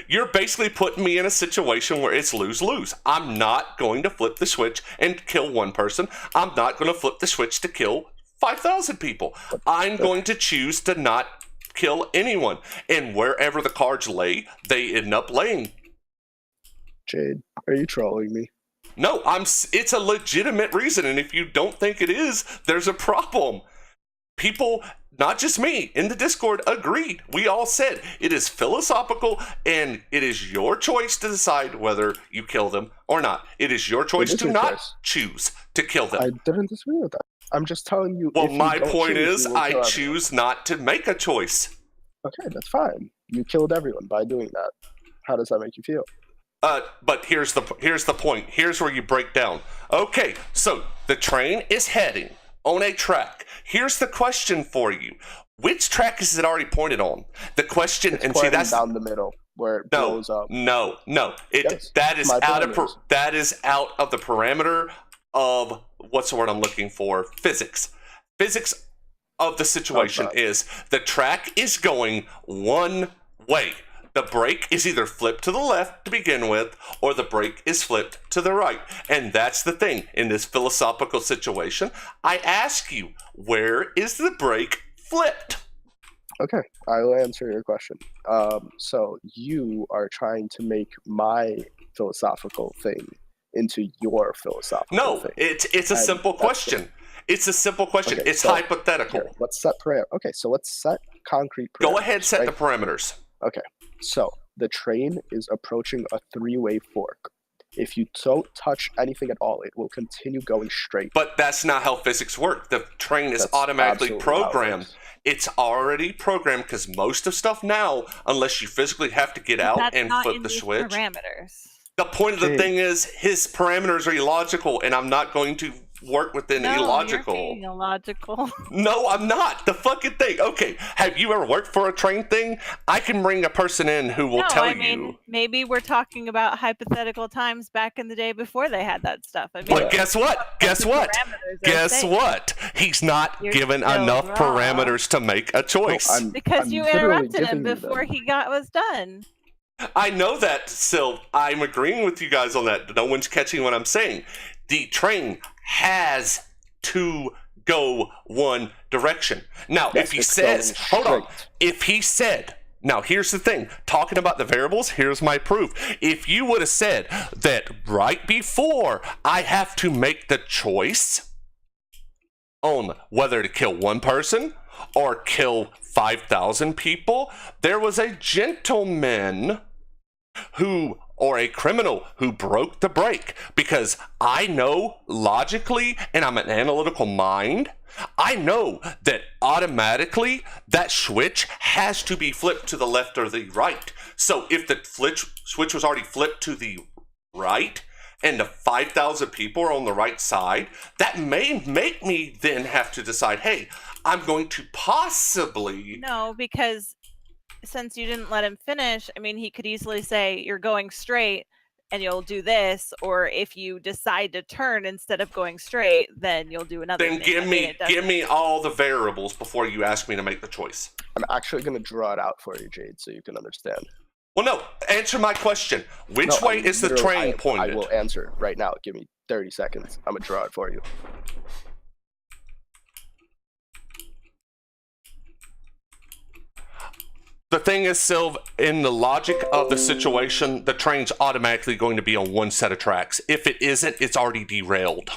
You're basically putting me in a situation where it's lose-lose. I'm not going to flip the switch and kill one person. I'm not going to flip the switch to kill 5,000 people. I'm going to choose to not kill anyone. And wherever the cards lay, they end up laying. Jade, are you trolling me? No, it's a legitimate reason, and if you don't think it is, there's a problem. People, not just me, in the Discord agreed. We all said it is philosophical, and it is your choice to decide whether you kill them or not. It is your choice to not choose to kill them. I didn't disagree with that. I'm just telling you. Well, if you my don't point choose, is, you will I kill choose not to make a choice. Okay, that's fine. You killed everyone by doing that. How does that make you feel? But here's the point. Here's where you break down. Okay, so the train is heading on a track. Here's the question for you: which track is it already pointed on? The question, It's and see, that's down the middle where it blows up. No. Yes, that is parameters. that is out of the parameter of what's the word I'm looking for? Physics. Physics of the situation is the track is going one way. The brake is either flipped to the left to begin with, or the brake is flipped to the right. And that's the thing. In this philosophical situation, I ask you, where is the brake flipped? Okay, I will answer your question. So you are trying to make my philosophical thing into your philosophical thing. No, it's a simple question. It's a simple question. Okay, it's so hypothetical. Here, let's set parameters. Okay, so let's set concrete parameters. Go ahead, set the parameters. Okay, so the train is approaching a three-way fork. If you don't touch anything at all, it will continue going straight. But that's not how physics work. The train is automatically programmed. It's already programmed because most of stuff now, unless you physically have to get out and flip the switch. Parameters. The point of the thing is his parameters are illogical, and I'm not going to work within illogical. You're being illogical. No, I'm not. The fucking thing. Okay, have you ever worked for a train thing? I can bring a person in who will tell you. Maybe we're talking about hypothetical times back in the day before they had that stuff. I mean, But guess what? Guess what? Guess what? He's not given enough parameters to make a choice. Because you interrupted him before he was done. I know that, Sil. I'm agreeing with you guys on that. No one's catching what I'm saying. The train has to go one direction. Now, if he says, hold on, if he said, now here's the thing, talking about the variables, here's my proof. If you would have said that right before I have to make the choice on whether to kill one person or kill 5,000 people, there was a gentleman or a criminal who broke the brake, because I know logically, and I'm an analytical mind, I know that automatically that switch has to be flipped to the left or the right. So if the switch was already flipped to the right and the 5,000 people are on the right side, that may make me then have to decide, hey, I'm going to possibly... No, because since you didn't let him finish, I mean, he could easily say, you're going straight and you'll do this, or if you decide to turn instead of going straight, then you'll do another thing. Then give me all the variables before you ask me to make the choice. I'm actually going to draw it out for you, Jade, so you can understand. Well, no, answer my question. Which way is the train pointed? I will answer right now. Give me 30 seconds. I'm going to draw it for you. The thing is, Sylv, in the logic of the situation, the train's automatically going to be on one set of tracks. If it isn't, it's already derailed,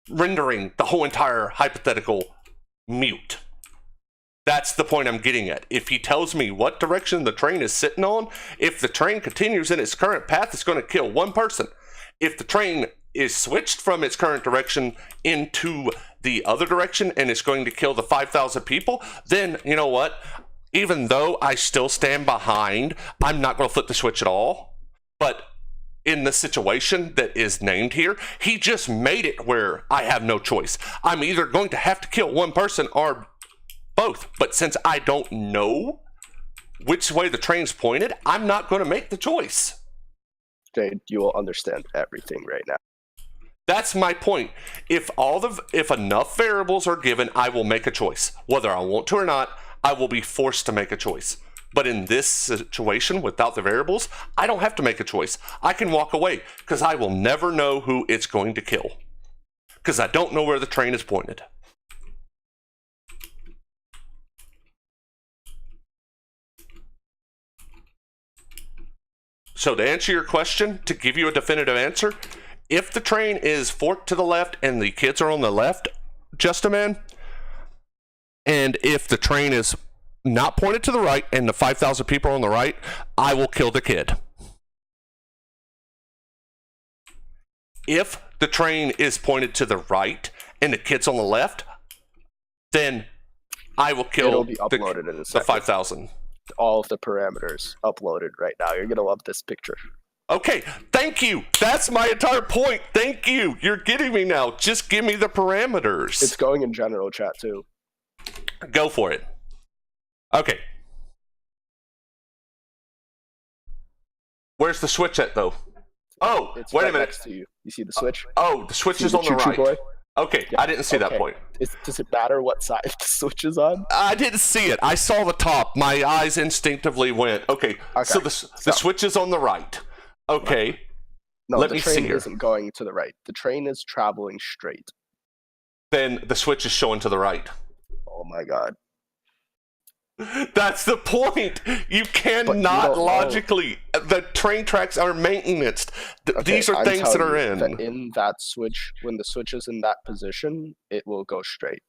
rendering the whole entire hypothetical mute. That's the point I'm getting at. If he tells me what direction the train is sitting on, if the train continues in its current path, it's going to kill one person. If the train is switched from its current direction into the other direction and it's going to kill the 5,000 people, then, you know what? Even though I still stand behind, I'm not going to flip the switch at all. But in the situation that is named here, he just made it where I have no choice. I'm either going to have to kill one person or both. But since I don't know which way the train's pointed, I'm not going to make the choice. Jade, you will understand everything right now. That's my point. If enough variables are given, I will make a choice. Whether I want to or not, I will be forced to make a choice. But in this situation, without the variables, I don't have to make a choice. I can walk away because I will never know who it's going to kill. Because I don't know where the train is pointed. So to answer your question, to give you a definitive answer, if the train is forked to the left and the kids are on the left, just a man, and if the train is not pointed to the right and the 5,000 people are on the right, I will kill the kid. If the train is pointed to the right and the kid's on the left, then I will kill It'll be uploaded in a the second. 5,000. All of the parameters uploaded right now. You're gonna love this picture. Okay, thank you. That's my entire point. Thank you. You're getting me now. Just give me the parameters. It's going in general chat too. Go for it. Okay. Where's the switch at, though? Oh, It's wait right a minute. next to you. You see the switch? Oh, the switch See is the on the choo-choo right. boy? Okay, Yeah, I didn't see that okay. point. Does it matter what side the switch is on? I didn't see it. I saw the top. My eyes instinctively went, okay, so the switch is on the right. Okay. No, Let the me see train here. isn't going to the right. The train is traveling straight. Then the switch is showing to the right. Oh my god. That's the point. You cannot don't know. logically. The train tracks are maintenance. Okay, These are I'm things that telling are you in. that in that switch, when the switch is in that position, it will go straight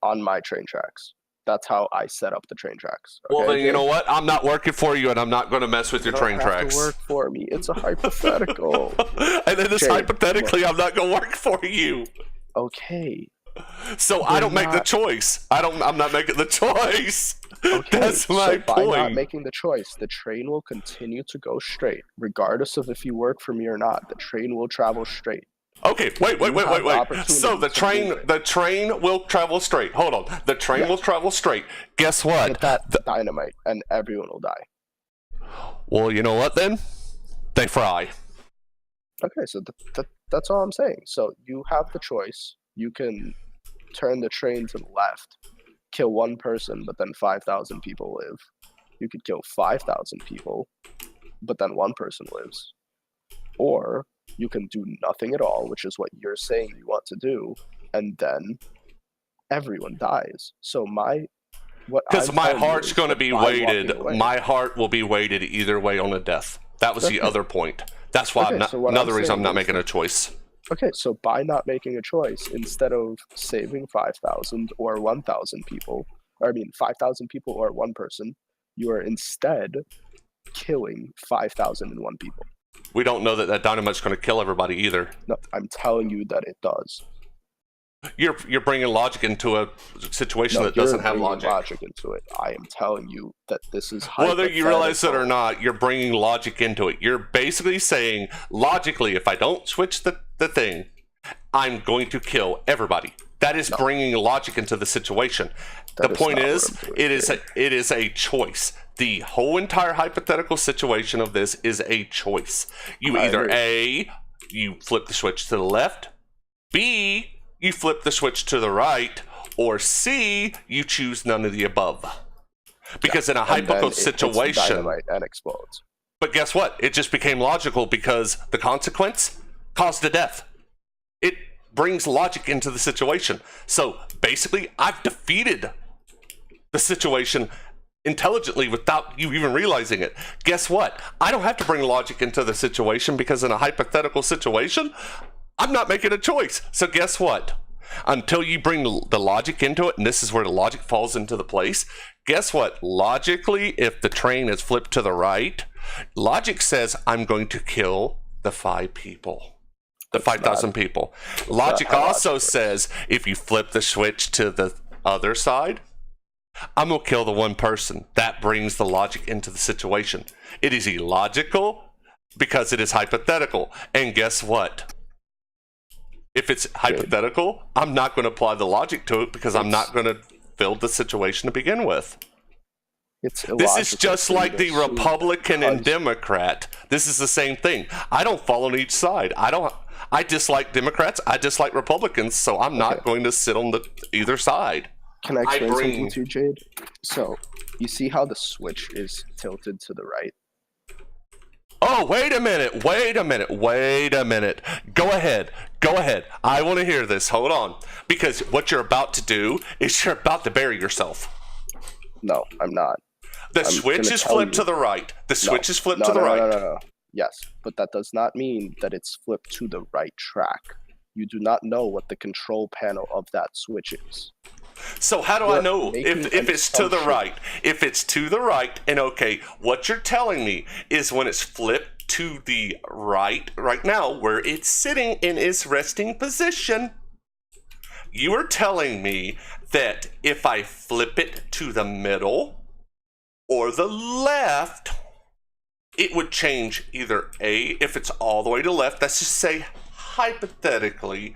on my train tracks. That's how I set up the train tracks. Well, okay, then you know what? I'm not working for you, and I'm not going to mess with You your don't train have tracks. to work for me. It's a hypothetical. And then this Jade, hypothetically, I'm not going to work for you. Okay. So I We're don't make the not- choice. I'm not making the choice. Okay. That's my so by not point. making the choice, the train will continue to go straight, regardless of if you work for me or not. The train will travel straight. Okay, wait. You have the opportunity So the to move it. train will travel straight. Hold on. The train Yeah. will travel straight. Guess what? Hit that dynamite, and everyone will die. Well, you know what then? They fry. Okay, so that's all I'm saying. So you have the choice. You can turn the train to the left, kill one person, but then 5,000 people live. You could kill 5,000 people, but then one person lives. Or you can do nothing at all, which is what you're saying you want to do, and then everyone dies. So Because my heart's going to be weighted. away. My heart will be weighted either way on a death. That was the Okay. other point. That's why Okay, so what another I'm reason I'm saying not is making that- a choice. Okay, so by not making a choice, instead of saving 5,000 or 1,000 people, or I mean 5,000 people or one person, you are instead killing 5,001 people. We don't know that dynamite's going to kill everybody either. No, I'm telling you that it does. You're bringing logic into a situation No, that doesn't you're have bringing logic. into it. I am telling you that this is Whether you realize it or hypothetical. not, you're bringing logic into it. You're basically saying, logically, if I don't switch the thing, I'm going to kill everybody. That is bringing logic into the situation. That The is point not what is, I'm doing, it is a choice. The whole entire hypothetical situation of this is a choice. You I either agree. A, you flip the switch to the left, B, you flip the switch to the right, or C, you choose none of the above. Because in a And then hypothetical it hits the situation, dynamite and explodes. but guess what? It just became logical because the consequence caused a death. It brings logic into the situation. So basically, I've defeated the situation intelligently without you even realizing it. Guess what? I don't have to bring logic into the situation because in a hypothetical situation, I'm not making a choice. So guess what? Until you bring the logic into it, and this is where the logic falls into the place, guess what? Logically, if the train is flipped to the right, logic says I'm going to kill the 5 people. The 5,000 people. Logic how also logic works. says if you flip the switch to the other side, I'm going to kill the one person. That brings the logic into the situation. It is illogical because it is hypothetical. And guess what? If it's hypothetical, I'm not going to apply the logic to it because I'm not going to build the situation to begin with. It's This is illogical just for you like to the assume Republican and because- Democrat. This is the same thing. I don't fall on each side. I dislike Democrats. I dislike Republicans. So I'm not Okay. going to sit on either side. Can I explain bring- something to you, Jade? So, you see how the switch is tilted to the right? Oh, wait a minute. Go ahead. I want to hear this. Hold on. Because what you're about to do is you're about to bury yourself. No, I'm not. The switch is flipped to the right. The switch is flipped to the right. No. Yes, but that does not mean that it's flipped to the right track. You do not know what the control panel of that switch is. So how do I know if it's to the right? If it's to the right, and okay, what you're telling me is when it's flipped to the right now, where it's sitting in its resting position, you are telling me that if I flip it to the middle or the left, it would change either A, if it's all the way to left, let's just say hypothetically,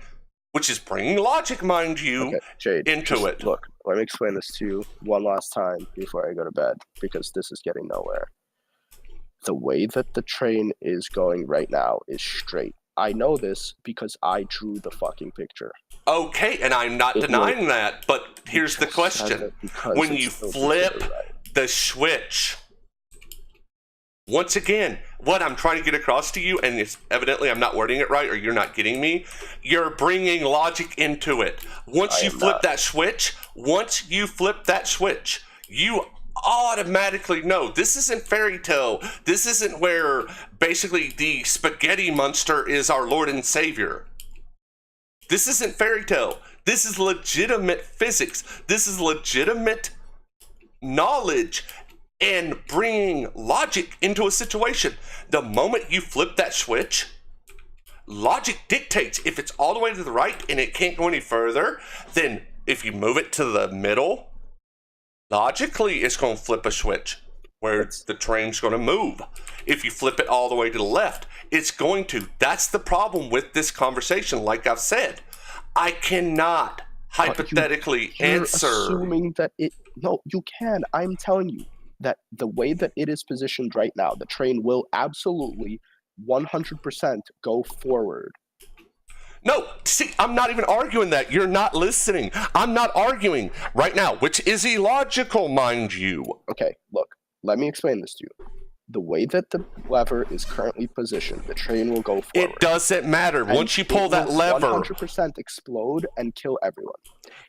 which is bringing logic, mind you, okay, Jade, into it. Look, let me explain this to you one last time before I go to bed, because this is getting nowhere. The way that the train is going right now is straight. I know this because I drew the fucking picture. Okay, and I'm not denying that, but here's the question. When you flip the switch, once again, what I'm trying to get across to you, and it's evidently I'm not wording it right or you're not getting me, you're bringing logic into it. Once you flip that switch, you automatically know. This isn't fairy tale. This isn't where basically the spaghetti monster is our Lord and Savior. This isn't fairy tale. This is legitimate physics. This is legitimate knowledge and bringing logic into a situation. The moment you flip that switch, logic dictates if it's all the way to the right and it can't go any further, then if you move it to the middle, logically it's going to flip a switch where the train's going to move. If you flip it all the way to the left, it's going to. That's the problem with this conversation. Like I've said, I cannot hypothetically answer. Assuming that no, you can. I'm telling you that the way that it is positioned right now, the train will absolutely 100% go forward. No, see, I'm not even arguing that. You're not listening. I'm not arguing right now, which is illogical, mind you. Okay, look, let me explain this to you. The way that the lever is currently positioned, the train will go forward. It doesn't matter. Once you pull that lever, 100% explode and kill everyone.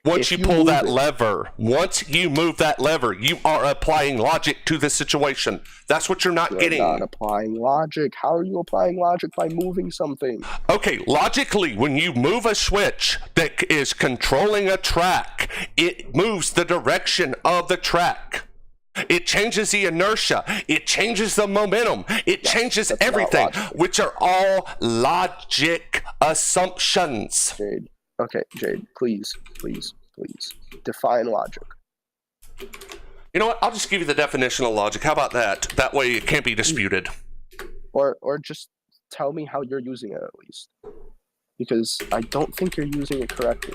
Once you pull that lever, once you move that lever, you are applying logic to the situation. That's what you're not getting. You're not applying logic. How are you applying logic by moving something? Okay, logically, when you move a switch that is controlling a track, it moves the direction of the track. It changes the inertia. It changes the momentum. It changes everything, which are all logic assumptions. Jade. Okay, Jade, please define logic. You know what? I'll just give you the definition of logic. How about that? That way it can't be disputed. Or just tell me how you're using it at least. Because I don't think you're using it correctly.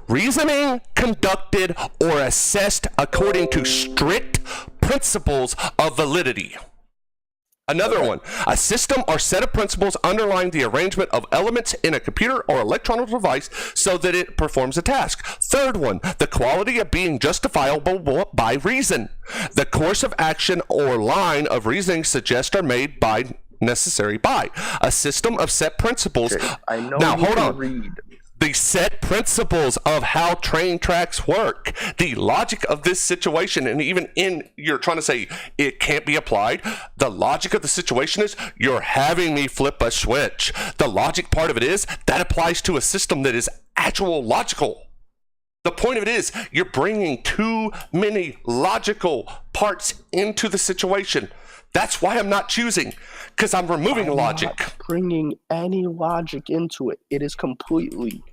Reasoning conducted or assessed according to strict principles of validity. Another one, a system or set of principles underlying the arrangement of elements in a computer or electronic device so that it performs a task. Third one, the quality of being justifiable by reason. The course of action or line of reasoning suggested or made by necessary by. A system of set principles. Okay, I know now, you hold can on. read. The set principles of how train tracks work, the logic of this situation, and even in you're trying to say it can't be applied, the logic of the situation is you're having me flip a switch. The logic part of it is that applies to a system that is actual logical. The point of it is you're bringing too many logical parts into the situation. That's why I'm not choosing, because I'm removing logic. Not bringing any logic into it. It is completely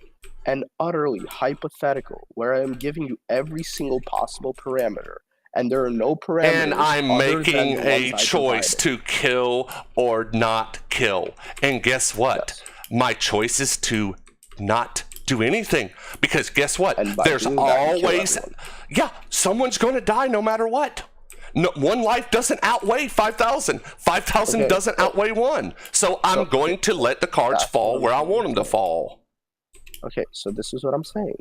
and utterly hypothetical, where I am giving you every single possible parameter, and there are no parameters. And I'm making a choice to kill or not kill. And guess what? Yes. My choice is to not do anything, because guess what? There's doing that, always, someone's going to die no matter what. No, one life doesn't outweigh 5,000. 5,000 doesn't outweigh one. So I'm going to let the cards fall where I want them to fall. Okay, so this is what I'm saying.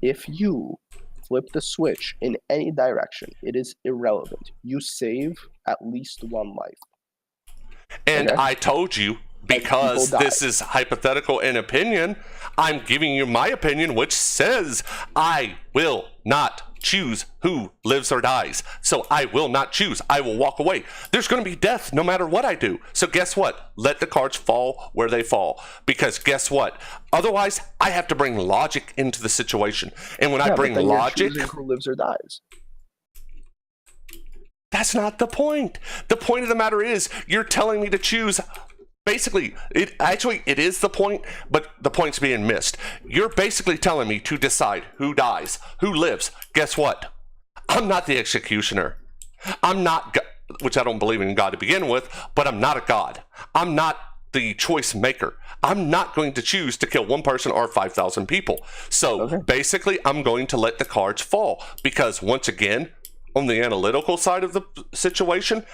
If you flip the switch in any direction, it is irrelevant. You save at least one life. And I told you, because this is hypothetical and opinion, I'm giving you my opinion, which says I will not choose who lives or dies. So I will not choose. I will walk away. There's going to be death no matter what I do. So guess what? Let the cards fall where they fall. Because guess what? Otherwise, I have to bring logic into the situation. And when I bring logic, who lives or dies. That's not the point. The point of the matter is you're telling me to choose. Basically, it is the point, but the point's being missed. You're basically telling me to decide who dies, who lives. Guess what? I'm not the executioner. I'm not, which I don't believe in God to begin with, but I'm not a god. I'm not the choice maker. I'm not going to choose to kill one person or 5,000 people. So basically, I'm going to let the cards fall because once again, on the analytical side of the situation,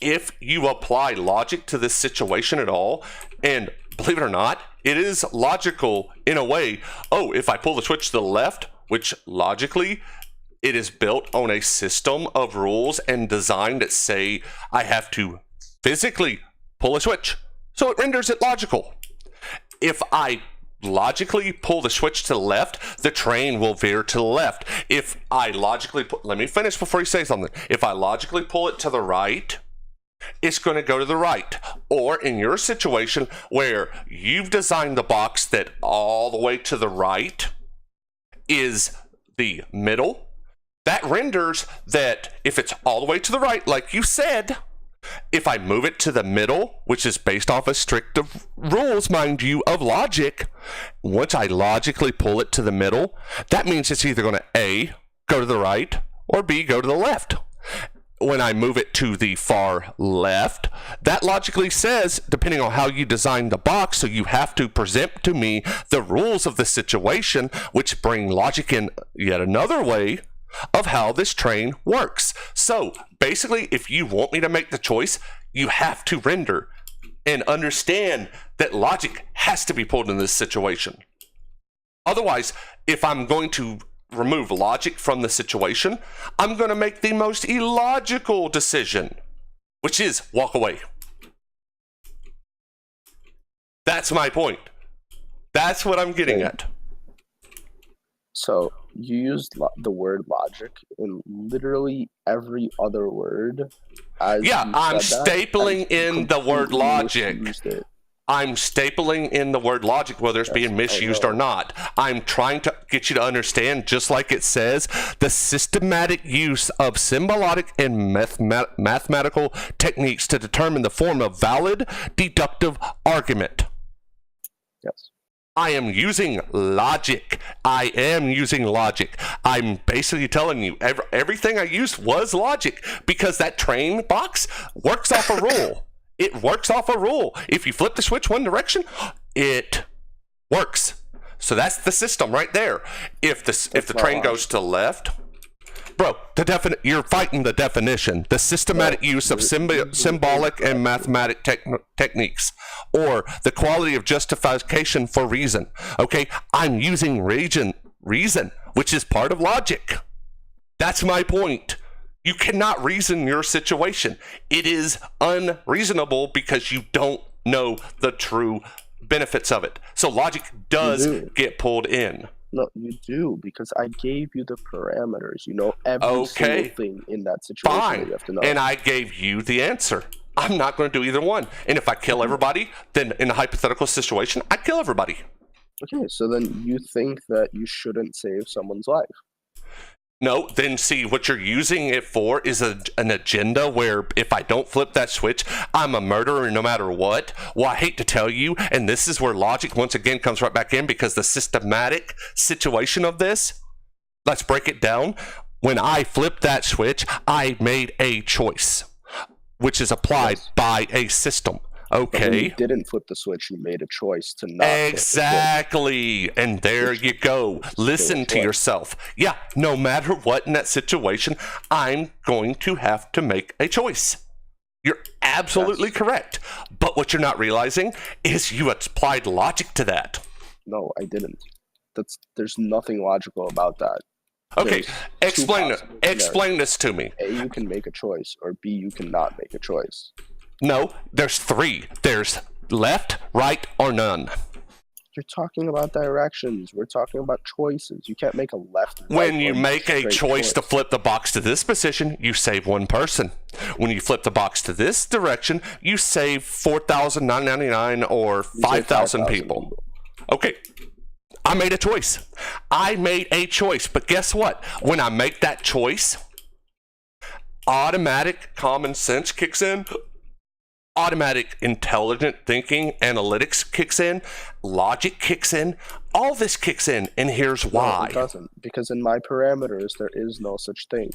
if you apply logic to this situation at all, and believe it or not, it is logical in a way. Oh, if I pull the switch to the left, which logically it is built on a system of rules and design that say I have to physically pull a switch, so it renders it logical. If I logically pull the switch to the left, the train will veer to the left. If I logically let me finish before you say something. If I logically pull it to the right, it's going to go to the right. Or in your situation where you've designed the box that all the way to the right is the middle, that renders that if it's all the way to the right, like you said, if I move it to the middle, which is based off of strict rules, mind you, of logic, once I logically pull it to the middle, that means it's either going to A, go to the right, or B, go to the left. When I move it to the far left, that logically says, depending on how you design the box, so you have to present to me the rules of the situation, which bring logic in yet another way of how this train works. So basically, if you want me to make the choice, you have to render and understand that logic has to be pulled in this situation. Otherwise, if I'm going to remove logic from the situation, I'm going to make the most illogical decision, which is walk away. That's my point. That's what I'm getting at. So you used the word logic in literally every other word. I'm stapling in the word logic. I'm stapling in the word logic, whether it's being misused or not. I'm trying to get you to understand, just like it says, the systematic use of symbolic and mathematical techniques to determine the form of valid deductive argument. Yes. I am using logic. I'm basically telling you everything I used was logic because that train box works off a rule. It works off a rule. If you flip the switch one direction, it works. So that's the system right there. If the train goes to the left, bro, you're fighting the definition. The systematic use of symbolic and mathematic techniques, or the quality of justification for reason. Okay, I'm using reason, which is part of logic. That's my point. You cannot reason your situation. It is unreasonable because you don't know the true benefits of it. So logic does get pulled in. No, you do, because I gave you the parameters. You know every single thing in that situation. Fine. That you have to know. And I gave you the answer. I'm not going to do either one. And if I kill everybody, then in a hypothetical situation, I kill everybody. Okay, so then you think that you shouldn't save someone's life. No, then see, what you're using it for is an agenda where if I don't flip that switch, I'm a murderer no matter what. Well, I hate to tell you, and this is where logic once again comes right back in, because the systematic situation of this, let's break it down. When I flipped that switch, I made a choice, which is applied by a system. Okay. But when you didn't flip the switch, you made a choice to not. Exactly. And there you go. Listen to yourself. Yeah, no matter what in that situation, I'm going to have to make a choice. You're absolutely correct. But what you're not realizing is you applied logic to that. No, I didn't. There's nothing logical about that. Okay, explain this to me. A, you can make a choice, or B, you cannot make a choice. No, there's three. There's left, right, or none. You're talking about directions. We're talking about choices. You can't make a left. When right, you or make a straight choice to flip the box to this position, you save one person. When you flip the box to this direction, you save 4,999 or 5,000 people. Okay, I made a choice. But guess what? When I make that choice, automatic common sense kicks in. Automatic intelligent thinking, analytics kicks in, logic kicks in, all this kicks in, and here's why. No, it doesn't, because in my parameters, there is no such thing.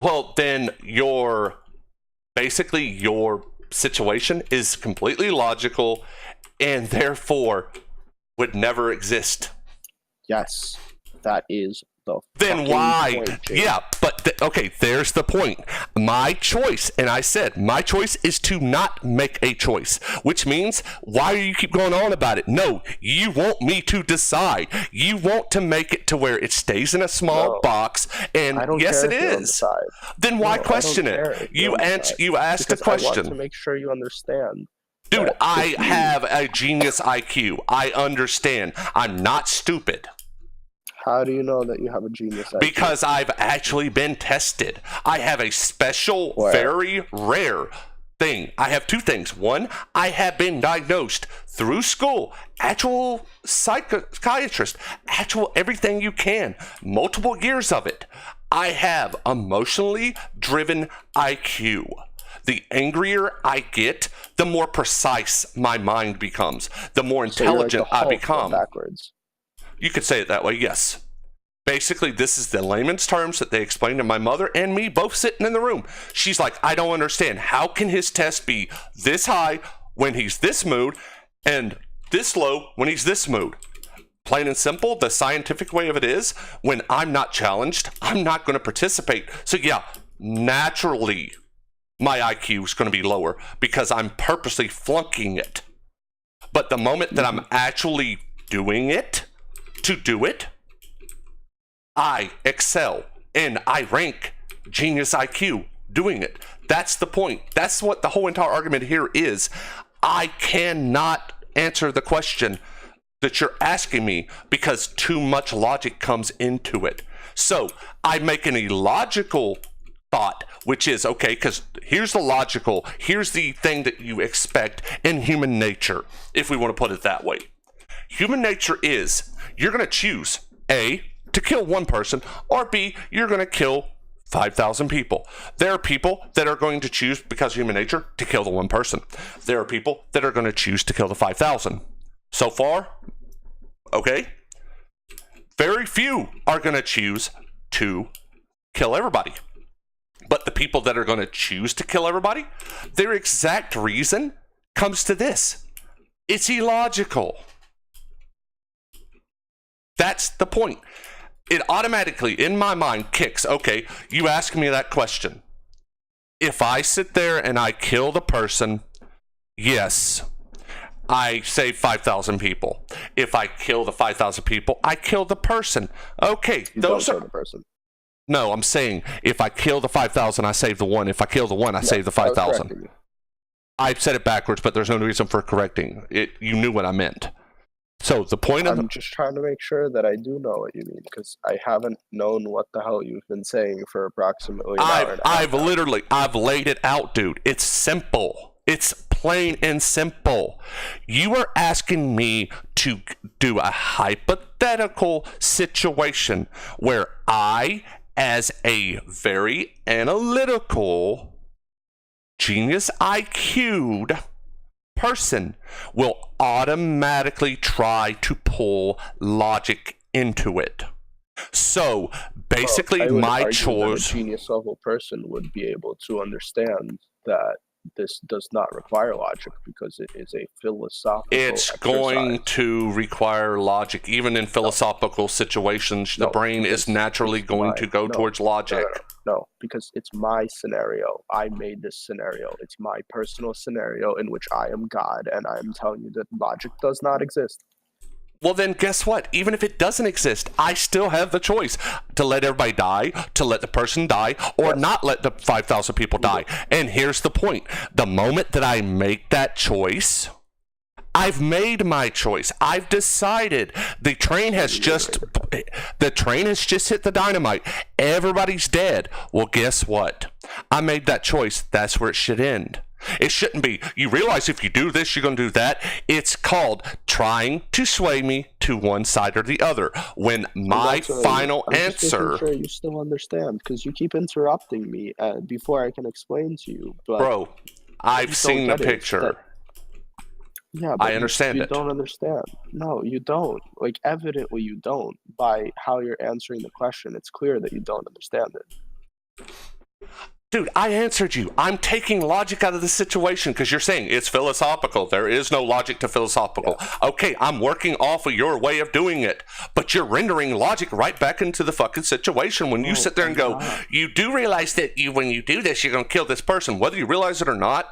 Well, then your situation is completely logical and therefore would never exist. Yes, that is the Then why? point, Jake. Yeah, but okay, there's the point. My choice, and I said my choice is to not make a choice, which means why do you keep going on about it? No, you want me to decide. You want to make it to where it stays in a small box, and I don't yes, care it if you don't is. decide. Then why No, question I don't care it? if you don't decide. You asked a Because I want question. to make sure you understand. Dude, that I if you- have a genius IQ. I understand. I'm not stupid. How do you know that you have a genius IQ? Because I've actually been tested. I have a special, Where? very rare thing. I have two things. One, I have been diagnosed through school, actual psychiatrist, actual everything you can, multiple years of it. I have emotionally driven IQ. The angrier I get, the more precise my mind becomes, the more So you're like intelligent the I Hulk, but become. backwards. You could say it that way, yes. Basically, this is the layman's terms that they explained to my mother and me both sitting in the room. She's like, I don't understand. How can his test be this high when he's this mood and this low when he's this mood? Plain and simple, the scientific way of it is, when I'm not challenged, I'm not going to participate. So yeah, naturally, my IQ is going to be lower because I'm purposely flunking it. But the moment that I'm actually doing it, to do it, I excel and I rank genius IQ doing it. That's the point. That's what the whole entire argument here is. I cannot answer the question that you're asking me because too much logic comes into it. So I make an illogical thought, which is okay, because here's the thing that you expect in human nature, if we want to put it that way. Human nature is you're going to choose A, to kill one person, or B, you're going to kill 5,000 people. There are people that are going to choose, because of human nature, to kill the one person. There are people that are going to choose to kill the 5,000. So far, okay? Very few are going to choose to kill everybody. But the people that are going to choose to kill everybody, their exact reason comes to this. It's illogical. That's the point. It automatically, in my mind, kicks. Okay, you ask me that question. If I sit there and I kill the person, yes, I save 5,000 people. If I kill the 5,000 people, I kill the person. Okay, You those don't are... kill the person. No, I'm saying if I kill the 5,000, I save the one. If I kill the one, I save the I was 5,000. correcting you. I said it backwards, but there's no reason for correcting it. You knew what I meant. So the point of I'm just trying to make sure that I do know what you mean, because I haven't known what the hell you've been saying for approximately an hour and a half now. I've laid it out, dude. It's simple. It's plain and simple. You are asking me to do a hypothetical situation where I, as a very analytical, genius IQ'd person, will automatically try to pull logic into it. So basically, I would my argue that choice. a genius level person would be able to understand that this does not require logic because it is a philosophical It's exercise. going to require logic. Even in philosophical situations, the No, brain is because naturally it's going my- to go no, towards logic. No, because it's my scenario. I made this scenario. It's my personal scenario in which I am God, and I am telling you that logic does not exist. Well, then guess what? Even if it doesn't exist, I still have the choice to let everybody die, to let the person die, or Yes. not let the 5,000 people die. And here's the point. The moment that I make that choice, I've made my choice. I've decided. The train has just hit the dynamite. Everybody's dead. Well, guess what? I made that choice. That's where it should end. It shouldn't be, you realize if you do this, you're going to do that. It's called trying to sway me to one side or the other. When my final answer... I'm sure you still understand, because you keep interrupting me before I can explain to you. But bro, I've seen the picture. Yeah, but I understand you it. don't understand. No, you don't. Like, evidently you don't. By how you're answering the question, it's clear that you don't understand it. Dude, I answered you. I'm taking logic out of the situation because you're saying it's philosophical. There is no logic to philosophical. Yeah. Okay, I'm working off of your way of doing it, but you're rendering logic right back into the fucking situation when you sit there and go, you do realize that when you do this, you're going to kill this person, whether you realize it or not.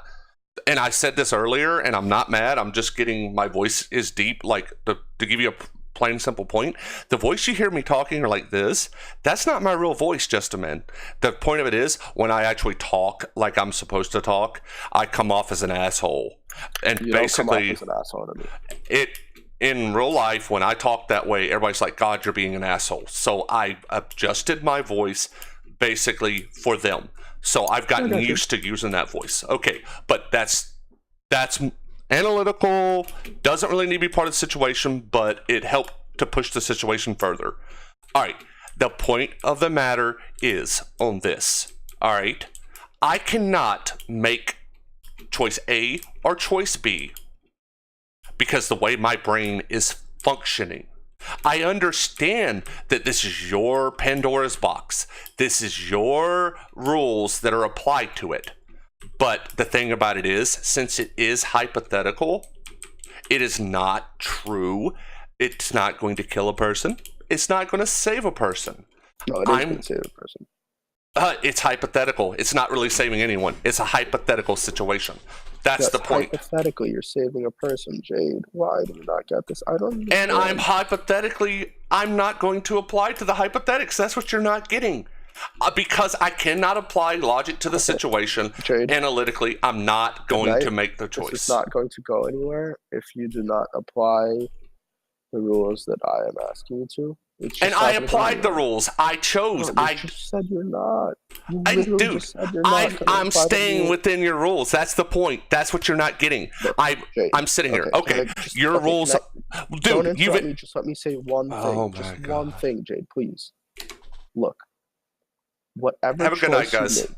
And I said this earlier, and I'm not mad. I'm just getting, my voice is deep, like to give you a plain simple point. The voice you hear me talking are like this. That's not my real voice, just a man. The point of it is, when I actually talk like I'm supposed to talk, I come off as an asshole. And you basically, don't come off as an asshole to me. In real life, when I talk that way, everybody's like, God, you're being an asshole. So I adjusted my voice basically for them. So I've gotten used to using that voice. Okay, but that's analytical, doesn't really need to be part of the situation, but it helped to push the situation further. All right, the point of the matter is on this. All right, I cannot make choice A or choice B because the way my brain is functioning. I understand that this is your Pandora's box. This is your rules that are applied to it. But the thing about it is, since it is hypothetical, it is not true. It's not going to kill a person. It's not going to save a person. No, it is going to save a person. It's hypothetical. It's not really saving anyone. It's a hypothetical situation. That's the point. Hypothetically, you're saving a person, Jade. Why do you not get this? I don't understand. And I'm not going to apply to the hypothetics. That's what you're not getting. Because I cannot apply logic to the situation. Jade, analytically, I'm not going to make the choice. This is not going to go anywhere if you do not apply the rules that I am asking you to. And I applied the rules. I chose. No, you just said you're not. I'm staying within your rules. That's the point. That's what you're not getting. I'm sitting here. Okay, your rules. Don't interrupt me. Just let me say one thing. Just one thing, Jade, please. Look. Whatever Have a good night, guys. Make,